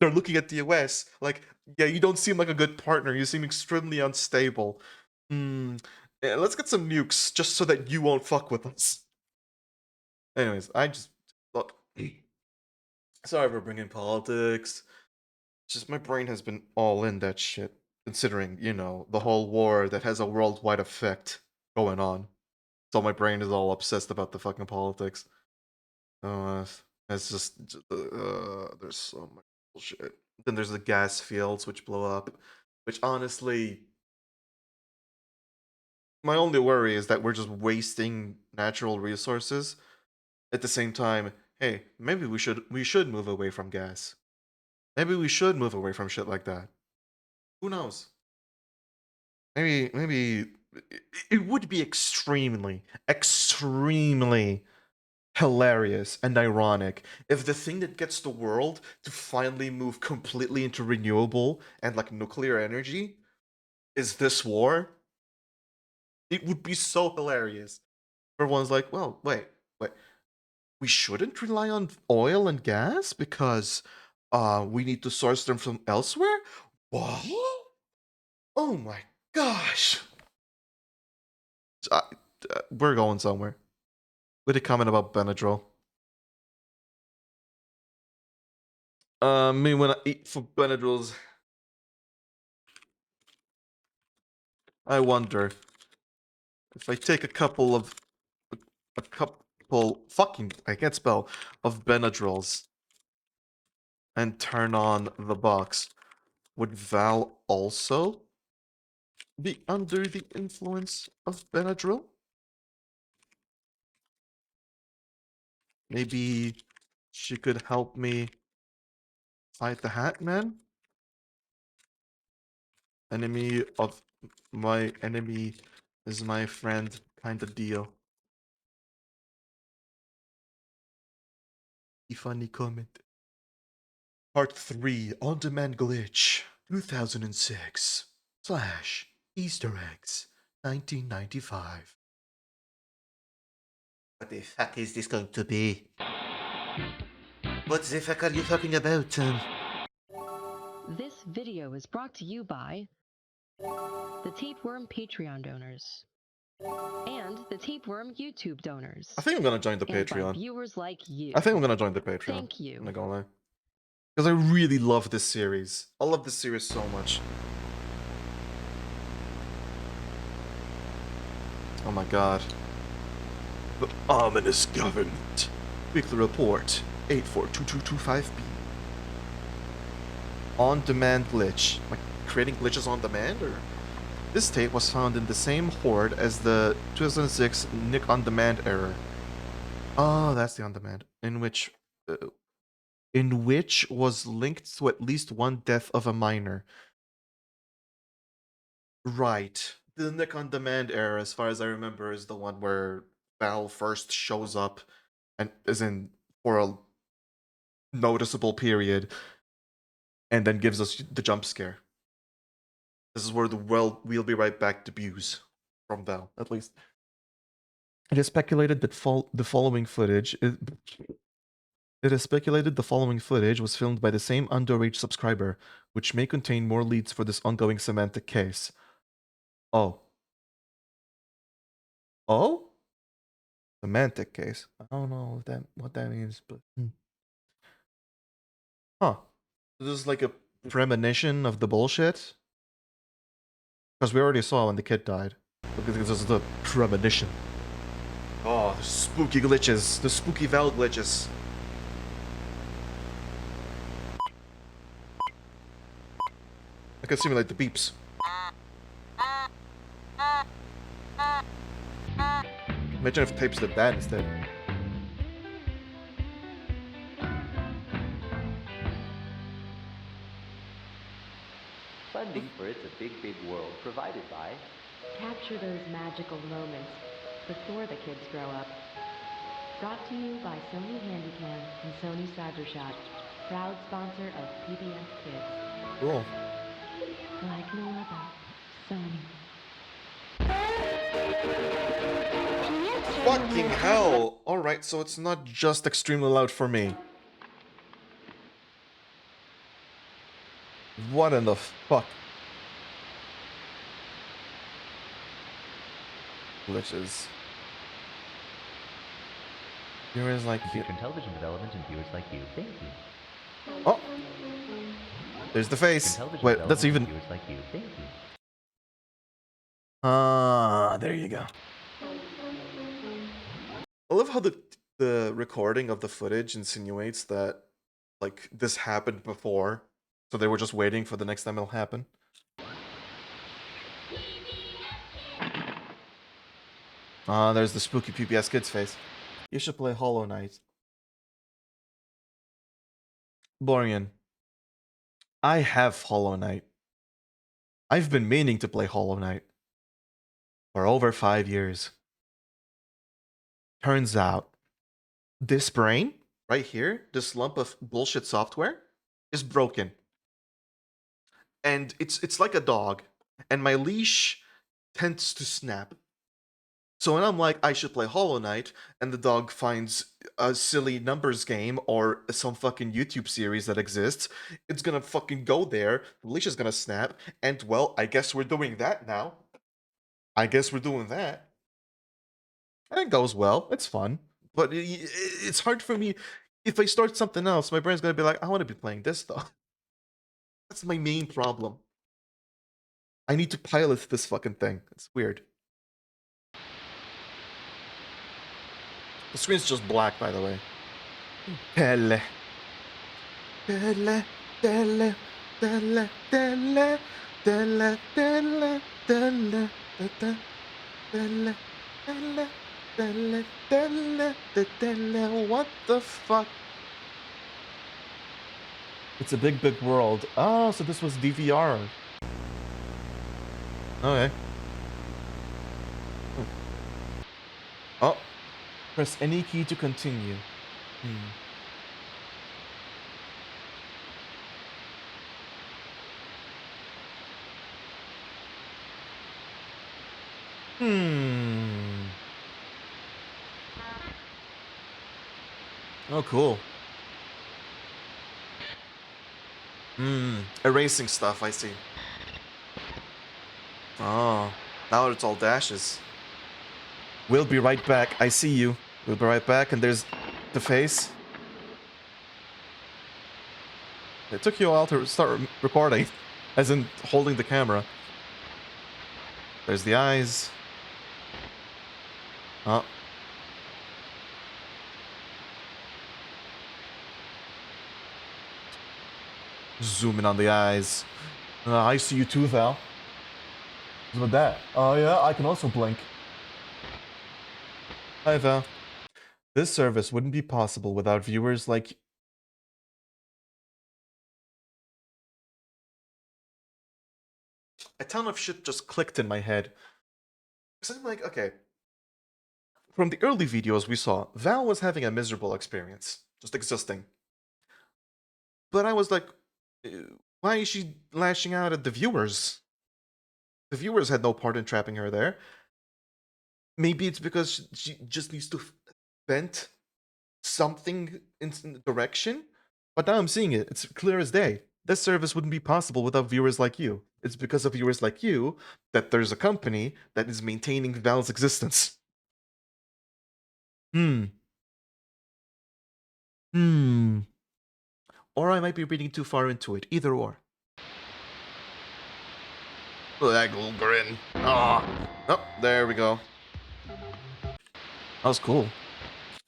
they're looking at the US like, yeah, you don't seem like a good partner. You seem extremely unstable. Yeah, let's get some nukes just so that you won't fuck with us. Anyways, look. Sorry for bringing politics. Just my brain has been all in that shit, considering, you know, the whole war that has a worldwide effect going on. So my brain is all obsessed about the fucking politics. It's just there's so much bullshit. Then there's the gas fields which blow up, which honestly, my only worry is that we're just wasting natural resources. At the same time, hey, maybe we should move away from gas. Maybe we should move away from shit like that. Who knows? Maybe it would be extremely hilarious and ironic if the thing that gets the world to finally move completely into renewable and like nuclear energy is this war. It would be so hilarious. Everyone's like, well, wait, we shouldn't rely on oil and gas because we need to source them from elsewhere? What? Oh my gosh. We're going somewhere. With a comment about Benadryl. Me when I eat for Benadryls, I wonder if I take a couple, fucking, I can't spell, of Benadryls and turn on the box, would Val also be under the influence of Benadryl? Maybe she could help me fight the Hat Man? Enemy of my enemy is my friend kind of deal. Funny comment. Part 3 On-Demand Glitch 2006 / Easter eggs 1995. What the fuck is this going to be? What the fuck are you talking about, This video is brought to you by the Tapeworm Patreon donors and the Tapeworm YouTube donors. I think I'm gonna join the and Patreon. By viewers like you. I think I'm gonna join the Patreon. Thank you. I'm not gonna lie. Because I really love this series. I love this series so much. Oh my god. The ominous government. Weekly report 842225B. On-demand glitch. Like creating glitches on demand, or This tape was found in the same hoard as the 2006 Nick on Demand error. Oh, that's the on demand, in which was linked to at least one death of a minor. Right. The Nick on Demand error, as far as I remember, is the one where Val first shows up and is in for a noticeable period and then gives us the jump scare. This is where the we'll be right back debuts from Val, at least. It is speculated that the following footage was filmed by the same underage subscriber, which may contain more leads for this ongoing semantic case. Oh. Oh? Semantic case. I don't know what that means, but huh. This is like a premonition of the bullshit? Because we already saw when the kid died. Look at this is the premonition. Oh, the spooky glitches. The spooky Val glitches. I can simulate the beeps. Imagine if tapes did that instead. Funding for It's a Big, Big World provided by... Capture those magical moments before the kids grow up. Brought to you by Sony Handycam and Sony Cybershot, proud sponsor of PBS Kids. Cool. Like no other, Sony. Fucking hell! Alright, so it's not just extremely loud for me. What in the fuck? Glitches. Viewers like you. Television development and viewers like you. Thank you. Oh! There's the face. Wait, that's even... Viewers like you. Thank you. Ah, there you go. I love how the recording of the footage insinuates that, like, this happened before, so they were just waiting for the next time it'll happen. Ah, there's the spooky PBS Kids face. You should play Hollow Knight. Borian. I have Hollow Knight. I've been meaning to play Hollow Knight for over 5 years. Turns out, this brain, right here, this lump of bullshit software, is broken. And it's like a dog, and my leash tends to snap. So when I'm like, I should play Hollow Knight, and the dog finds a silly numbers game or some fucking YouTube series that exists, it's gonna fucking go there, the leash is gonna snap, and well, I guess we're doing that now. I guess we're doing that. And it goes well, it's fun. But it's hard for me, if I start something else, my brain's gonna be like, I wanna be playing this though. That's my main problem. I need to pilot this fucking thing. It's weird. The screen's just black, by the way. Tele. Tele. Tele. Tele. Tele. Tele. Tele. Tele. Tele. Tele. Tele. Tele. Tele. Tele. What the fuck? It's a big, big world. Oh, so this was DVR. Okay. Oh. Press any key to continue. Oh, cool. Erasing stuff, I see. Oh, now it's all dashes. We'll be right back. I see you. We'll be right back, and there's the face. It took you a while to start recording, as in holding the camera. There's the eyes. Oh. Zoom in on the eyes. I see you too, Val. With that. Oh yeah, I can also blink. Hi Val. This service wouldn't be possible without viewers like... A ton of shit just clicked in my head. So I'm like, okay. From the early videos we saw, Val was having a miserable experience. Just existing. But I was like, why is she lashing out at the viewers? The viewers had no part in trapping her there. Maybe it's because she just needs to vent something in the direction. But now I'm seeing it. It's clear as day. This service wouldn't be possible without viewers like you. It's because of viewers like you that there's a company that is maintaining Val's existence. Hmm. Or I might be reading too far into it. Either or. Oh, that little grin. Ah. Oh, there we go. That was cool.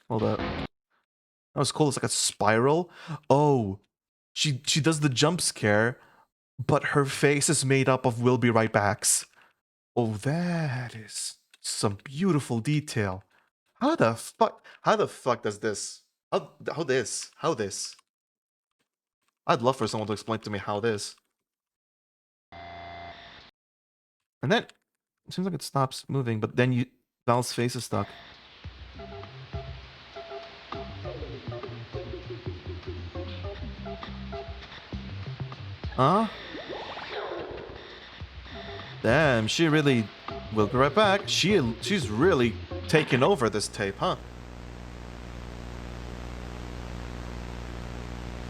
Hold up. That was cool. It's like a spiral. Oh, she does the jump scare, but her face is made up of "We'll be right backs." Oh, that is some beautiful detail. How the fuck? How the fuck does this? How this? How this? I'd love for someone to explain to me how this. And then it seems like it stops moving, but then Val's face is stuck. Huh? Damn, she really... We'll be right back. She's really taking over this tape, huh?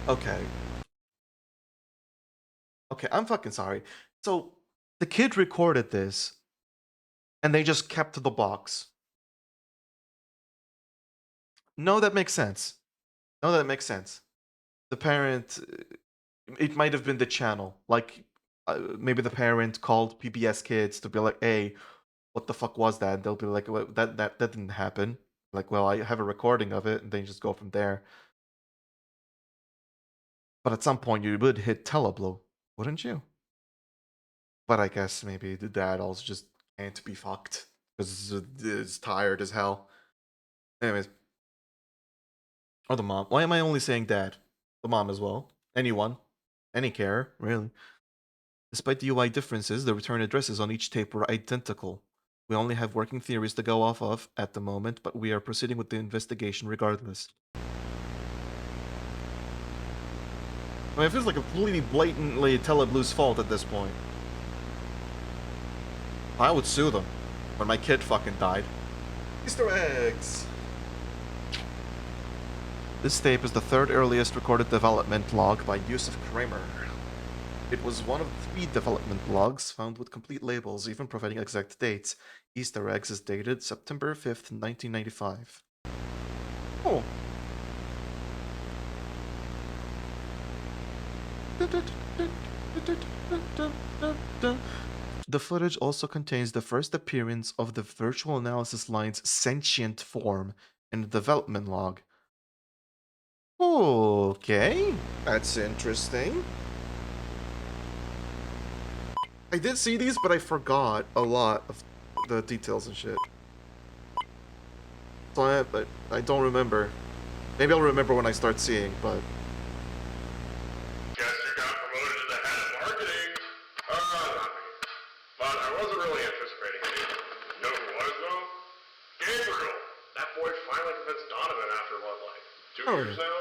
Okay. Okay, I'm fucking sorry. So, the kid recorded this, and they just kept the box. No, that makes sense. No, that makes sense. The parent... It might have been the channel. Like, maybe the parent called PBS Kids to be like, hey, what the fuck was that? And they'll be like, well, that didn't happen. Like, well, I have a recording of it, and then you just go from there. But at some point, you would hit teleblow, wouldn't you? But I guess maybe the dad also just can't be fucked because it's tired as hell. Anyways. Or the mom. Why am I only saying dad? The mom as well. Anyone. Any carer, really. Despite the UI differences, the return addresses on each tape were identical. We only have working theories to go off of at the moment, but we are proceeding with the investigation regardless. I mean, it feels like completely blatantly Teleblue's fault at this point. I would sue them when my kid fucking died. Easter eggs! This tape is the third earliest recorded development log by Yusuf Kramer. It was one of 3 development logs found with complete labels, even providing exact dates. Easter eggs is dated September 5th, 1995. Oh. The footage also contains the first appearance of the virtual analysis line's sentient form in the development log. Okay, that's interesting. I did see these, but I forgot a lot of the details and shit. So I don't remember. Maybe I'll remember when I start seeing, but... Guess you got promoted to the head of marketing. Not me. But I wasn't really anticipating it either. You know who was, though? Gabriel! That boy finally convinced Donovan after, what, like, 2 years now?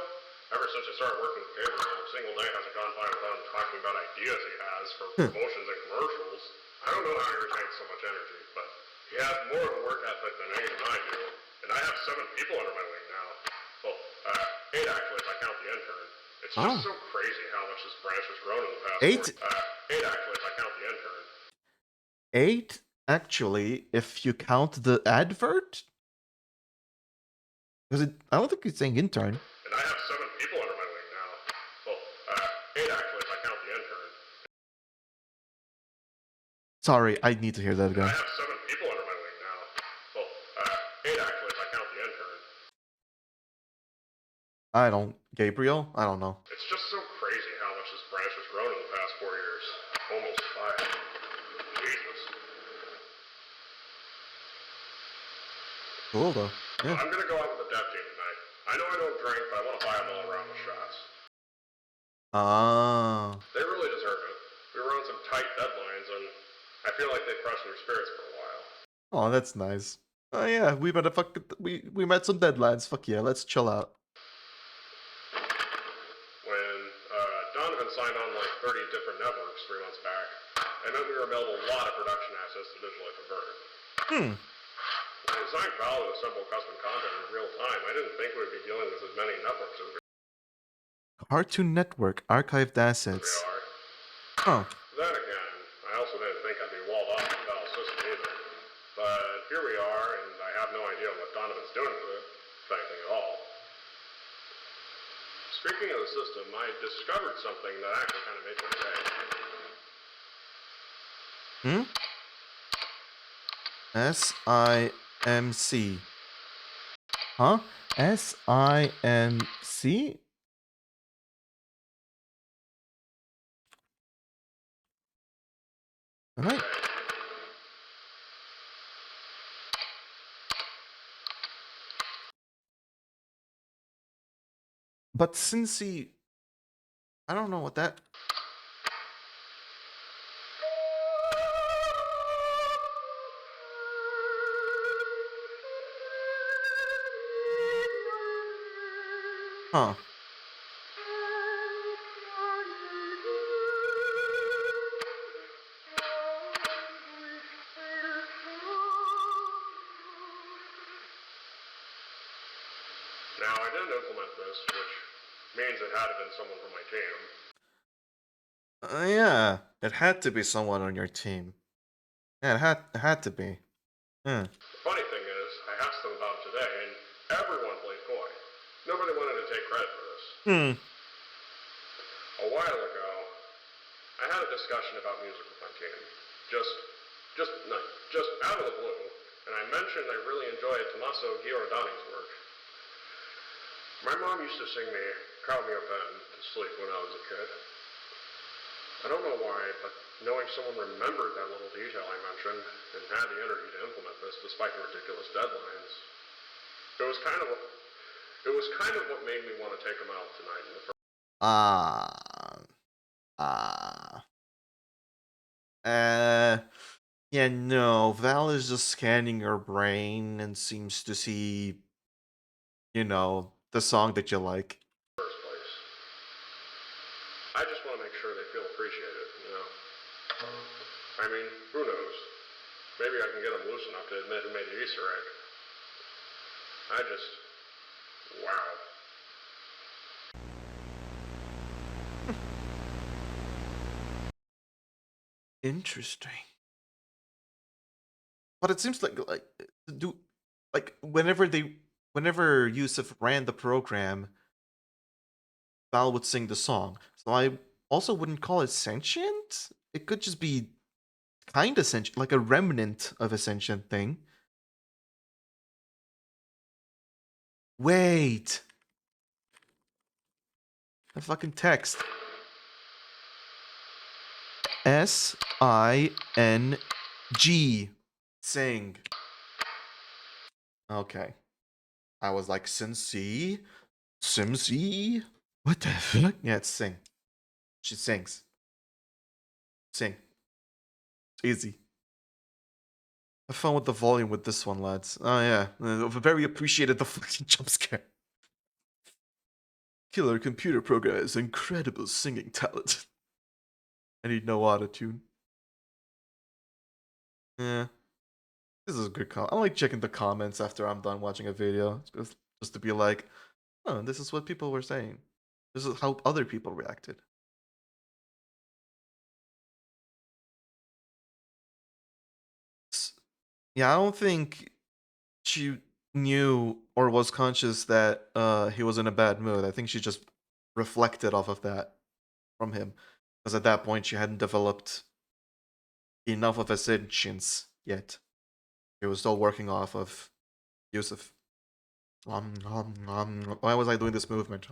Ever since I started working with Gabriel, a single day hasn't gone by without him talking about ideas he has for promotions and commercials. I don't know how he retains so much energy, but he has more of a work ethic than any of I do. And I have 7 people under my wing now. Well, 8 actually if I count the intern. It's just so crazy how much this branch has grown in the past 8 actually if I count the intern. 8 actually if you count the advert? Because I don't think it's saying intern. And I have 7 people under my wing now. Well, 8 actually if I count the intern. Sorry, I need to hear that again. I have 7 people under my wing now. Well, 8 actually if I count the intern. I don't... Gabriel? I don't know. It's just so crazy how much this branch has grown in the past 4 years. Almost 5. Jesus. Cool though. Yeah. I'm gonna go out with the dev team tonight. I know I don't drink, but I want to buy them all around the shots. Ah. They really deserve it. We were on some tight deadlines, and I feel like they crushed their spirits for a while. Oh, that's nice. Oh yeah, we met some deadlines. Fuck yeah, let's chill out. When Donovan signed on like 30 different networks 3 months back, I meant we were available a lot of production assets to digitally convert. When I designed Val to assemble custom content in real time, I didn't think we'd be dealing with as many networks as we Cartoon Network archived assets. are. Huh. Then again, I also didn't think I'd be walled off from Val's system either. But here we are, and I have no idea what Donovan's doing with it, if anything at all. Speaking of the system, I discovered something that actually kind of made me say. SIMC. Huh? SIMC? Alright. But since he... I don't know what that... Huh. Now, I didn't implement this, which means it had to have been someone from my team. Yeah, it had to be someone on your team. Yeah, it had to be. Yeah. The funny thing is, I asked them about it today, and everyone played coy. Nobody wanted to take credit for this. A while ago, I had a discussion about music with my team. Just out of the blue, and I mentioned I really enjoyed Tommaso Giordani's work. My mom used to sing me Call Me Up End to sleep when I was a kid. I don't know why, but knowing someone remembered that little detail I mentioned and had the energy to implement this despite the ridiculous deadlines, it was kind of what made me want to take him out tonight in the first. Yeah, no, Val is just scanning your brain and seems to see, you know, the song that you like. First place. I just want to make sure they feel appreciated, you know? I mean, who knows? Maybe I can get them loose enough to admit who made the Easter egg. Wow. Interesting. But it seems like whenever Yusuf ran the program, Val would sing the song. So I also wouldn't call it sentient. It could just be kind of sentient, like a remnant of a sentient thing. Wait. A fucking text. SING. Sing. Okay. I was like, Simsy? Simsy? What the fuck? Yeah, it's sing. She sings. Sing. It's easy. Have fun with the volume with this one, lads. Oh yeah. Very appreciated the fucking jump scare. Killer computer program has incredible singing talent. I need no autotune. Yeah. This is a good comment. I like checking the comments after I'm done watching a video. Just to be like, oh, this is what people were saying. This is how other people reacted. Yeah, I don't think she knew or was conscious that he was in a bad mood. I think she just reflected off of that from him. Because at that point, she hadn't developed enough of a sentience yet. She was still working off of Yusuf. Why was I doing this movement?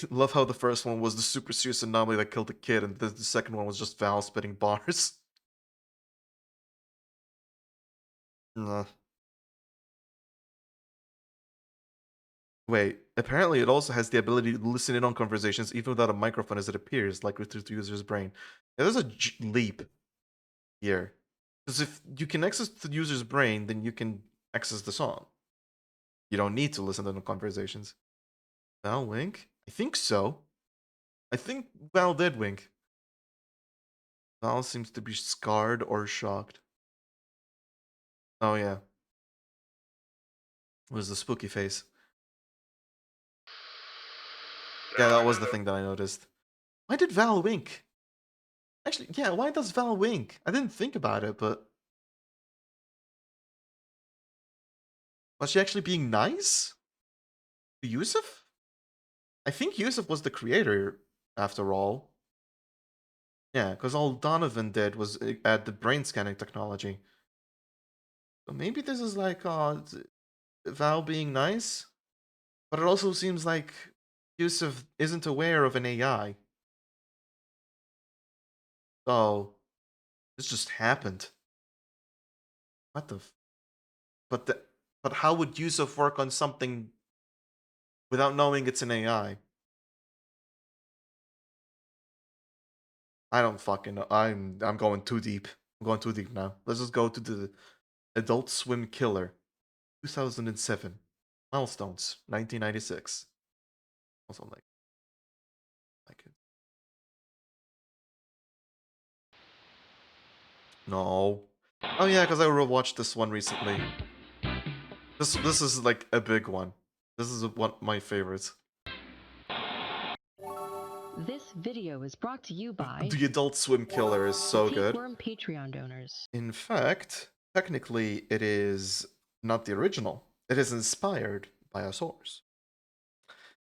Love how the first one was the super serious anomaly that killed the kid, and the second one was just Val spitting bars. Nah. Wait, apparently it also has the ability to listen in on conversations even without a microphone as it appears, like with the user's brain. Yeah, there's a leap here. Because if you can access the user's brain, then you can access the song. You don't need to listen to the conversations. Val wink? I think so. I think Val did wink. Val seems to be scarred or shocked. Oh yeah. It was the spooky face. Yeah, that was the thing that I noticed. Why did Val wink? Actually, yeah, why does Val wink? I didn't think about it, but... Was she actually being nice? To Yusuf? I think Yusuf was the creator, after all. Yeah, because all Donovan did was add the brain scanning technology. So maybe this is like Val being nice? But it also seems like Yusuf isn't aware of an AI. So, this just happened. What the... But how would Yusuf work on something without knowing it's an AI? I don't fucking know. I'm going too deep. I'm going too deep now. Let's just go to the Adult Swim Killer, 2007. Milestones, 1996. Also like it. No. Oh yeah, because I rewatched this one recently. This is like a big one. This is one of my favorites. This video is brought to you by The Adult Swim Killer is so good. Tapeworm Patreon donors. In fact, technically, it is not the original. It is inspired by a source.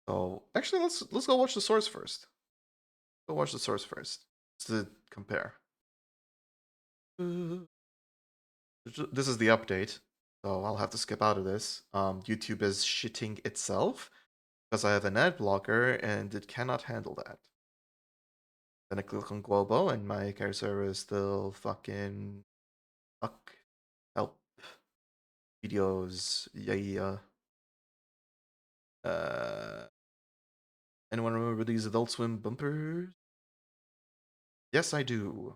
So actually, let's go watch the source first. Go watch the source first to compare. This is the update, so I'll have to skip out of this. YouTube is shitting itself because I have an ad blocker and it cannot handle that. Then I click on Globo and my cursor is still fucking fuck help videos. Yeah. Anyone remember these Adult Swim bumpers? Yes, I do.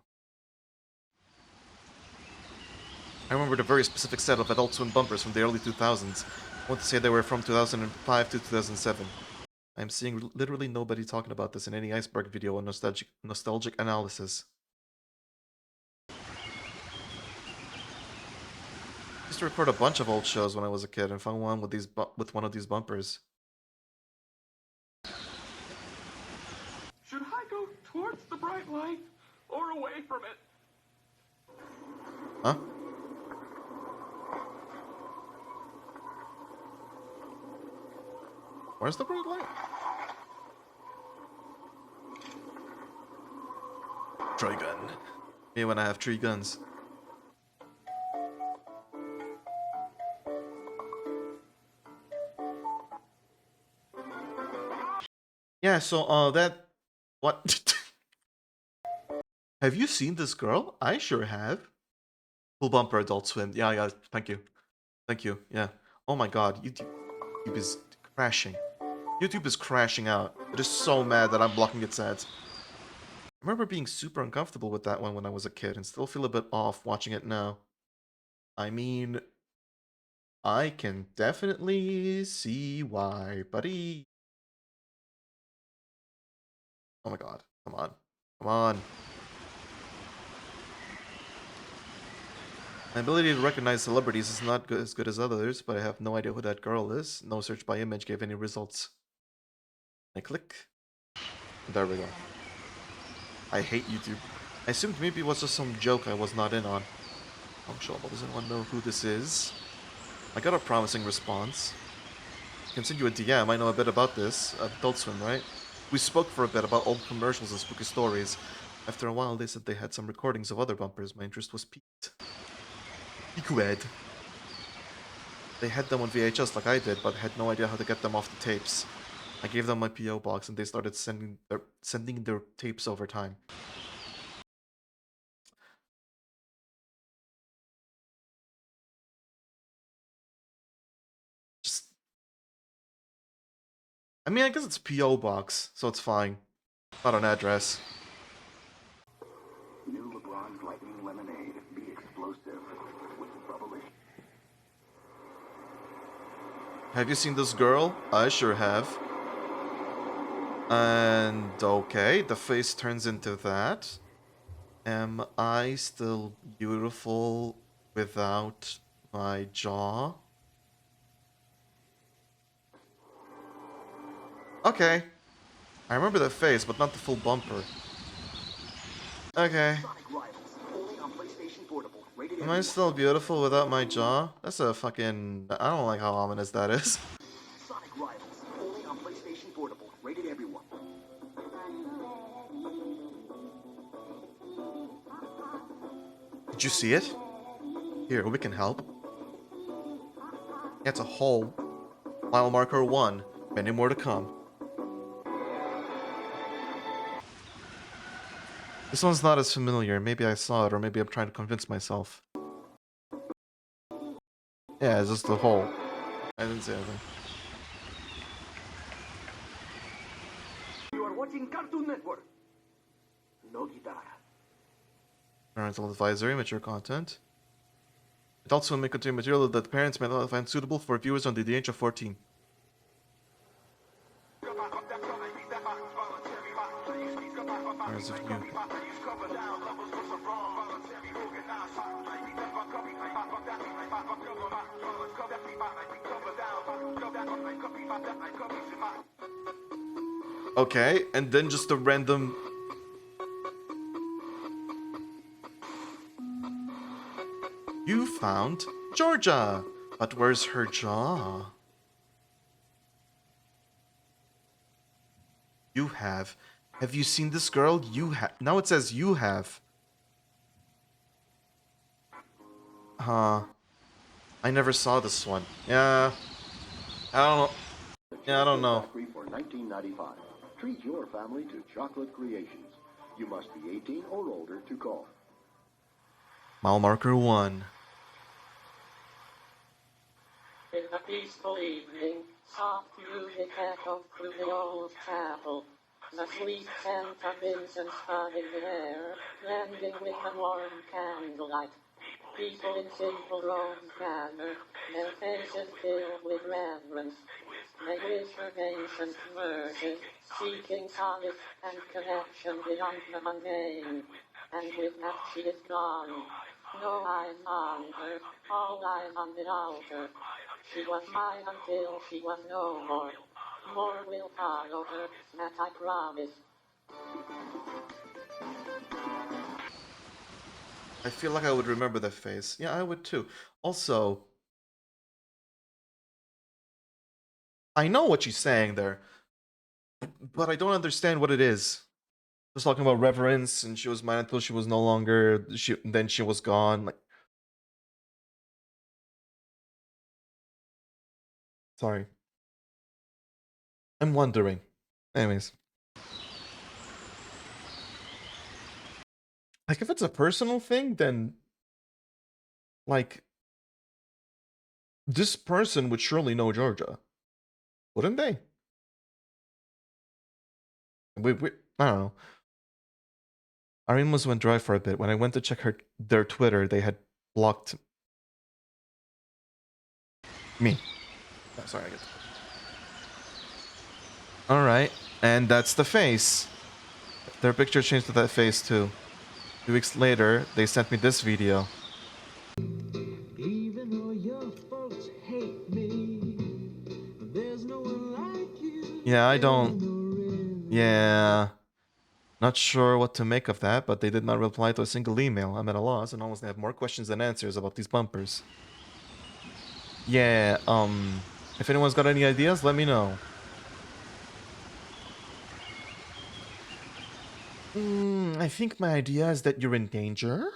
I remember the very specific set of Adult Swim bumpers from the early 2000s. I want to say they were from 2005 to 2007. I'm seeing literally nobody talking about this in any iceberg video or nostalgic analysis. I used to record a bunch of old shows when I was a kid and found one with one of these bumpers. Should I go towards the bright light or away from it? Huh? Where's the bright light? Trigun. Me when I have 3 guns. Yeah, so that what have you seen this girl? I sure have. Full bumper Adult Swim. Yeah, thank you. Thank you. Yeah. Oh my god, YouTube is crashing. YouTube is crashing out. It is so mad that I'm blocking its ads. I remember being super uncomfortable with that one when I was a kid and still feel a bit off watching it now. I mean, I can definitely see why, buddy. Oh my god. Come on. Come on. My ability to recognize celebrities is not as good as others, but I have no idea who that girl is. No search by image gave any results. I click. There we go. I hate YouTube. I assumed maybe it was just some joke I was not in on. I'm sure, but does anyone know who this is? I got a promising response. I can send you a DM, I know a bit about this. Adult Swim, right? We spoke for a bit about old commercials and spooky stories. After a while, they said they had some recordings of other bumpers. My interest was piqued. Piqued. They had them on VHS like I did, but had no idea how to get them off the tapes. I gave them my PO box and they started sending their tapes over time. I mean, I guess it's P.O. Box, so it's fine. Not an address. New LeBron's Lightning Lemonade. Be explosive with bubble. Have you seen this girl? I sure have. And okay, the face turns into that. Am I still beautiful without my jaw? Okay. I remember the face, but not the full bumper. Okay. Am I still beautiful without my jaw? That's a fucking... I don't like how ominous that is. Sonic Rivals. Only on PlayStation Portable. Rated everyone. Did you see it? Here, we can help. It's a hole. Mile marker 1. Many more to come. This one's not as familiar. Maybe I saw it, or maybe I'm trying to convince myself. Yeah, it's just the hole. I didn't say anything. You are watching Cartoon Network. No guitar. Parental advisory, mature content. Adult Swim may contain material that parents may not find suitable for viewers under the age of 14. Hours of you. Okay, and then just a random... You found Georgia! But where's her jaw? You have. Have you seen this girl? You have. Now it says you have. Huh. I never saw this one. Yeah. I don't know. Yeah, I don't know. For $19.95. Treat your family to chocolate creations. You must be 18 or older to call. Mile marker 1. In a peaceful evening, soft music echoed through the old chapel. The sweet scent of incense hung in the air, blending with the warm candlelight. People in simple robes gather, their faces filled with reverence. They whisper ancient verses, seeking solace and connection beyond the mundane. And with that she is gone. No eyes on her, all eyes on the altar. She was mine until she was no more. More will follow her, that I promise. I feel like I would remember that face. Yeah, I would too. Also, I know what she's saying there, but I don't understand what it is. Just talking about reverence, and she was mine until she was no longer. Then she was gone. Like, sorry. I'm wondering. Anyways. Like, if it's a personal thing, then... Like... This person would surely know Georgia. Wouldn't they? I don't know. Arimus went dry for a bit. When I went to check their Twitter, they had blocked... me. Oh, sorry, I get Alright, and that's the face. Their picture changed to that face too. 2 weeks later, they sent me this video. Even though your folks hate me, there's no one like you. Yeah, I don't... Yeah... Not sure what to make of that, but they did not reply to a single email. I'm at a loss and almost have more questions than answers about these bumpers. Yeah, if anyone's got any ideas, let me know. I think my idea is that you're in danger.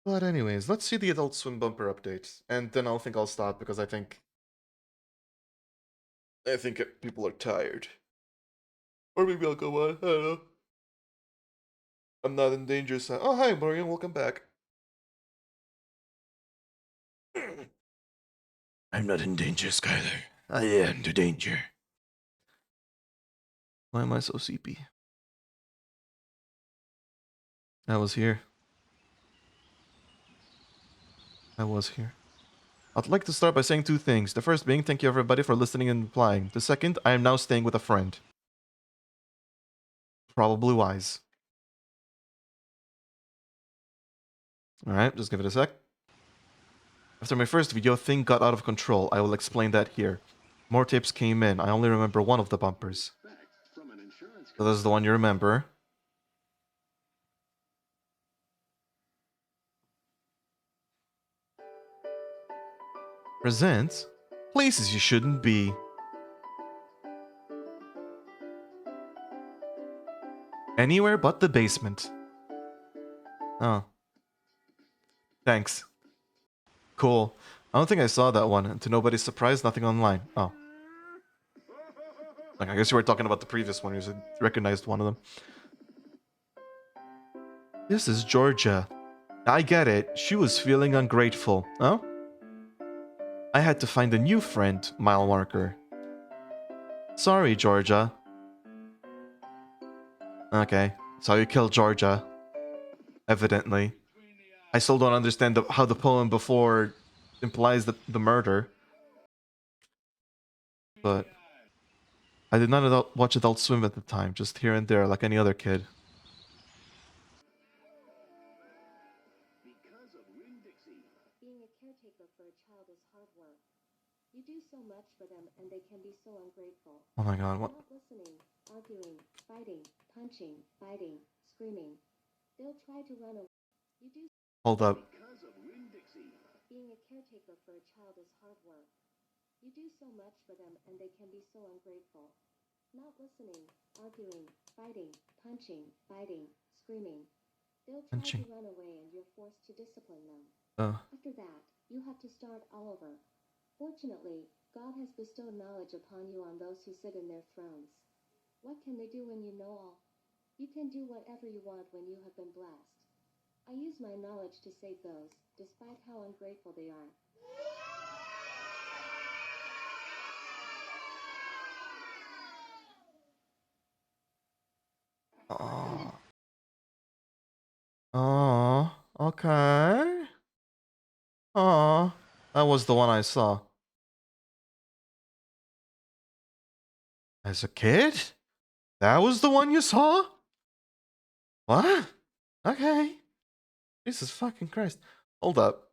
But anyways, let's see the Adult Swim bumper update. And then I'll stop because I think people are tired. Or maybe I'll go on, I don't know. I'm not in danger, so... Oh, hi, Marian, welcome back. I'm not in danger, Skyler. I am the danger. Why am I so sleepy? I was here. I was here. I'd like to start by saying two things. The first being, thank you everybody for listening and replying. The second, I am now staying with a friend. Probably wise. Alright, just give it a sec. After my first video, thing got out of control. I will explain that here. More tapes came in. I only remember one of the bumpers. So this is the one you remember. Presents places you shouldn't be. Anywhere but the basement. Oh. Thanks. Cool. I don't think I saw that one. And to nobody's surprise, nothing online. Oh. Like, I guess you were talking about the previous one. You recognized one of them. This is Georgia. I get it. She was feeling ungrateful. Oh? I had to find a new friend, mile marker. Sorry, Georgia. Okay. So you killed Georgia. Evidently. I still don't understand how the poem before implies the murder. But I did not watch Adult Swim at the time, just here and there, like any other kid. Being a caretaker for a child is hard work. You do so much for them, and they can be so ungrateful. Oh my god, what? Not listening, arguing, fighting, punching, biting, screaming. They'll try to run away. You do. Hold up. Being a caretaker for a child is hard work. You do so much for them, and they can be so ungrateful. Not listening, arguing, fighting, punching, biting, screaming. They'll try to run away, and you're forced to discipline them. After that, you have to start all over. Fortunately, God has bestowed knowledge upon you on those who sit in their thrones. What can they do when you know all? You can do whatever you want when you have been blessed. I use my knowledge to save those, despite how ungrateful they are. Oh. Oh, okay. Oh, that was the one I saw. As a kid? That was the one you saw? What? Okay. Jesus fucking Christ. Hold up.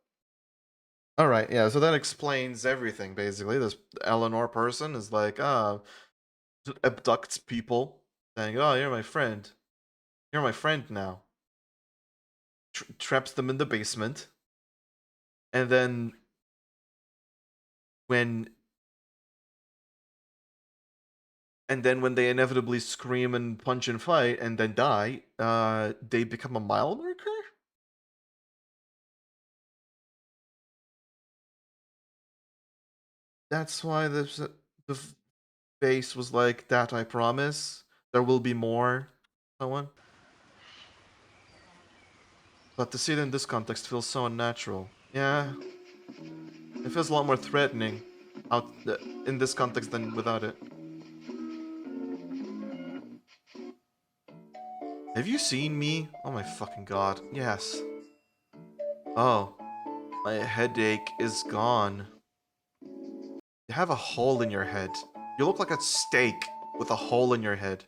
Alright, yeah, so that explains everything, basically. This Eleanor person is like, abducts people, saying, oh, you're my friend. You're my friend now. Traps them in the basement. And then when they inevitably scream and punch and fight and then die, they become a mile marker? That's why the face was like, that I promise. There will be more. Someone. But to see it in this context feels so unnatural. Yeah. It feels a lot more threatening in this context than without it. Have you seen me? Oh my fucking god. Yes. Oh. My headache is gone. You have a hole in your head. You look like a steak with a hole in your head.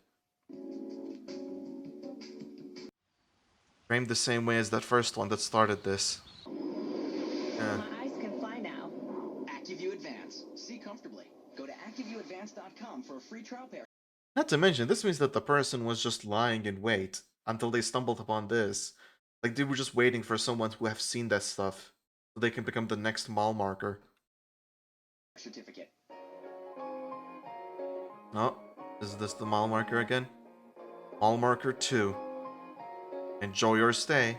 Framed the same way as that first one that started this. Yeah. My eyes can fly now. AccuView Advance. See comfortably. Go to AccuViewAdvance.com for a free trial pair. Not to mention, this means that the person was just lying in wait until they stumbled upon this. Like, they were just waiting for someone who have seen that stuff so they can become the next mile marker. Certificate. Oh, is this the mile marker again? Mile marker 2. Enjoy your stay.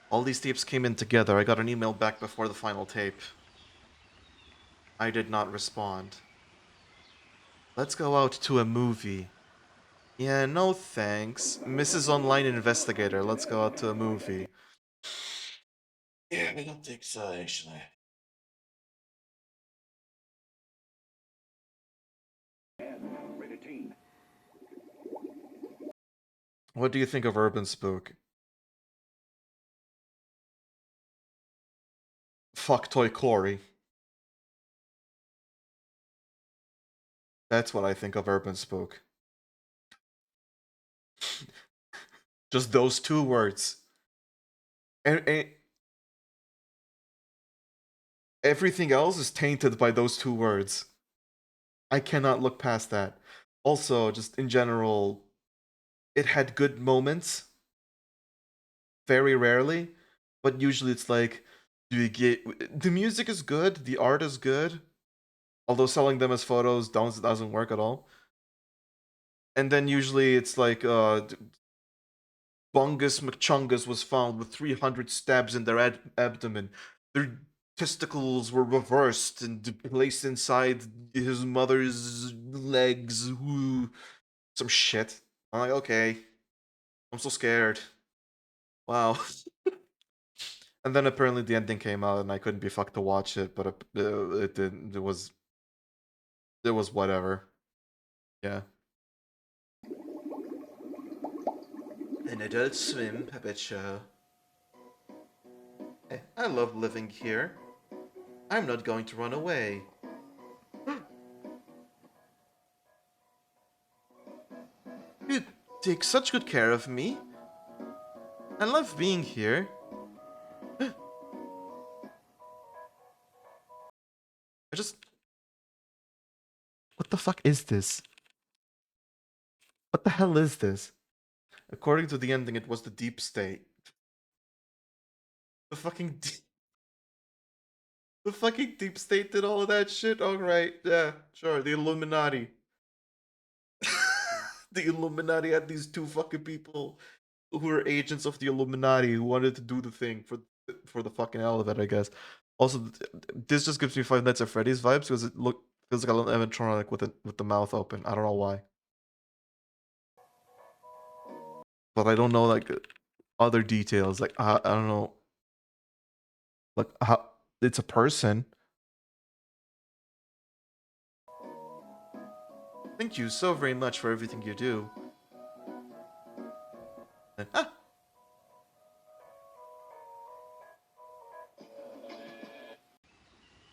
All these tapes came in together. I got an email back before the final tape. I did not respond. Let's go out to a movie. Yeah, no thanks. Mrs. Online Investigator, let's go out to a movie. Yeah, I don't think so, actually. What do you think of Urban Spook? Fuck Toy Corey. That's what I think of Urban Spook. Just those two words. And everything else is tainted by those two words. I cannot look past that. Also, just in general, it had good moments. Very rarely. But usually it's like, do you get... The music is good, the art is good. Although selling them as photos doesn't work at all. And then usually it's like, Bungus McChungus was found with 300 stabs in their abdomen. Their testicles were reversed and placed inside his mother's legs. Ooh. Some shit. I'm like, okay. I'm so scared. Wow. And then apparently the ending came out and I couldn't be fucked to watch it, but it didn't. It was whatever. Yeah. An Adult Swim puppet show. Hey, I love living here. I'm not going to run away. You take such good care of me. I love being here. I just... What the fuck is this? What the hell is this? According to the ending, it was the Deep State. The fucking The fucking Deep State did all of that shit? Alright, yeah, sure. The Illuminati. The Illuminati had these two fucking people who were agents of the Illuminati who wanted to do the thing for the fucking hell of it, I guess. Also, this just gives me Five Nights at Freddy's vibes because it feels like a little animatronic with the mouth open. I don't know why. But I don't know, like, other details. Like, I don't know. Like, how... It's a person. Thank you so very much for everything you do. And,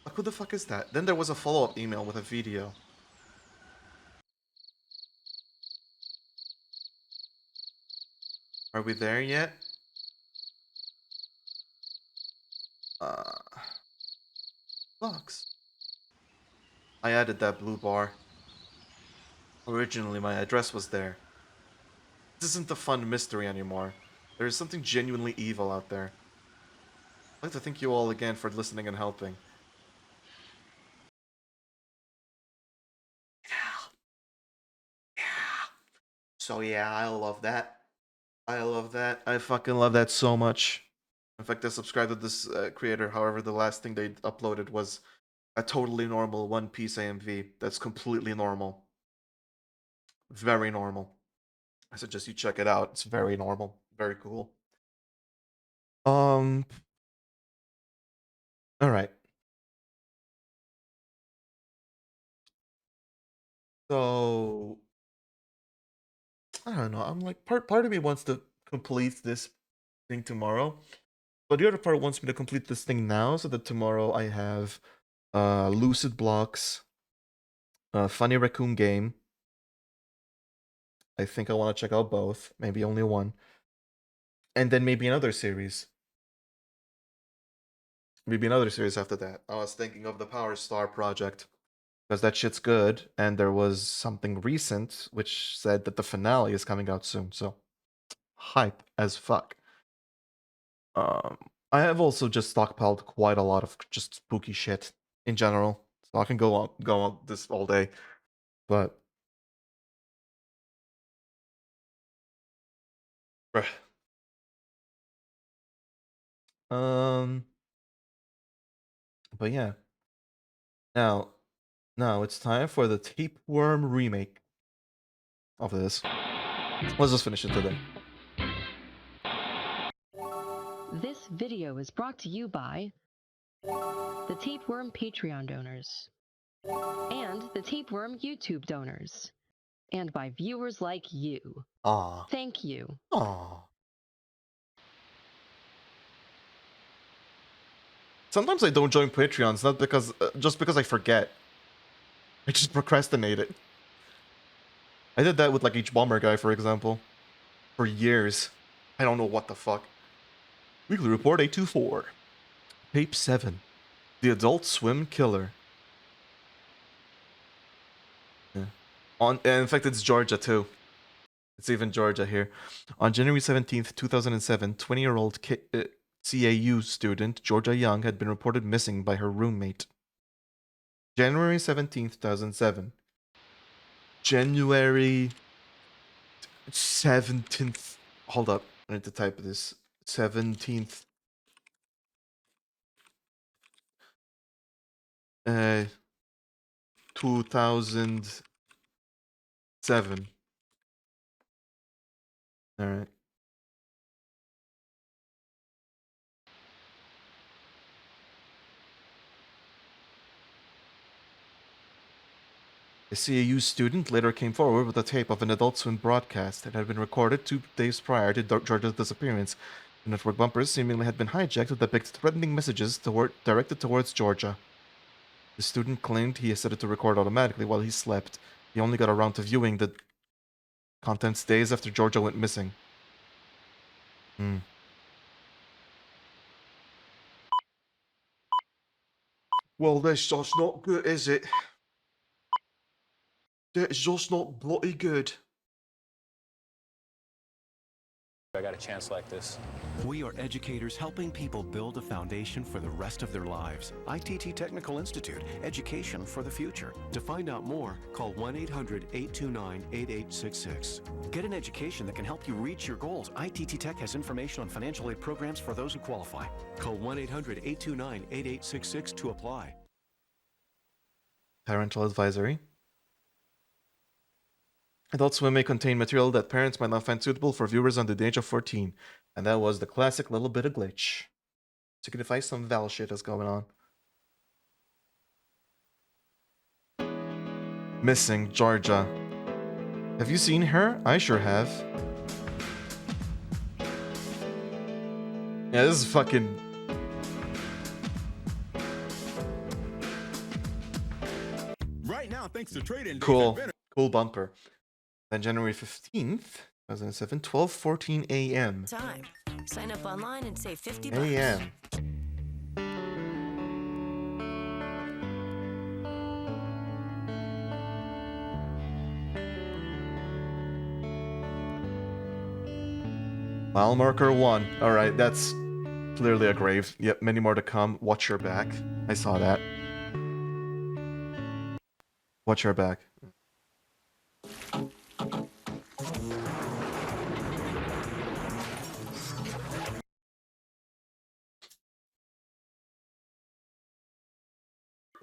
Like, who the fuck is that? Then there was a follow-up email with a video. Are we there yet? Box. I added that blue bar. Originally, my address was there. This isn't a fun mystery anymore. There is something genuinely evil out there. I'd like to thank you all again for listening and helping. So yeah, I love that. I love that. I fucking love that so much. In fact, I subscribed to this creator. However, the last thing they uploaded was a totally normal One Piece AMV. That's completely normal. Very normal. I suggest you check it out. It's very normal. Very cool. All right. So I don't know. I'm like part of me wants to complete this thing tomorrow, but the other part wants me to complete this thing now so that tomorrow I have Lucid Blocks, Funny Raccoon Game. I think I want to check out both, maybe only one, and then maybe another series. Maybe another series after that. I was thinking of the Power Star project because that shit's good, and there was something recent which said that the finale is coming out soon. So hype as fuck. I have also just stockpiled quite a lot of just spooky shit in general, so I can go on this all day. But bruh. But yeah. Now it's time for the Tapeworm remake of this. Let's just finish it today. This video is brought to you by the Tapeworm Patreon donors, and the Tapeworm YouTube donors, and by viewers like you. Aw. Thank you. Aw. Sometimes I don't join Patreons, not because just because I forget. I just procrastinate it. I did that with like each bomber guy, for example, for years. I don't know what the fuck. Weekly Report 824. Tape 7. The Adult Swim Killer. Yeah. In fact, it's Georgia too. It's even Georgia here. On January 17th, 2007, 20-year-old CAU student Georgia Young had been reported missing by her roommate. January 17th, 2007. January 17th. Hold up. I need to type this. 17th. 2007. All right. A CAU student later came forward with a tape of an Adult Swim broadcast that had been recorded 2 days prior to Georgia's disappearance. The network bumpers seemingly had been hijacked to depict threatening messages directed towards Georgia. The student claimed he had set it to record automatically while he slept. He only got around to viewing the contents days after Georgia went missing. Well, that's just not good, is it? That's just not bloody good. I got a chance like this. We are educators helping people build a foundation for the rest of their lives. ITT Technical Institute, education for the future. To find out more, call 1-800-829-8866. Get an education that can help you reach your goals. ITT Tech has information on financial aid programs for those who qualify. Call 1-800-829-8866 to apply. Parental advisory. Adult Swim may contain material that parents might not find suitable for viewers under the age of 14. And that was the classic little bit of glitch. Signify some Val shit is going on. Missing, Georgia. Have you seen her? I sure have. Yeah, this is fucking... Right now, thanks to trade-in. Cool. Cool bumper. Then January 15th, 2007, 12:14 a.m. Time. Sign up online and save $50. a.m. Mile marker 1. Alright, that's clearly a grave. Yep, many more to come. Watch your back. I saw that. Watch your back.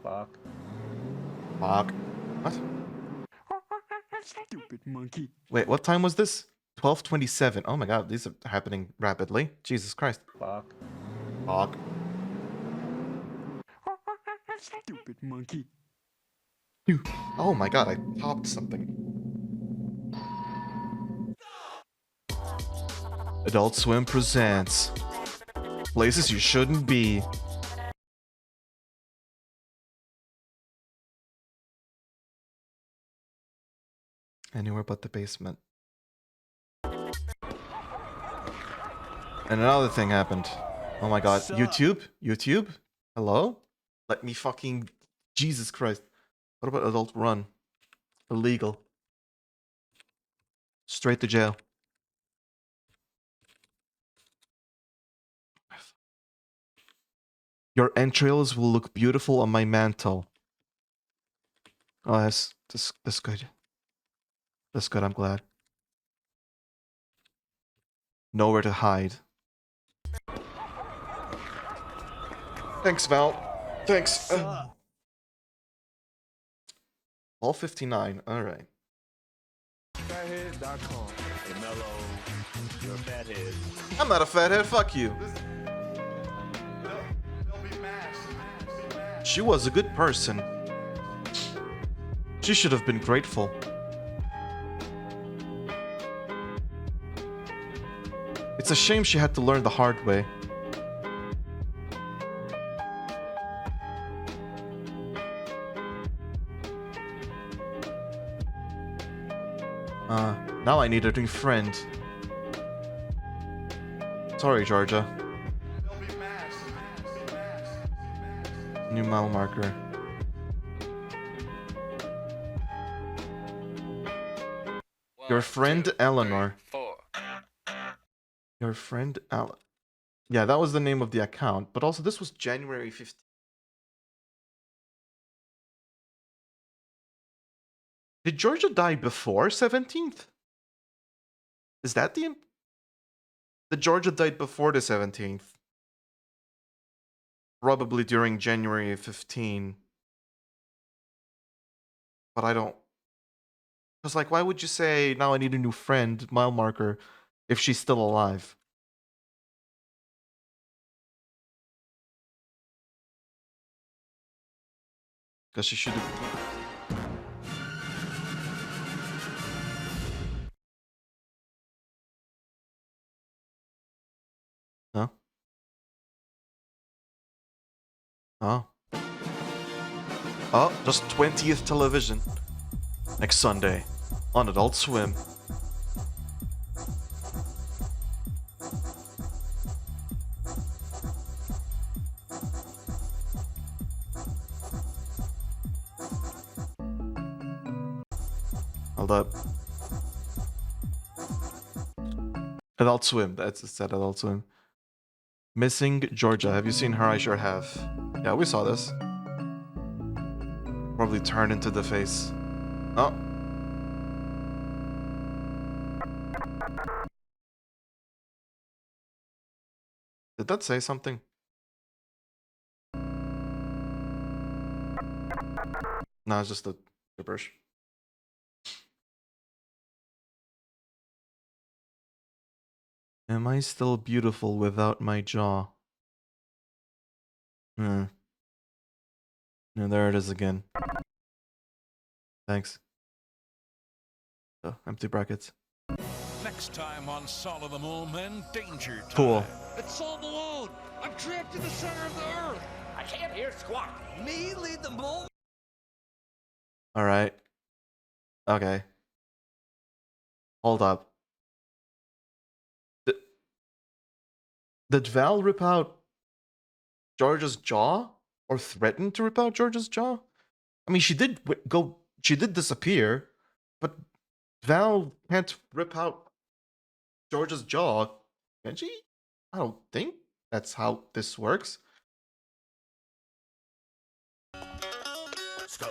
Fuck. Fuck. What? Stupid monkey. Wait, what time was this? 12:27. Oh my god, these are happening rapidly. Jesus Christ. Fuck. Fuck. Stupid monkey. Oh my god, I popped something. Adult Swim presents Places You Shouldn't Be. Anywhere but the basement. And another thing happened. Oh my god. YouTube? YouTube? Hello? Let me fucking... Jesus Christ. What about Adult Run? Illegal. Straight to jail. Your entrails will look beautiful on my mantle. Oh, that's good. That's good, I'm glad. Nowhere to hide. Thanks, Val. Thanks. 12:59. Alright. Fathead.com. Hey, Mello, you're a fathead. I'm not a fathead, fuck you. She was a good person. She should have been grateful. It's a shame she had to learn the hard way. Now I need a new friend. Sorry, Georgia. New mile marker. Your friend Eleanor. Your friend Al. Yeah, that was the name of the account, but also this was January 15th. Did Georgia die before 17th? Is that the Georgia died before the 17th? Probably during January 15. But I don't. Because, like, why would you say, now I need a new friend, mile marker, if she's still alive? Because she should have. Huh? Oh. Oh, just 20th television. Next Sunday. On Adult Swim. Hold up. Adult Swim. That's it said Adult Swim. Missing Georgia. Have you seen her? I sure have. Yeah, we saw this. Probably turn into the face. Oh. Did that say something? No, it's just a gibberish. Am I still beautiful without my jaw? Hmm. Yeah, there it is again. Thanks. Oh, empty brackets. Next time on Sol of the Moon, men, danger time. Cool. It's Sol Malone. I'm trapped in the center of the Earth. I can't hear squawk. Me lead the mole. Alright. Okay. Hold up. Did Val rip out George's jaw? Or threaten to rip out George's jaw? I mean, she did she did disappear, but Val can't rip out George's jaw, can she? I don't think that's how this works. Let's go.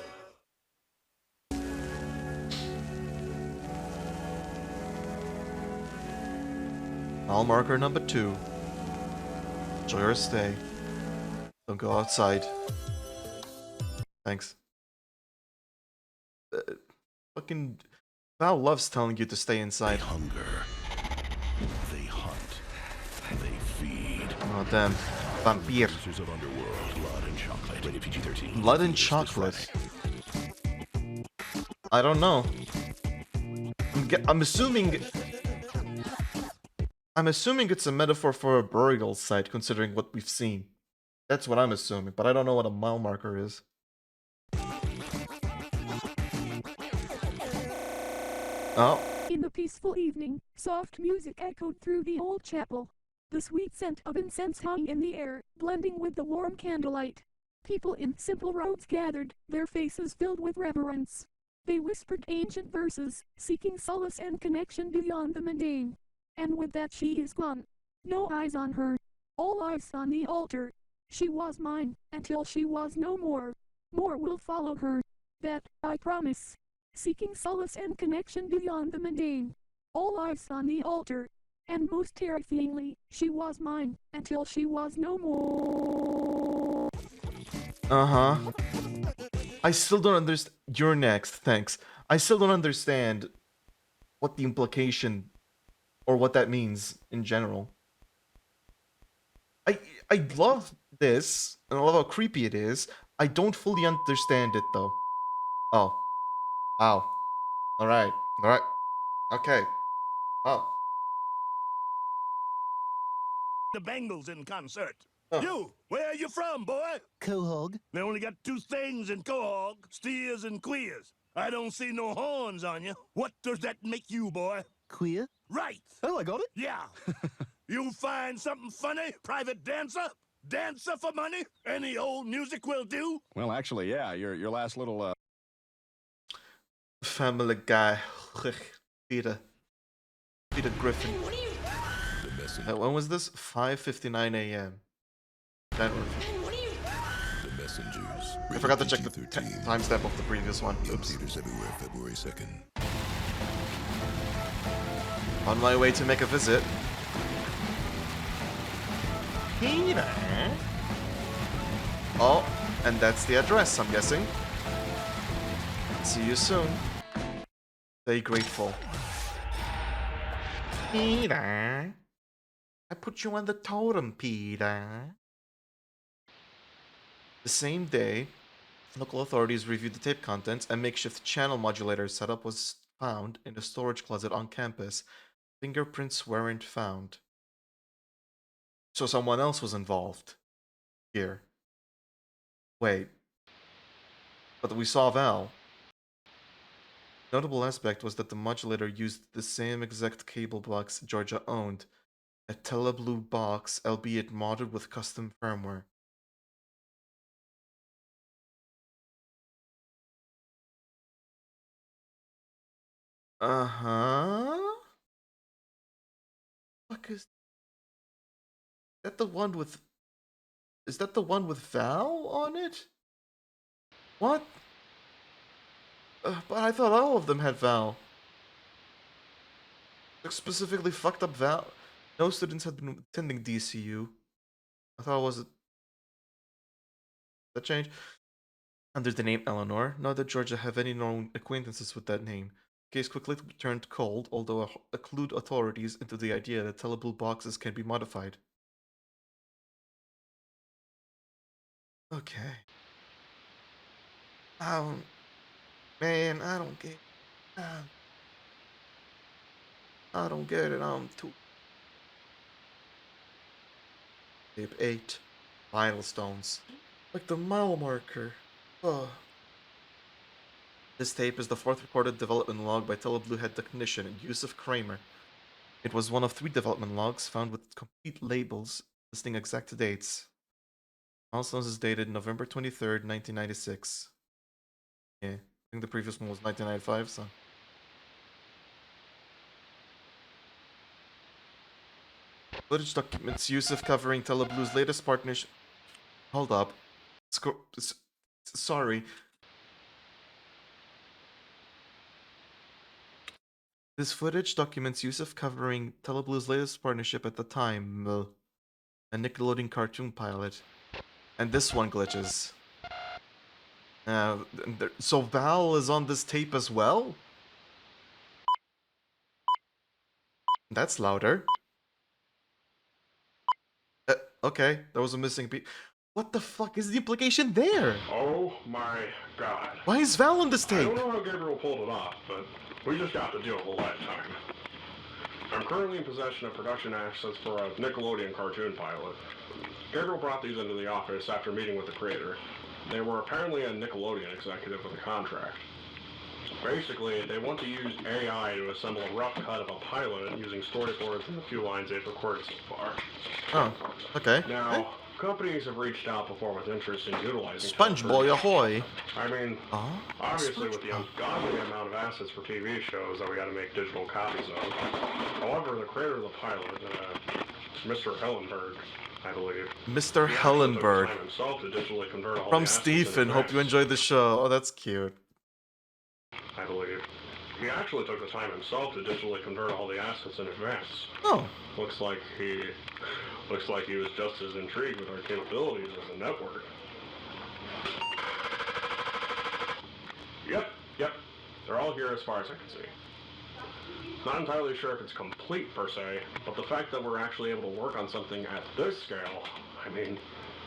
Mile marker number 2. Enjoy your stay. Don't go outside. Thanks. Fucking Val loves telling you to stay inside. They hunger. They hunt. They feed. Oh damn. Vampire. Of Underworld, blood and chocolate. Rated PG-13. Blood and chocolate. I don't know. I'm assuming it's a metaphor for a burial site, considering what we've seen. That's what I'm assuming, but I don't know what a mile marker is. Oh. In the peaceful evening, soft music echoed through the old chapel. The sweet scent of incense hung in the air, blending with the warm candlelight. People in simple robes gathered, their faces filled with reverence. They whispered ancient verses, seeking solace and connection beyond the mundane. And with that she is gone. No eyes on her. All eyes on the altar. She was mine, until she was no more. More will follow her. That, I promise. Seeking solace and connection beyond the mundane. All eyes on the altar. And most terrifyingly, she was mine, until she was no more. Uh-huh. I still don't understand. You're next, thanks. I still don't understand what the implication or what that means in general. I love this, and I love how creepy it is, I don't fully understand it though. Oh. Ow. Alright. Alright. Okay. Oh. The Bengals in concert. Huh. You, where are you from, boy? Quahog. They only got two things in Quahog, steers and queers. I don't see no horns on you. What does that make you, boy? Queer? Right. Oh, I got it. Yeah. You find something funny, private dancer? Dancer for money? Any old music will do? Well, actually, yeah. Your last little Family Guy. Peter Griffin. When was this? 5:59 a.m. The Messengers. I forgot to check the timestamp of the previous one. Oops. Theaters everywhere, February 2nd. On my way to make a visit. Peter. Oh, and that's the address, I'm guessing. See you soon. Stay grateful. Peter. I put you on the totem, Peter. The same day, local authorities reviewed the tape contents. A makeshift channel modulator setup was found in a storage closet on campus. Fingerprints weren't found. So someone else was involved here. Wait. But we saw Val. Notable aspect was that the modulator used the same exact cable box Georgia owned. A Teleblue box, albeit modded with custom firmware. Uh-huh. Fuck is that the one with... Is that the one with Val on it? What? But I thought all of them had Val. Specifically fucked up Val. No students had been attending DCU. I thought it was... That changed? Under the name Eleanor, nor did Georgia have any known acquaintances with that name. The case quickly turned cold, although clued authorities into the idea that Teleblue boxes can be modified. Okay. Man, I don't get... I don't get it, I'm too... Tape 8. Milestones. Like the mile marker. Ugh. This tape is the fourth recorded development log by Teleblue head technician Yusuf Kramer. It was one of 3 development logs found with complete labels listing exact dates. Milestones is dated November 23rd, 1996. Yeah, I think the previous one was 1995, so... Footage documents Yusuf covering Teleblue's latest partnership... Hold up. Sorry. This footage documents Yusuf covering Teleblue's latest partnership at the time, a Nickelodeon cartoon pilot. And this one glitches. So Val is on this tape as well? That's louder. Okay, there was a missing piece. What the fuck is the implication there? Oh my god. Why is Val on this I tape? don't know how Gabriel pulled it off, but we just got to deal with a lifetime. I'm currently in possession of production assets for a Nickelodeon cartoon pilot. Gabriel brought these into the office after meeting with the creator. They were apparently a Nickelodeon executive with a contract. Basically, they want to use AI to assemble a rough cut of a pilot using storyboards and the few lines they've recorded so far. Oh, okay. Now, companies have reached out before with interest in utilizing SpongeBob ahoy! I mean, obviously with the ungodly amount of assets for TV shows that we got to make digital copies of. However, the creator of the pilot, Mr. Hellenberg, I believe. Mr. Hellenberg. Himself to digitally convert all From the Stephen. Hope you enjoyed the show. Oh, that's cute. I believe. He actually took the time himself to digitally convert all the assets in advance. Oh. Looks like he was just as intrigued with our capabilities as a network. Yep. They're all here as far as I can see. Not entirely sure if it's complete per se, but the fact that we're actually able to work on something at this scale, I mean,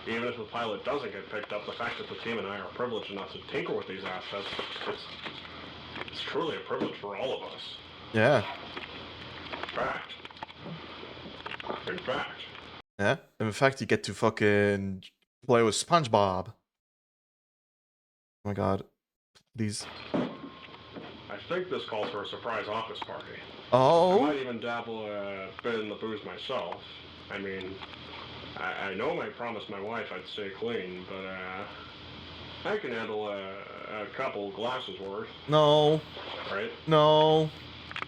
Even if the pilot doesn't get picked up, the fact that the team and I are privileged enough to tinker with these assets, it's truly a privilege for all of us. Yeah. Fact. In fact. Yeah. In fact, you get to fucking play with SpongeBob. Oh my god. Please. I think this calls for a surprise office party. Oh. I might even dabble a bit in the booze myself. I mean, I know I promised my wife I'd stay clean, but I can handle a couple glasses worth. No. Right? No.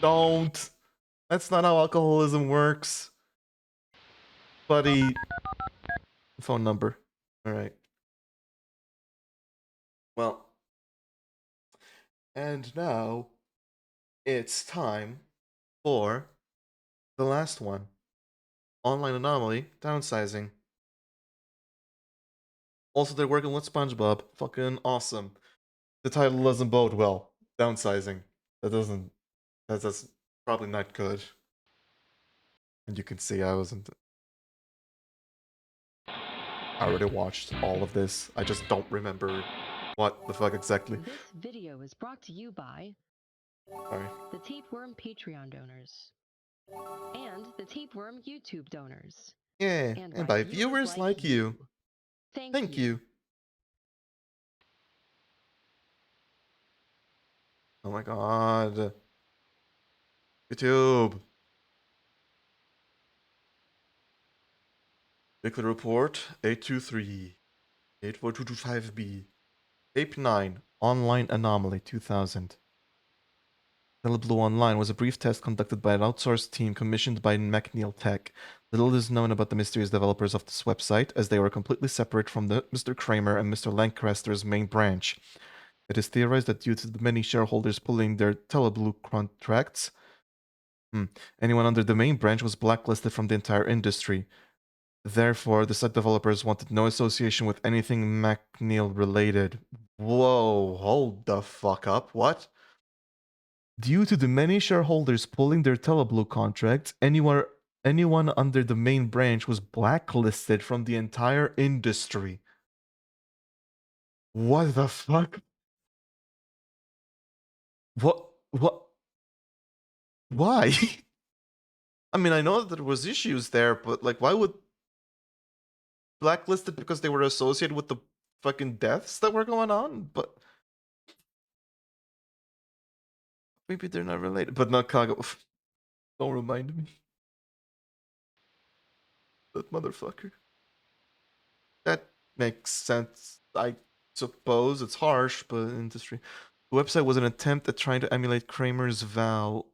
Don't. That's not how alcoholism works. Buddy. Phone number. Alright. Well. And now it's time for the last one. Online anomaly, downsizing. Also, they're working with SpongeBob. Fucking awesome. The title doesn't bode well. Downsizing. That's probably not good. And you can see I already watched all of this. I just don't remember what the fuck exactly. This video is brought to you by Sorry. the Tapeworm Patreon donors and the Tapeworm YouTube donors. Yeah, and by viewers like you. Thank you. Oh my god. YouTube. Weekly report 823 84225B. Tape 9 Online Anomaly 2000. Teleblue Online was a brief test conducted by an outsourced team commissioned by McNeil Tech. Little is known about the mysterious developers of this website, as they were completely separate from the Mr. Kramer and Mr. Lancaster's main branch. It is theorized that due to the many shareholders pulling their Teleblue contracts, anyone under the main branch was blacklisted from the entire industry. Therefore, the site developers wanted no association with anything McNeil related. Whoa, hold the fuck up. What? Due to the many shareholders pulling their Teleblue contracts, anyone under the main branch was blacklisted from the entire industry. What the fuck? What? Why? I mean, I know that there was issues there, but like, why would blacklisted because they were associated with the fucking deaths that were going on? But maybe they're not related. But not Kago. Don't remind me. That motherfucker. That makes sense. I suppose it's harsh, but industry. The website was an attempt at trying to emulate Kramer's Val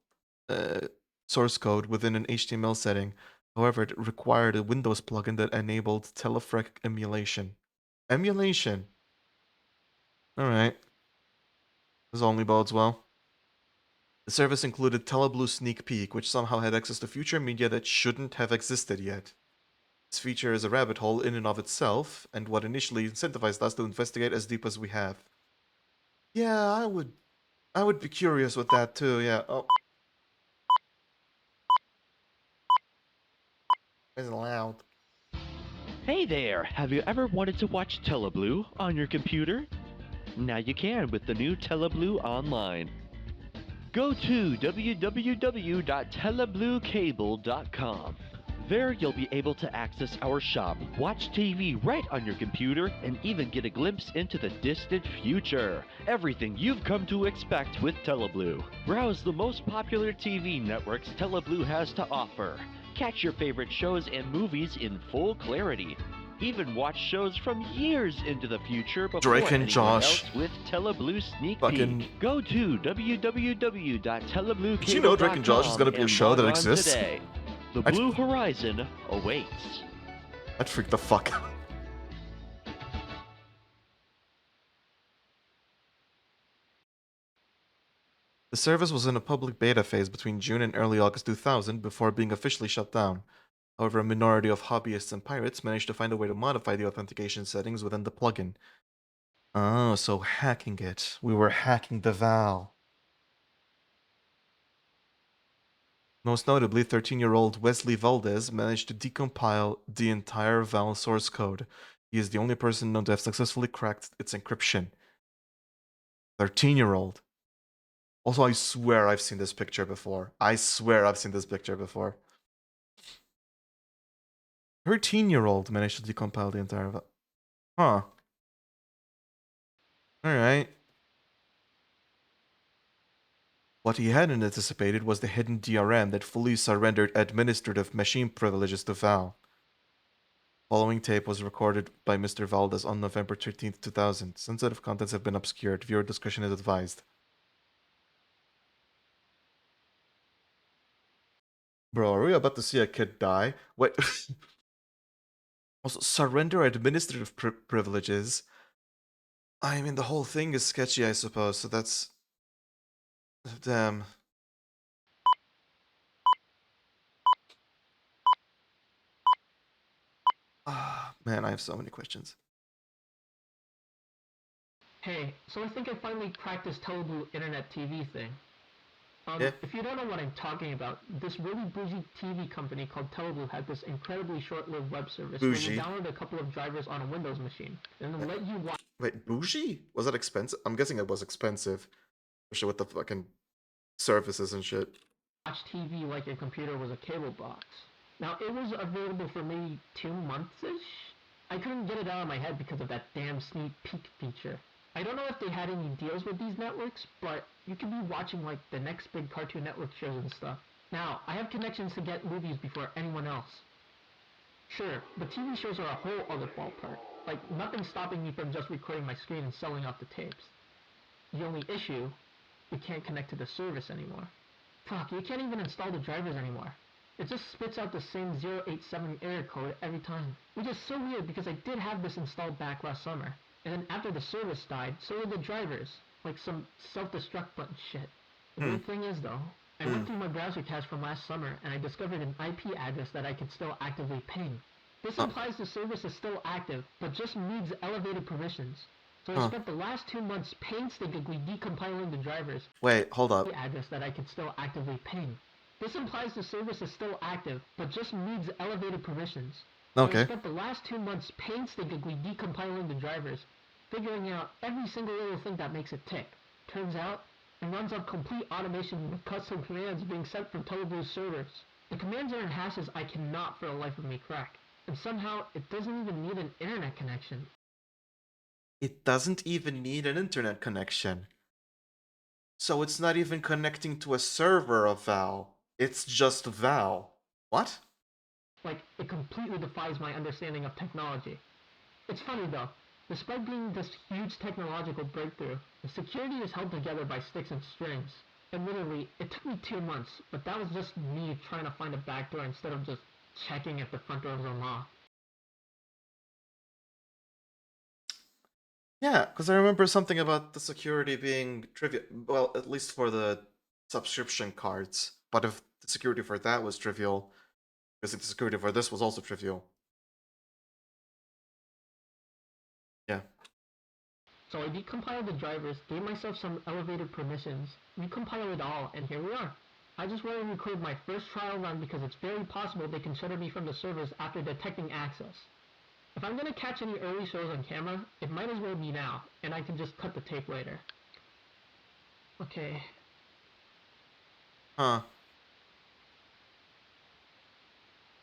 source code within an HTML setting. However, it required a Windows plugin that enabled telefrec emulation. Emulation? Alright. This only bodes well. The service included Teleblue's Sneak Peek, which somehow had access to future media that shouldn't have existed yet. This feature is a rabbit hole in and of itself, and what initially incentivized us to investigate as deep as we have. Yeah, I would be curious with that too, yeah. Oh. It's loud. Hey there! Have you ever wanted to watch Teleblue on your computer? Now you can with the new Teleblue Online. Go to www.telebluecable.com. There you'll be able to access our shop, watch TV right on your computer, and even get a glimpse into the distant future. Everything you've come to expect with Teleblue. Browse the most popular TV networks Teleblue has to offer. Catch your favorite shows and movies in full clarity. Even watch shows from years into the future before Drake and anyone Josh. else with Teleblue Sneak Fucking... Peek. Go to www.telebluecable.com. Did you know Drake and Josh is gonna be a show that exists? Today. The Blue Horizon awaits. I'd freak the fuck out. The service was in a public beta phase between June and early August 2000 before being officially shut down. However, a minority of hobbyists and pirates managed to find a way to modify the authentication settings within the plugin. Oh, so hacking it. We were hacking the Val. Most notably, 13-year-old Wesley Valdez managed to decompile the entire Val source code. He is the only person known to have successfully cracked its encryption. 13-year-old. Also, I swear I've seen this picture before. I swear I've seen this picture before. 13-year-old managed to decompile the entire... Huh. Alright. What he hadn't anticipated was the hidden DRM that fully surrendered administrative machine privileges to Val. Following tape was recorded by Mr. Valdez on November 13th, 2000. Sensitive contents have been obscured. Viewer discretion is advised. Bro, are we about to see a kid die? Wait. Also, surrender administrative privileges. I mean, the whole thing is sketchy, I suppose, so that's... Damn. Ah, man, I have so many questions. Hey, so I think I finally cracked this Telugu internet TV thing. Yeah. If you don't know what I'm talking about, this really bougie TV company called Telugu had this incredibly short-lived web service where you download a couple of drivers on a Windows machine, and then let you watch... Wait, bougie? Was that expensive? I'm guessing it was expensive. Especially with the fucking services and shit. Watch TV like your computer was a cable box. Now, it was available for maybe 2 months-ish? I couldn't get it out of my head because of that damn sneak peek feature. I don't know if they had any deals with these networks, but you could be watching like the next big Cartoon Network shows and stuff. Now, I have connections to get movies before anyone else. Sure, the TV shows are a whole other ballpark. Like, nothing's stopping me from just recording my screen and selling off the tapes. The only issue, you can't connect to the service anymore. Fuck, you can't even install the drivers anymore. It just spits out the same 087 error code every time. Which is so weird because I did have this installed back last summer. And then after the service died, so did the drivers. Like some self-destruct button shit. The weird thing is though, I went through my browser cache from last summer and I discovered an IP address that I could still actively ping. This implies the service is still active, but just needs elevated permissions. So I spent the last 2 months painstakingly decompiling the drivers. Wait, hold up. The address that I could still actively ping. This implies the service is still active, but just needs elevated permissions. So I spent the last 2 months painstakingly decompiling the drivers, figuring out every single little thing that makes it tick. Turns out, it runs on complete automation with custom commands being sent from Telugu's servers. The commands are in hashes I cannot for the life of me crack. And somehow, it doesn't even need an internet connection. It doesn't even need an internet connection. So it's not even connecting to a server of Val. It's just Val. What? Like, it completely defies my understanding of technology. It's funny though, despite being this huge technological breakthrough, the security is held together by sticks and strings. Admittedly, it took me 2 months, but that was just me trying to find a backdoor instead of just checking if the front door was unlocked. Yeah, because I remember something about the security being trivial. Well, at least for the subscription cards. But if the security for that was trivial, because the security for this was also trivial. Yeah. So I decompiled the drivers, gave myself some elevated permissions, recompiled it all, and here we are. I just want to record my first trial run because it's very possible they can shutter me from the servers after detecting access. If I'm going to catch any early shows on camera, it might as well be now, and I can just cut the tape later. Okay. Huh.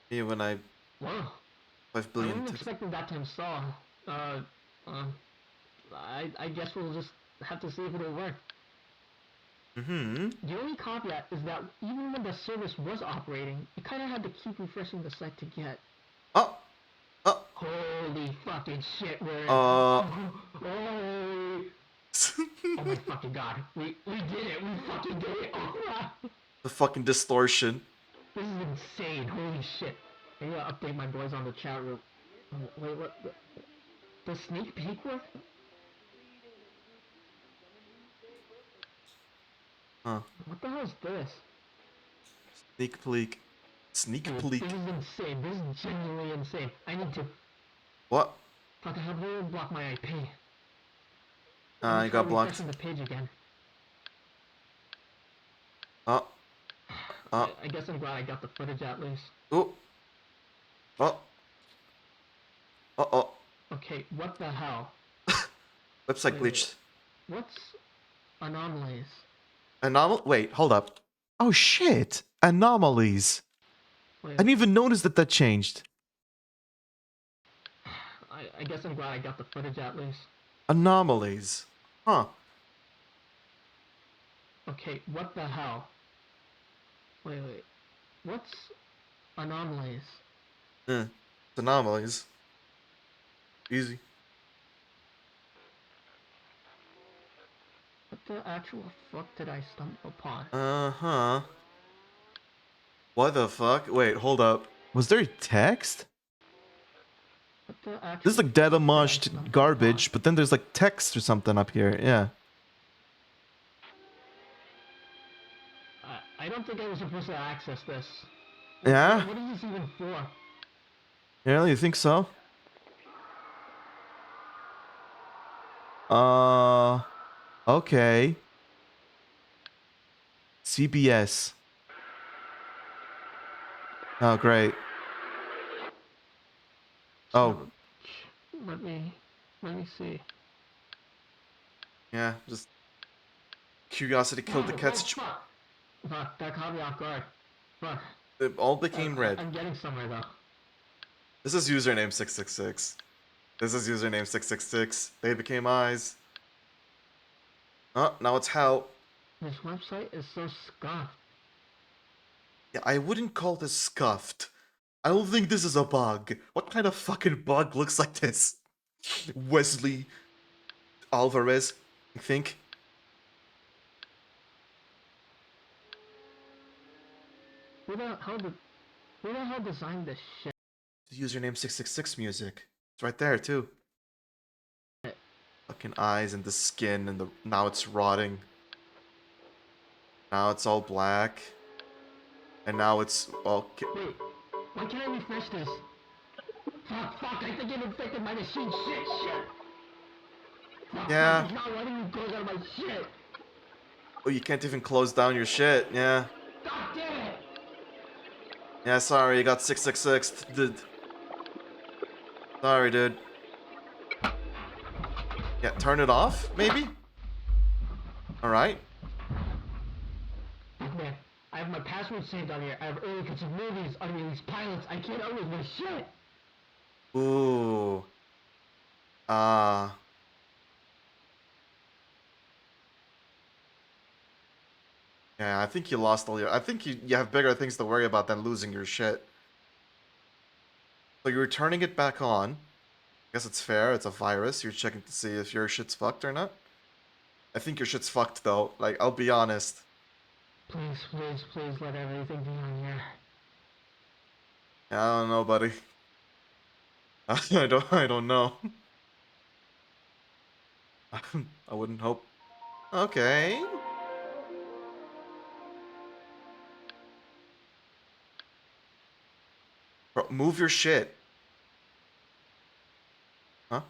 Yeah, when I... Whoa. 5 billion... I wasn't expecting that to install. I guess we'll just have to see if it'll work. The only caveat is that even when the service was operating, you kind of had to keep refreshing the site to get. Holy fucking shit, we're in. Oh my fucking god. We did it. We fucking did it. The fucking distortion. This is insane. Holy shit. I gotta update my boys on the chat room. Wait, what? The sneak peek work? Huh. What the hell is this? Sneak peek. Sneak peek. This is insane. This is genuinely insane. I need to... What? Fuck, I have to block my IP. You got blocked. Refreshing the page again. Oh. I guess I'm glad I got the footage at least. Oh. Oh. Uh-oh. Okay, what the hell? Website glitched. What's anomalies? Wait, hold up. Oh shit! Anomalies. Wait, I didn't even notice that changed. I guess I'm glad I got the footage at least. Anomalies. Huh. Okay, what the hell? Wait. What's anomalies? It's anomalies. Easy. What the actual fuck did I stumble upon? Uh-huh. What the fuck? Wait, hold up. Was there text? What the actual This is like data mushed garbage, but then there's like text or something up here. Yeah. I don't think I was supposed to access this. Yeah? What is this even for? Yeah, you think so? Okay. CBS. Oh, great. Oh. Let me see. Yeah, just curiosity killed the cat. Fuck, that caught me off guard. Fuck. It all became red. I'm getting somewhere though. This is username 666. This is username 666. They became eyes. Oh, now it's hell. This website is so scuffed. Yeah, I wouldn't call this scuffed. I don't think this is a bug. What kind of fucking bug looks like this? Wesley Alvarez, I think. Who the hell designed this shit? The username 666 music. It's right there too. Fucking eyes and the skin and now it's rotting. Now it's all black. And now it's all... Wait, why can't I refresh this? Fuck, I think it infected my machine. Shit. Yeah. It's not letting me close out my shit. Oh, you can't even close down your shit. Yeah. God damn it. Yeah, sorry, you got 666. Dude. Sorry, dude. Yeah, turn it off, maybe? Alright. Man, I have my password saved on here. I have early cuts of movies, unreleased pilots. I can't open my shit. Ooh. Yeah, I think you lost all your... I think you have bigger things to worry about than losing your shit. So you're turning it back on. I guess it's fair, it's a virus. You're checking to see if your shit's fucked or not. I think your shit's fucked though. Like, I'll be honest. Please let everything be on here. Yeah, I don't know, buddy. I don't know. I wouldn't hope. Okay. Bro, move your shit. Huh?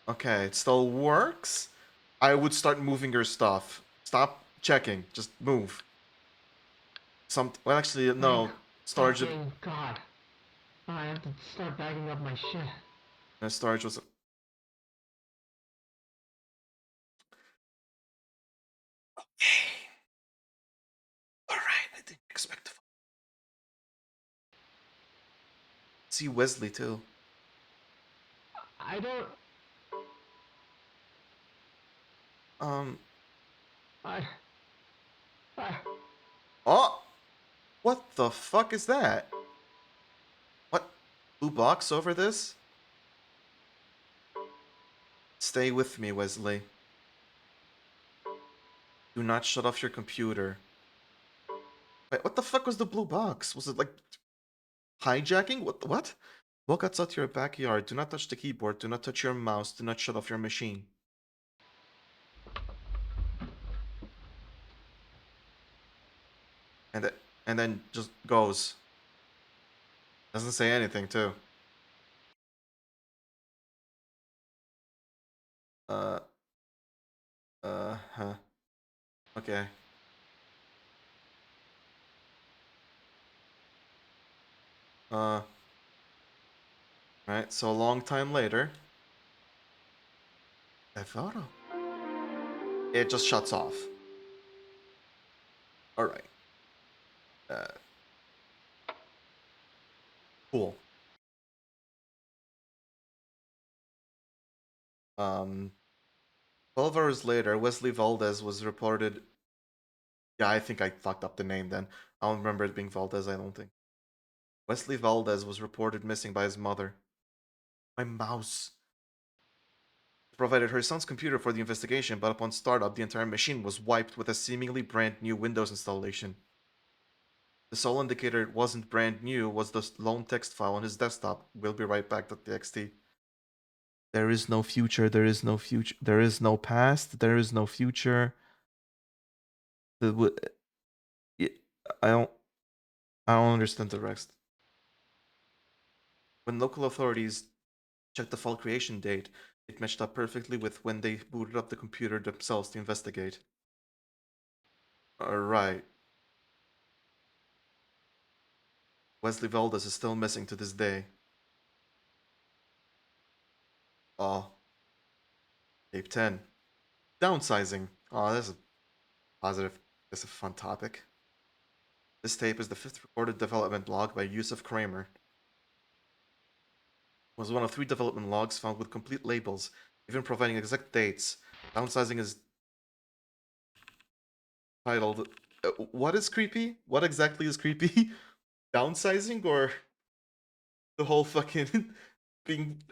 Okay, it still works. I would start moving your stuff. Stop checking. Just move. Well, actually, no. Storage. God. I have to start bagging up my shit. No, storage was. Okay. Alright, I didn't expect to see Wesley too. I don't. Oh! What the fuck is that? What? Blue box over this? Stay with me, Wesley. Do not shut off your computer. Wait, what the fuck was the blue box? Was it like hijacking? What? Walk outside to your backyard. Do not touch the keyboard. Do not touch your mouse. Do not shut off your machine. And then just goes. Doesn't say anything too. Huh. Okay. Right, so a long time later. A photo. It just shuts off. Alright. Cool. 12 hours later, Wesley Valdez was reported. Yeah, I think I fucked up the name then. I don't remember it being Valdez, I don't think. Wesley Valdez was reported missing by his mother. My mouse. Provided her son's computer for the investigation, but upon startup, the entire machine was wiped with a seemingly brand new Windows installation. The sole indicator it wasn't brand new was the lone text file on his desktop. We'll be right back.txt. There is no future, there is no future, there is no past, there is no future. I don't understand the rest. When local authorities checked the file creation date, it matched up perfectly with when they booted up the computer themselves to investigate. Alright. Wesley Valdez is still missing to this day. Oh. Tape 10. Downsizing. Oh, that's a positive. That's a fun topic. This tape is the 5th recorded development log by Yusuf Kramer. It was one of 3 development logs found with complete labels, even providing exact dates. Downsizing is titled... what is creepy? What exactly is creepy? Downsizing or the whole fucking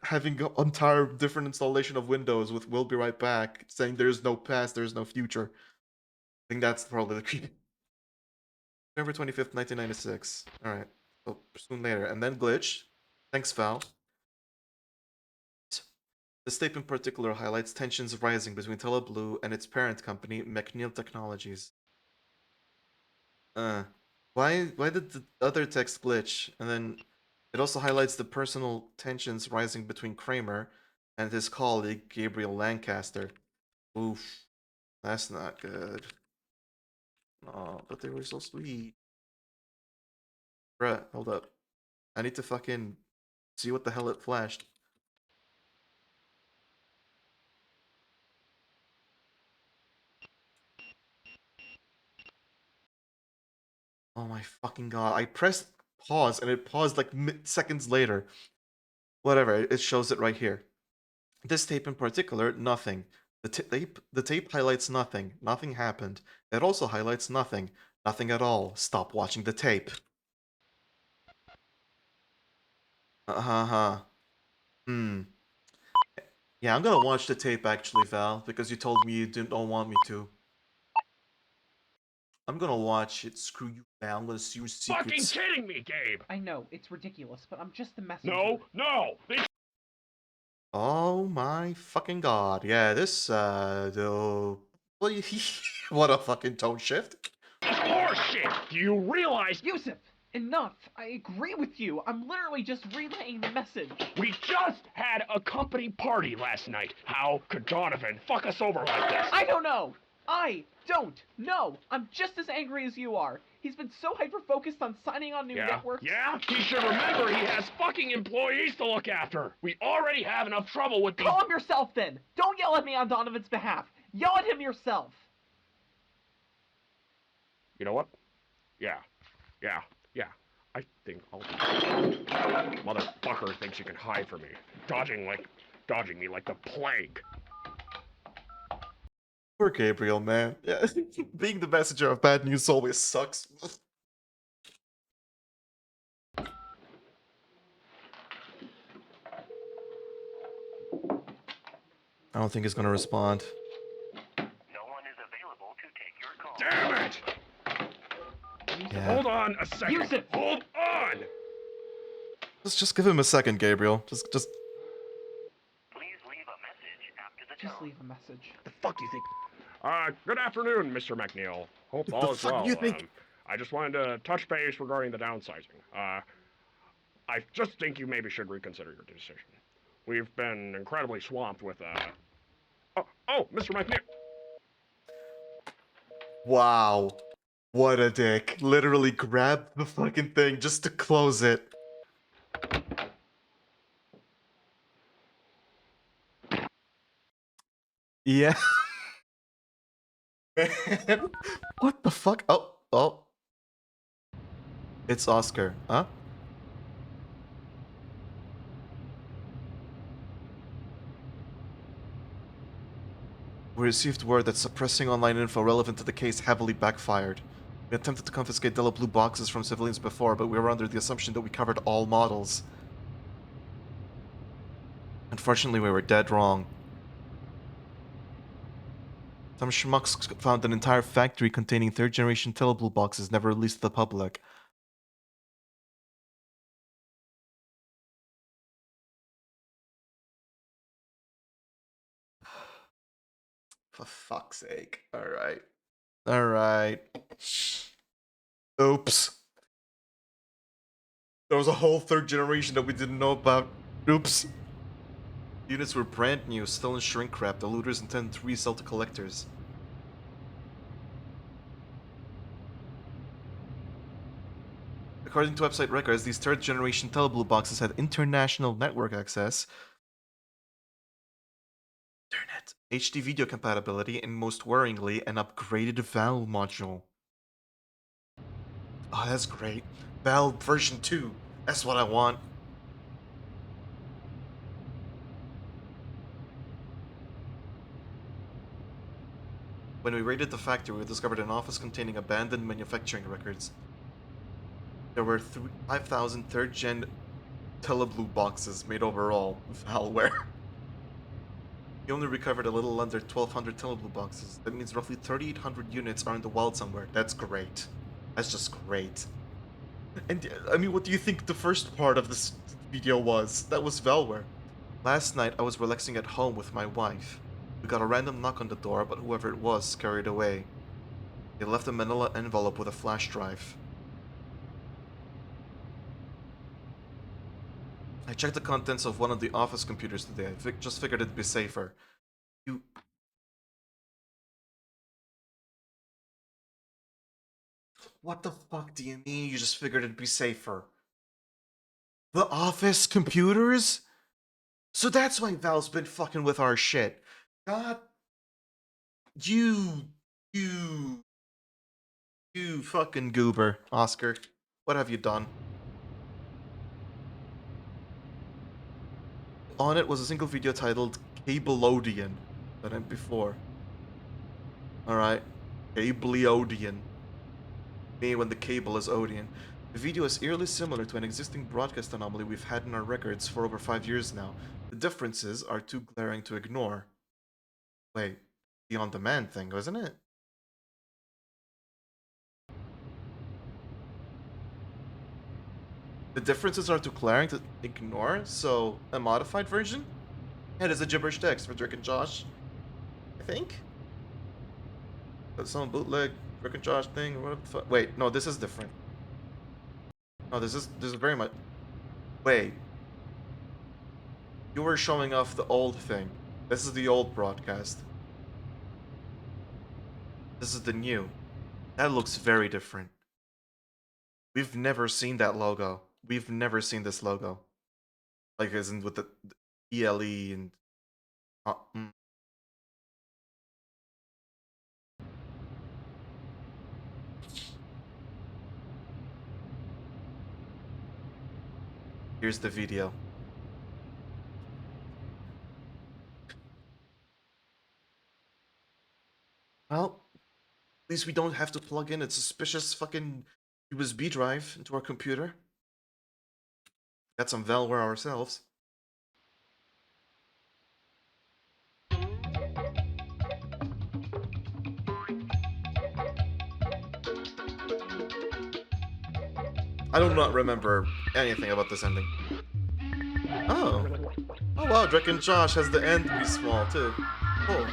having an entire different installation of Windows with "We'll be right back" saying there's no past, there's no future. I think that's probably the creepy. November 25th, 1996. Alright. So soon later. And then glitch. Thanks, Val. This tape in particular highlights tensions rising between TeleBlue and its parent company, McNeil Technologies. Why did the other text glitch? And then it also highlights the personal tensions rising between Kramer and his colleague, Gabriel Lancaster. Oof. That's not good. Oh, but they were so sweet. Bruh, hold up. I need to fucking see what the hell it flashed. Oh my fucking god. I pressed pause and it paused like seconds later. Whatever, it shows it right here. This tape in particular, nothing. The tape highlights nothing. Nothing happened. It also highlights nothing. Nothing at all. Stop watching the tape. Yeah, I'm gonna watch the tape actually, Val, because you told me you don't want me to. I'm gonna watch it. Screw you, Val. I'm gonna see your secrets. Fucking kidding me, Gabe! I know, it's ridiculous, but I'm just the messenger. No! Oh my fucking god. Yeah, this, what a fucking tone shift. Horseshit! Do you realize... Yusuf! Enough! I agree with you. I'm literally just relaying the message. We just had a company party last night. How could Donovan fuck us over like this? I don't know! I don't know! I'm just as angry as you are. He's been so hyper-focused on signing on new networks. Yeah? He should remember he has fucking employees to look after. We already have enough trouble with these... Call him yourself then! Don't yell at me on Donovan's behalf! Yell at him yourself! You know what? Yeah. I think I'll... Motherfucker thinks you can hide from me. Dodging me like the plague. Poor Gabriel, man. Yeah, being the messenger of bad news always sucks. I don't think he's gonna respond. Damn it! Yeah. Hold on a second. Yusuf! Hold on! Just give him a second, Gabriel. Just. Just leave a message. The fuck do you think? Good afternoon, Mr. McNeil. Hope The all is fuck well. you think? I just wanted to touch base regarding the downsizing. I just think you maybe should reconsider your decision. We've been incredibly swamped with, Oh, Mr. McNeil! Wow. What a dick. Literally grabbed the fucking thing just to close it. Yeah. What the fuck? Oh, oh. It's Oscar, huh? We received word that suppressing online info relevant to the case heavily backfired. We attempted to confiscate Della Blue boxes from civilians before, but we were under the assumption that we covered all models. Unfortunately, we were dead wrong. Some schmucks found an entire factory containing third-generation Teleblue boxes never released to the public. For fuck's sake. Alright. Alright. Oops. There was a whole third generation that we didn't know about. Oops. Units were brand new, still in shrink wrap. The looters intended to resell to collectors. According to website records, these third generation Teleblue boxes had international network access, internet, HD video compatibility, and most worryingly, an upgraded Valve module. Oh, that's great. Valve version 2. That's what I want. When we raided the factory, we discovered an office containing abandoned manufacturing records. There were 5,000 third-gen Teleblue boxes made overall. Malware. We only recovered a little under 1,200 Teleblue boxes. That means roughly 3,800 units are in the wild somewhere. That's great. That's just great. And, I mean, what do you think the first part of this video was? That was Valware. Last night, I was relaxing at home with my wife. We got a random knock on the door, but whoever it was scurried away. They left a manila envelope with a flash drive. I checked the contents of one of the office computers today. I just figured it'd be safer. You... What the fuck do you mean you just figured it'd be safer? The office computers? So that's why Valve's been fucking with our shit. God... You fucking goober, Oscar. What have you done? On it was a single video titled Cableodian, that MP4. Alright, Cableodian. Me when the cable is Odian. The video is eerily similar to an existing broadcast anomaly we've had in our records for over 5 years now. The differences are too glaring to ignore. Wait, the on-demand thing, wasn't it? The differences are too glaring to ignore, so a modified version? Yeah, there's a gibberish text for Drake and Josh, I think? That's some bootleg Drake and Josh thing, or whatever the fuck. Wait, no, this is different. No, this is very much... Wait. You were showing off the old thing. This is the old broadcast. This is the new. That looks very different. We've never seen that logo. We've never seen this logo. Like, as in with the ELE and... Here's the video. Well, at least we don't have to plug in a suspicious fucking USB drive into our computer. Got some Valware ourselves. I do not remember anything about this ending. Oh. Oh wow, Drake and Josh has the end be small too. Cool.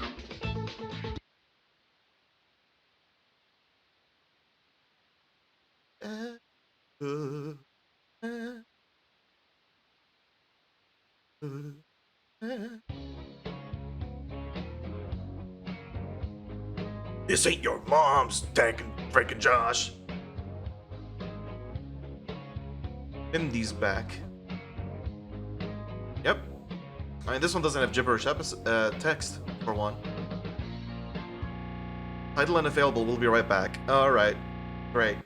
This ain't your mom's, Drake and Josh. Indy's back. Yep. I mean, this one doesn't have gibberish text, for one. Title unavailable. We'll be right back. Alright. Great.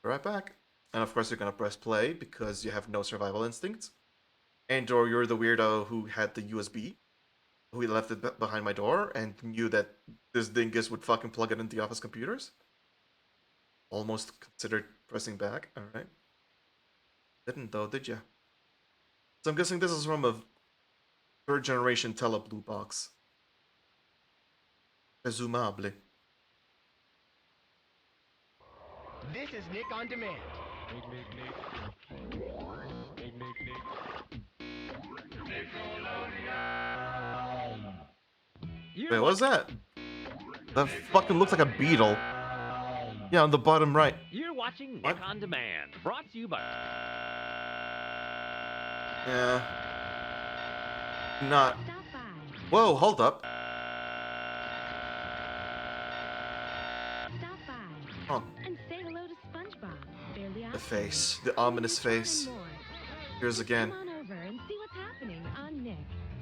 Be right back. And of course you're gonna press play because you have no survival instincts. And or you're the weirdo who had the USB, who left it behind my door and knew that this dingus would fucking plug it into the office computers. Almost considered pressing back. Alright. Didn't though, did ya? So I'm guessing this is from a third generation Tele Blue box. Presumably. This is Nick on Demand. Wait, what's that? That fucking looks like a beetle. Yeah, on the bottom right. You're watching Nick on Demand, brought to you by... Yeah. Not. Whoa, hold up. Stop by Oh, and say hello to SpongeBob. Barely the face. The ominous face. Here's again. Come on over and see what's happening on Nick.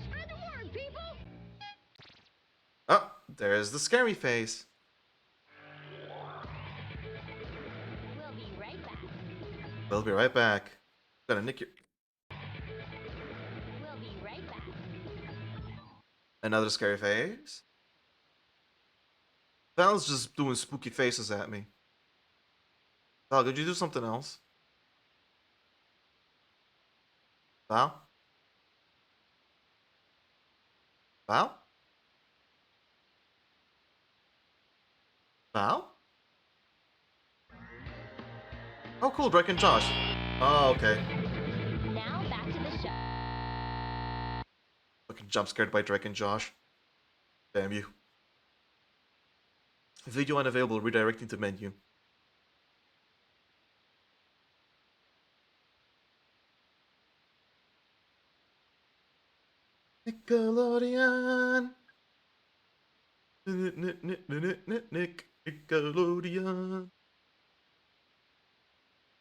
Spread the word, people! Oh, there's the scary face. We'll be right back. We'll be right back. Gonna nick your... We'll be right back. Another scary face. Val's just doing spooky faces at me. Val, could you do something else? Val? Val? Val? Oh, cool, Drake and Josh. Oh, okay. Now back to the show. Fucking jump scared by Drake and Josh. Damn you. Video unavailable, redirecting to menu. Nickelodeon. Nickelodeon.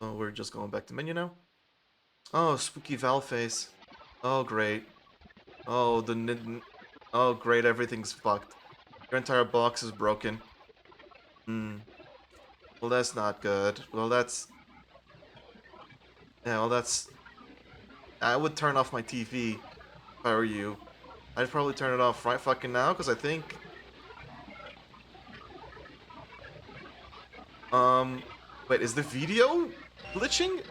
Oh, we're just going back to menu now. Oh, spooky Val face. Oh, great. Oh, oh, great. Everything's fucked. Your entire box is broken. Well, that's not good. Well, that's... Yeah, well, that's... I would turn off my TV if I were you. I'd probably turn it off right fucking now, because I think... Wait, is the video glitching?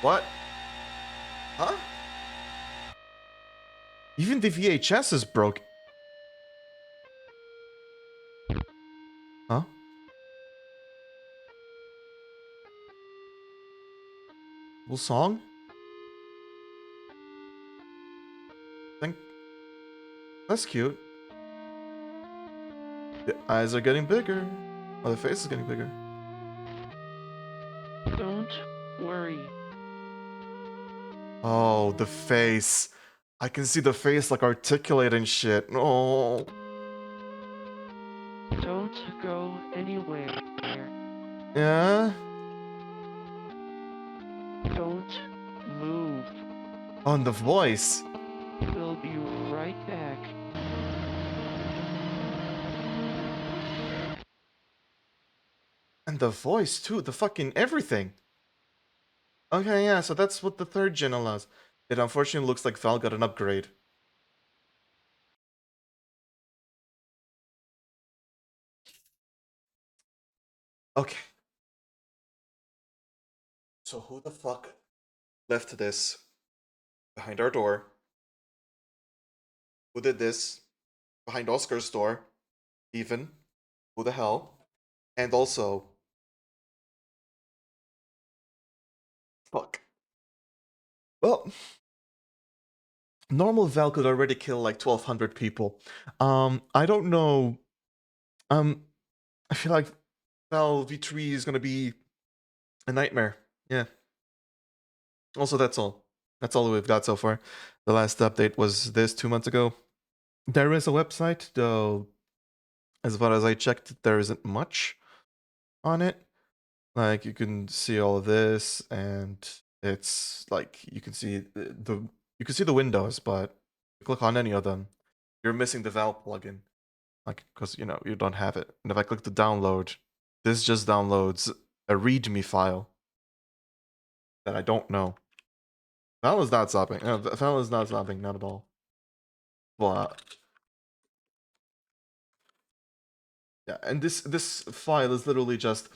What? Huh? Even the VHS is broke. Huh? Full song? Think that's cute. The eyes are getting bigger. Oh, the face is getting bigger. Don't worry. Oh, the face. I can see the face like articulating shit. Oh. Don't go anywhere. Yeah? Don't move. On the voice. We'll be right back. And the voice too, the fucking everything. Okay, yeah, so that's what the third gen allows. It unfortunately looks like Val got an upgrade. Okay. So who the fuck left this behind our door? Who did this behind Oscar's door? Even? Who the hell? And also... Fuck. Well... Normal Val could already kill like 1,200 people. I don't know... I feel like Val V3 is gonna be a nightmare. Yeah. Also, that's all. That's all we've got so far. The last update was this 2 months ago. There is a website, though, as far as I checked, there isn't much on it. Like, you can see all of this, and it's like you can see the windows, but you click on any of them, you're missing the Valve plugin, like because you know you don't have it. And if I click to download, this just downloads a README file that I don't know. Valve is not stopping. Valve is not stopping, not at all. But yeah, and this file is literally just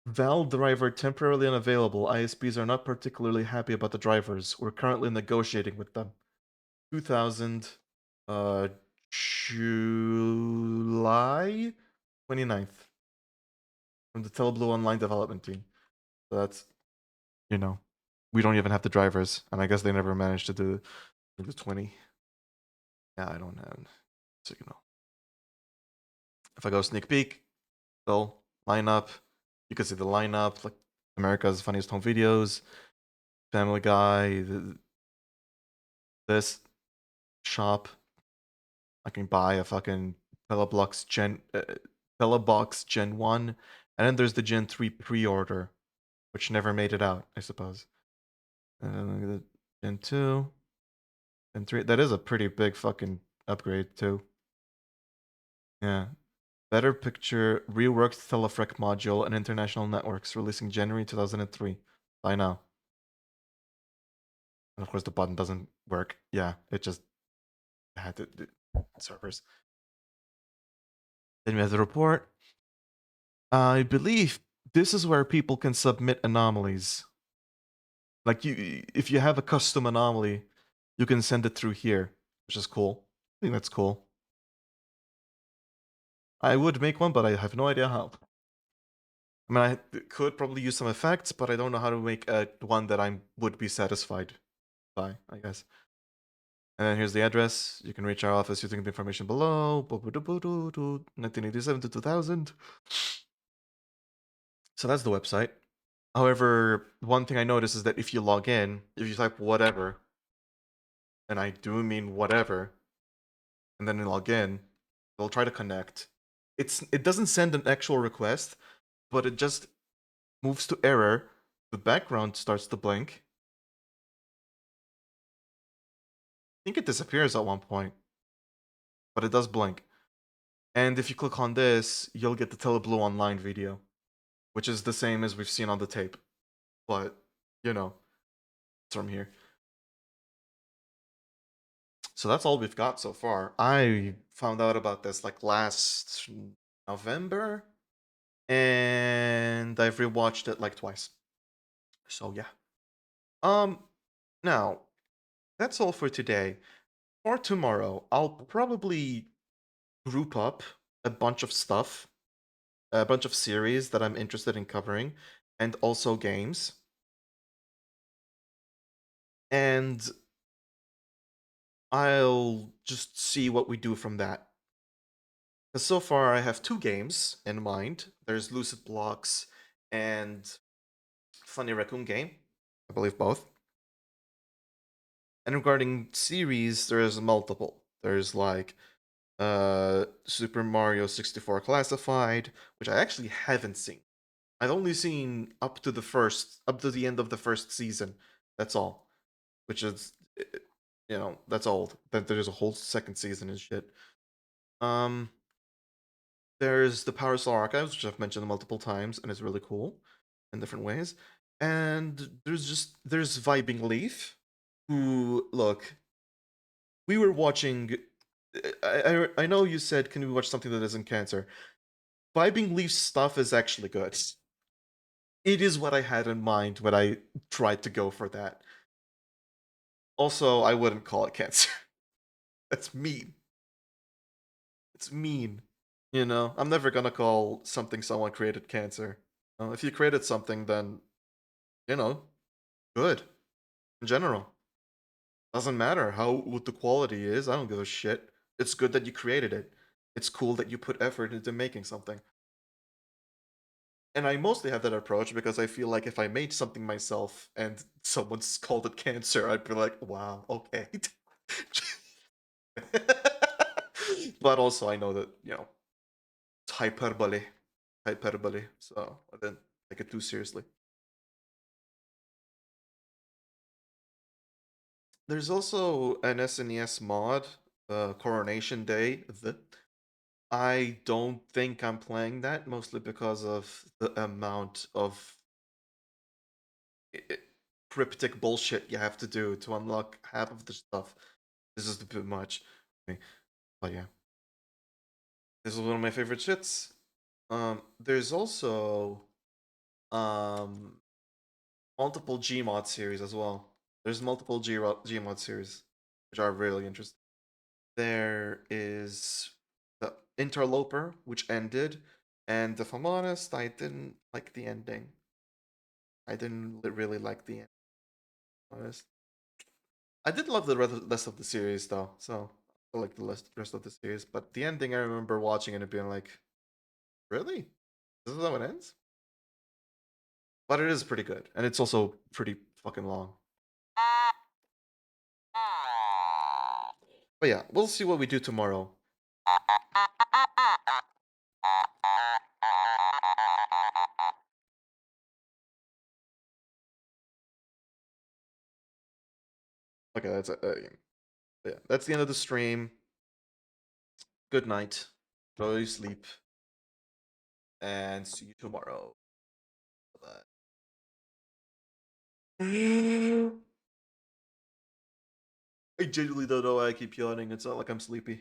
Valve driver temporarily unavailable. ISPs are not particularly happy about the drivers. We're currently negotiating with them. 2000 July 29th from the Teleblue Online development team. So that's, you know, we don't even have the drivers, and I guess they never managed to do the 20. Yeah, I don't have signal. If I go sneak peek, still lineup. You can see the lineup, like America's Funniest Home Videos, Family Guy, this shop. I can buy a fucking Telebox Gen 1, and then there's the Gen 3 pre-order, which never made it out, I suppose. And then the Gen 2, Gen 3. That is a pretty big fucking upgrade too. Yeah. Better picture, reworked Telefrec module and international networks, releasing January 2003. I know. And of course the button doesn't work. Yeah, it just had to servers. Then we have the report. I believe this is where people can submit anomalies. Like if you have a custom anomaly, you can send it through here, which is cool. I think that's cool. I would make one, but I have no idea how. I mean, I could probably use some effects, but I don't know how to make one that I would be satisfied by, I guess. And then here's the address. You can reach our office using the information below. 1987 to 2000. So that's the website. However, one thing I noticed is that if you log in, if you type whatever, and I do mean whatever, and then you log in, it'll try to connect. It doesn't send an actual request, but it just moves to error. The background starts to blink. I think it disappears at one point, but it does blink. And if you click on this, you'll get the Teleblue Online video, which is the same as we've seen on the tape. But, you know, it's from here. So that's all we've got so far. I found out about this like last November, and I've rewatched it like twice. So yeah. Now, that's all for today. For tomorrow, I'll probably group up a bunch of stuff, a bunch of series that I'm interested in covering, and also games. And I'll just see what we do from that. Because so far I have 2 games in mind. There's Lucid Blocks and Funny Raccoon Game. I believe both. And regarding series, there's multiple. There's like Super Mario 64 Classified, which I actually haven't seen. I've only seen up to the end of the first season. That's all. Which is, you know, that's old. Then there's a whole second season and shit. There's the Power Star Archives, which I've mentioned multiple times, and it's really cool in different ways. And there's Vibing Leaf, who, look, we were watching. I know you said, can we watch something that isn't cancer? Vibing Leaf stuff is actually good. It is what I had in mind when I tried to go for that. Also, I wouldn't call it cancer. That's mean. It's mean. You know, I'm never gonna call something someone created cancer. If you created something, then, you know, good. In general. Doesn't matter what the quality is, I don't give a shit. It's good that you created it. It's cool that you put effort into making something. And I mostly have that approach because I feel like if I made something myself and someone's called it cancer, I'd be like, wow, okay. But also I know that, you know, it's hyperbole. So I didn't take it too seriously. There's also an SNES mod Coronation Day. I don't think I'm playing that, mostly because of the amount of cryptic bullshit you have to do to unlock half of the stuff. This is a bit much. Okay. But yeah. This is one of my favorite shits. There's also multiple Gmod series as well. There's multiple Gmod series, which are really interesting. There is the Interloper, which ended, and if I'm honest, I didn't like the ending. I didn't really like the end. Honest. I did love the rest of the series though, so I like the rest of the series. But the ending, I remember watching it and being like, "Really? This is how it ends?" But it is pretty good, and it's also pretty fucking long. But yeah, we'll see what we do tomorrow. Okay, that's yeah, that's the end of the stream. Good night. Enjoy your sleep, and see you tomorrow. Bye. I genuinely don't know why I keep yawning. It's not like I'm sleepy.